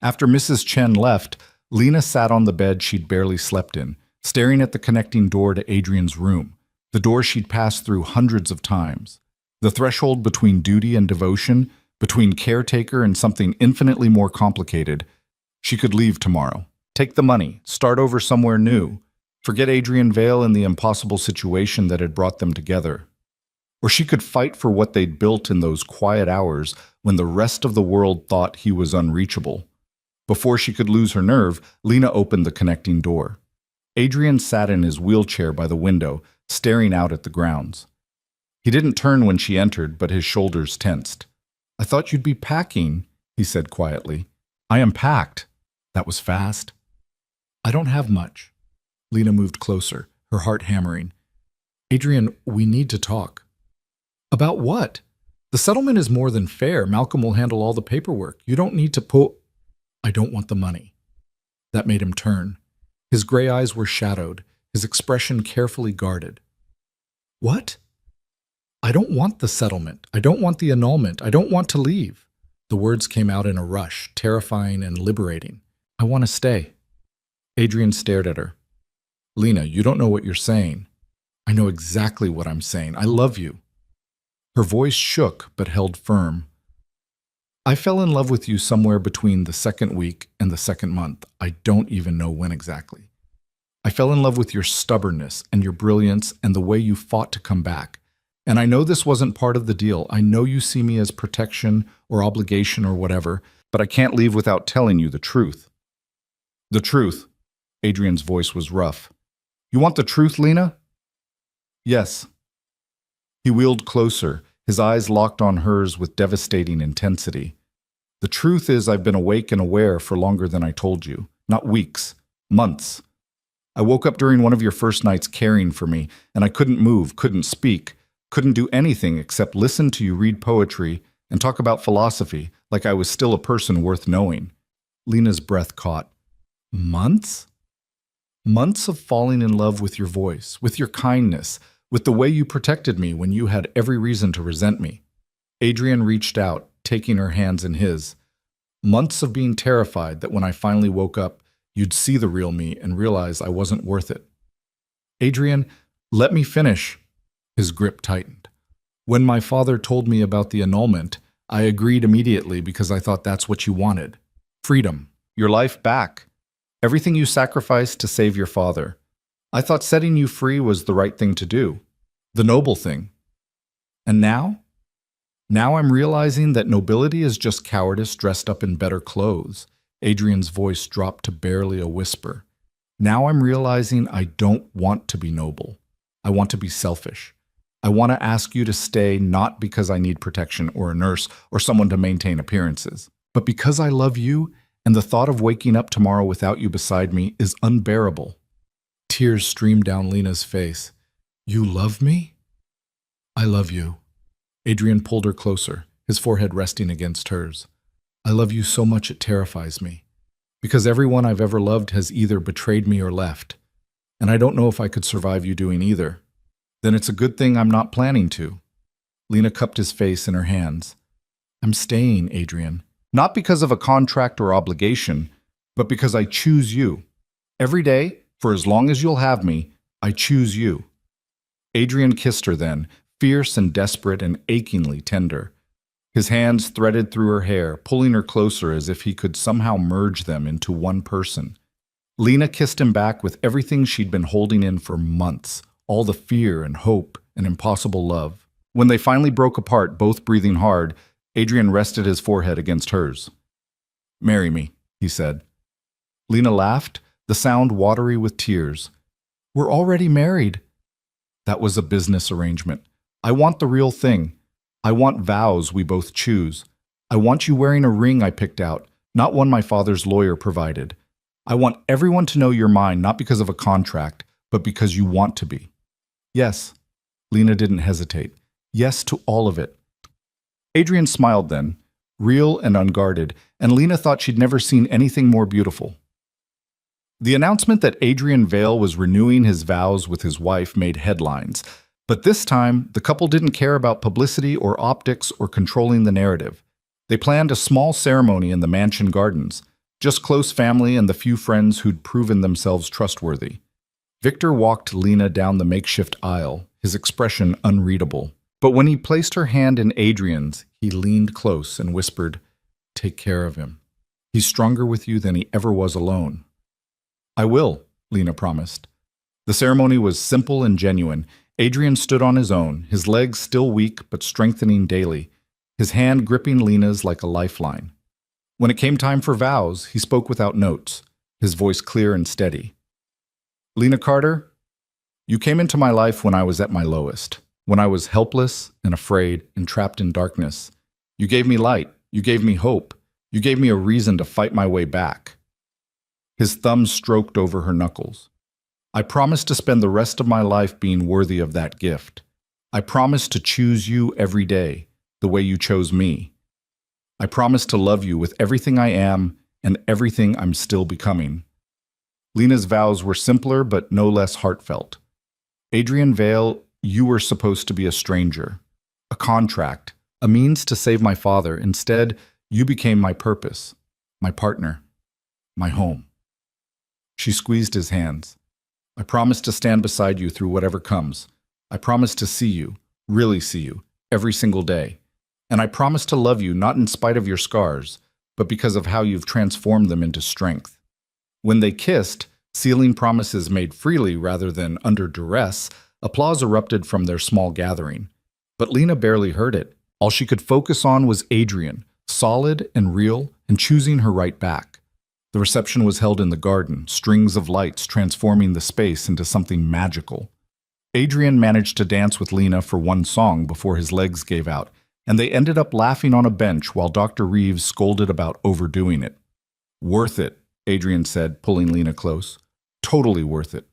After Mrs. Chen left, Lena sat on the bed she'd barely slept in, staring at the connecting door to Adrian's room, the door she'd passed through hundreds of times. The threshold between duty and devotion, between caretaker and something infinitely more complicated. She could leave tomorrow, take the money, start over somewhere new, forget Adrian Vale and the impossible situation that had brought them together. Or she could fight for what they'd built in those quiet hours when the rest of the world thought he was unreachable. Before she could lose her nerve, Lena opened the connecting door. Adrian sat in his wheelchair by the window, staring out at the grounds. He didn't turn when she entered, but his shoulders tensed. I thought you'd be packing, he said quietly. I am packed. That was fast. I don't have much. Lena moved closer, her heart hammering. Adrian, we need to talk. About what? The settlement is more than fair. Malcolm will handle all the paperwork. You don't need to I don't want the money. That made him turn. His gray eyes were shadowed, his expression carefully guarded. What? I don't want the settlement. I don't want the annulment. I don't want to leave. The words came out in a rush, terrifying and liberating. I want to stay. Adrian stared at her. Lena, you don't know what you're saying. I know exactly what I'm saying. I love you. Her voice shook but held firm. I fell in love with you somewhere between the second week and the second month. I don't even know when exactly. I fell in love with your stubbornness and your brilliance and the way you fought to come back. And I know this wasn't part of the deal. I know you see me as protection or obligation or whatever, but I can't leave without telling you the truth. The truth. Adrian's voice was rough. You want the truth, Lena? Yes. He wheeled closer, his eyes locked on hers with devastating intensity. The truth is I've been awake and aware for longer than I told you. Not weeks, months. I woke up during one of your first nights caring for me, and I couldn't move, couldn't speak, couldn't do anything except listen to you read poetry and talk about philosophy like I was still a person worth knowing. Lena's breath caught. Months? Months of falling in love with your voice, with your kindness, with the way you protected me when you had every reason to resent me. Adrian reached out, taking her hands in his. Months of being terrified that when I finally woke up, you'd see the real me and realize I wasn't worth it. Adrian, let me finish. His grip tightened. When my father told me about the annulment, I agreed immediately because I thought that's what you wanted. Freedom. Your life back. Everything you sacrificed to save your father. I thought setting you free was the right thing to do. The noble thing. And now? Now I'm realizing that nobility is just cowardice dressed up in better clothes. Adrian's voice dropped to barely a whisper. Now I'm realizing I don't want to be noble. I want to be selfish. I want to ask you to stay not because I need protection or a nurse or someone to maintain appearances, but because I love you and the thought of waking up tomorrow without you beside me is unbearable. Tears streamed down Lena's face. You love me? I love you. Adrian pulled her closer, his forehead resting against hers. I love you so much it terrifies me, because everyone I've ever loved has either betrayed me or left, and I don't know if I could survive you doing either. Then it's a good thing I'm not planning to. Lena cupped his face in her hands. I'm staying, Adrian, not because of a contract or obligation, but because I choose you. Every day, for as long as you'll have me, I choose you. Adrian kissed her then, fierce and desperate and achingly tender. His hands threaded through her hair, pulling her closer as if he could somehow merge them into one person. Lena kissed him back with everything she'd been holding in for months, all the fear and hope and impossible love. When they finally broke apart, both breathing hard, Adrian rested his forehead against hers. Marry me, he said. Lena laughed, the sound watery with tears. We're already married. That was a business arrangement. I want the real thing. I want vows we both choose. I want you wearing a ring I picked out, not one my father's lawyer provided. I want everyone to know you're mine, not because of a contract, but because you want to be. Yes. Lena didn't hesitate. Yes to all of it. Adrian smiled then, real and unguarded, and Lena thought she'd never seen anything more beautiful. The announcement that Adrian Vale was renewing his vows with his wife made headlines, but this time the couple didn't care about publicity or optics or controlling the narrative. They planned a small ceremony in the mansion gardens, just close family and the few friends who'd proven themselves trustworthy. Victor walked Lena down the makeshift aisle, his expression unreadable. But when he placed her hand in Adrian's, he leaned close and whispered, "Take care of him. He's stronger with you than he ever was alone." "I will," Lena promised. The ceremony was simple and genuine. Adrian stood on his own, his legs still weak but strengthening daily, his hand gripping Lena's like a lifeline. When it came time for vows, he spoke without notes, his voice clear and steady. "Lena Carter, you came into my life when I was at my lowest. When I was helpless and afraid and trapped in darkness. You gave me light. You gave me hope. You gave me a reason to fight my way back." His thumb stroked over her knuckles. "I promise to spend the rest of my life being worthy of that gift. I promise to choose you every day, the way you chose me. I promise to love you with everything I am and everything I'm still becoming." Lena's vows were simpler but no less heartfelt. Adrian Vale, you were supposed to be a stranger, a contract, a means to save my father. Instead, you became my purpose, my partner, my home. She squeezed his hands. I promise to stand beside you through whatever comes. I promise to see you, really see you, every single day. And I promise to love you not in spite of your scars, but because of how you've transformed them into strength. When they kissed, sealing promises made freely rather than under duress, applause erupted from their small gathering. But Lena barely heard it. All she could focus on was Adrian, solid and real, and choosing her right back. The reception was held in the garden, strings of lights transforming the space into something magical. Adrian managed to dance with Lena for one song before his legs gave out, and they ended up laughing on a bench while Dr. Reeves scolded about overdoing it. Worth it, Adrian said, pulling Lena close. Totally worth it.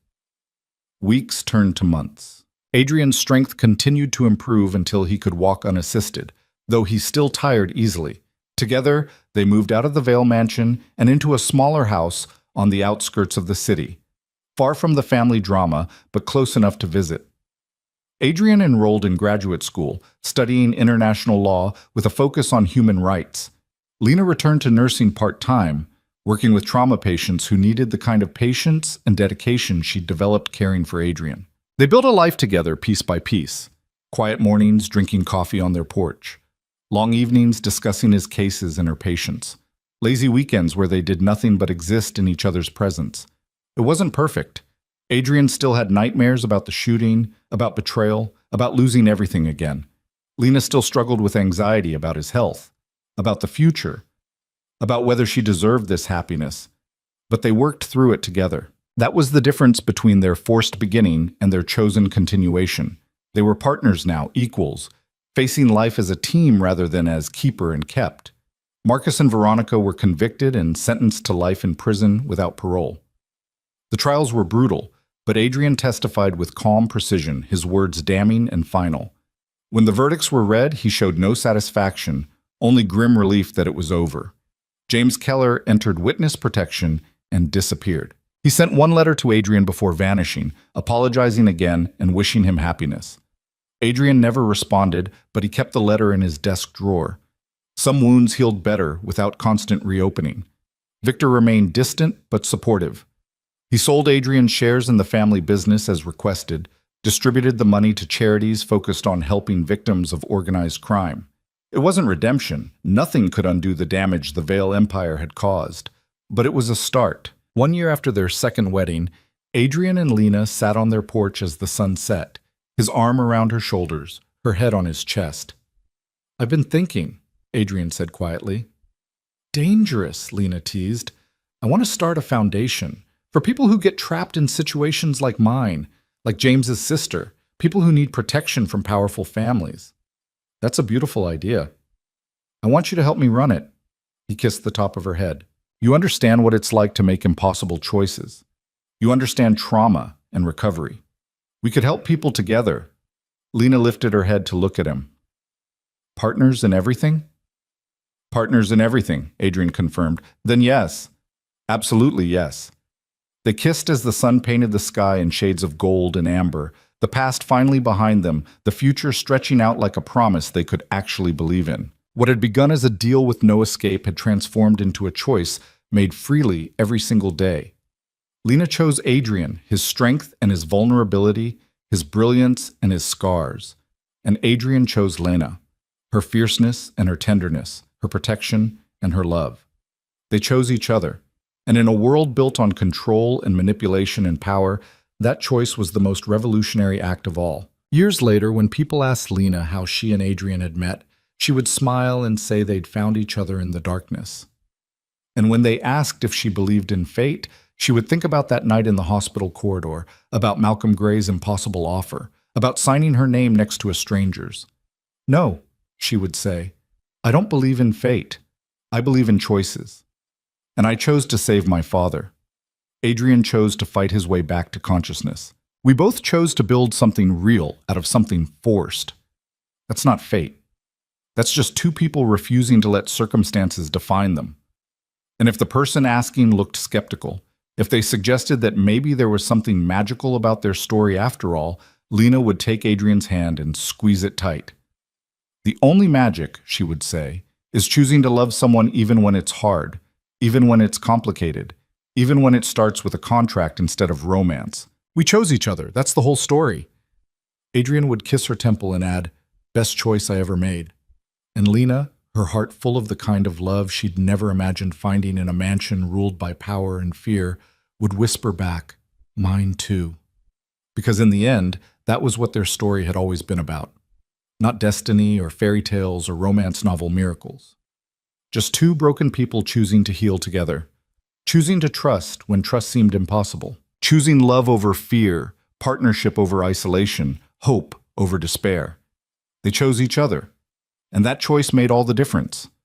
Weeks turned to months. Adrian's strength continued to improve until he could walk unassisted, though he still tired easily. Together, they moved out of the Vale mansion and into a smaller house on the outskirts of the city, far from the family drama, but close enough to visit. Adrian enrolled in graduate school, studying international law with a focus on human rights. Lena returned to nursing part-time, working with trauma patients who needed the kind of patience and dedication she'd developed caring for Adrian. They built a life together piece by piece. Quiet mornings drinking coffee on their porch. Long evenings discussing his cases and her patients. Lazy weekends where they did nothing but exist in each other's presence. It wasn't perfect. Adrian still had nightmares about the shooting, about betrayal, about losing everything again. Lena still struggled with anxiety about his health, about the future, about whether she deserved this happiness. But they worked through it together. That was the difference between their forced beginning and their chosen continuation. They were partners now, equals, facing life as a team rather than as keeper and kept. Marcus and Veronica were convicted and sentenced to life in prison without parole. The trials were brutal, but Adrian testified with calm precision, his words damning and final. When the verdicts were read, he showed no satisfaction, only grim relief that it was over. James Keller entered witness protection and disappeared. He sent one letter to Adrian before vanishing, apologizing again and wishing him happiness. Adrian never responded, but he kept the letter in his desk drawer. Some wounds healed better without constant reopening. Victor remained distant but supportive. He sold Adrian's shares in the family business as requested, distributed the money to charities focused on helping victims of organized crime. It wasn't redemption. Nothing could undo the damage the Vale Empire had caused. But it was a start. 1 year after their second wedding, Adrian and Lena sat on their porch as the sun set, his arm around her shoulders, her head on his chest. "I've been thinking," Adrian said quietly. "Dangerous," Lena teased. "I want to start a foundation for people who get trapped in situations like mine, like James's sister, people who need protection from powerful families." "That's a beautiful idea. I want you to help me run it." He kissed the top of her head. "You understand what it's like to make impossible choices. You understand trauma and recovery. We could help people together." Lena lifted her head to look at him. "Partners in everything?" "Partners in everything," Adrian confirmed. "Then yes. Absolutely yes." They kissed as the sun painted the sky in shades of gold and amber, the past finally behind them, the future stretching out like a promise they could actually believe in. What had begun as a deal with no escape had transformed into a choice made freely every single day. Lena chose Adrian, his strength and his vulnerability, his brilliance and his scars. And Adrian chose Lena, her fierceness and her tenderness, her protection and her love. They chose each other. And in a world built on control and manipulation and power, that choice was the most revolutionary act of all. Years later, when people asked Lena how she and Adrian had met, she would smile and say they'd found each other in the darkness. And when they asked if she believed in fate, she would think about that night in the hospital corridor, about Malcolm Gray's impossible offer, about signing her name next to a stranger's. "No," she would say, "I don't believe in fate. I believe in choices. And I chose to save my father. Adrian chose to fight his way back to consciousness. We both chose to build something real out of something forced. That's not fate. That's just two people refusing to let circumstances define them. And if the person asking looked skeptical, If they suggested that maybe there was something magical about their story after all, Lena would take Adrian's hand and squeeze it tight. The only magic, she would say, is choosing to love someone even when it's hard, even when it's complicated, even when it starts with a contract instead of romance. We chose each other. That's the whole story. Adrian would kiss her temple and add, "Best choice I ever made." And Lena, her heart full of the kind of love she'd never imagined finding in a mansion ruled by power and fear, would whisper back, "Mine too." Because in the end, that was what their story had always been about. Not destiny or fairy tales or romance novel miracles. Just two broken people choosing to heal together. Choosing to trust when trust seemed impossible. Choosing love over fear, partnership over isolation, hope over despair. They chose each other. And that choice made all the difference.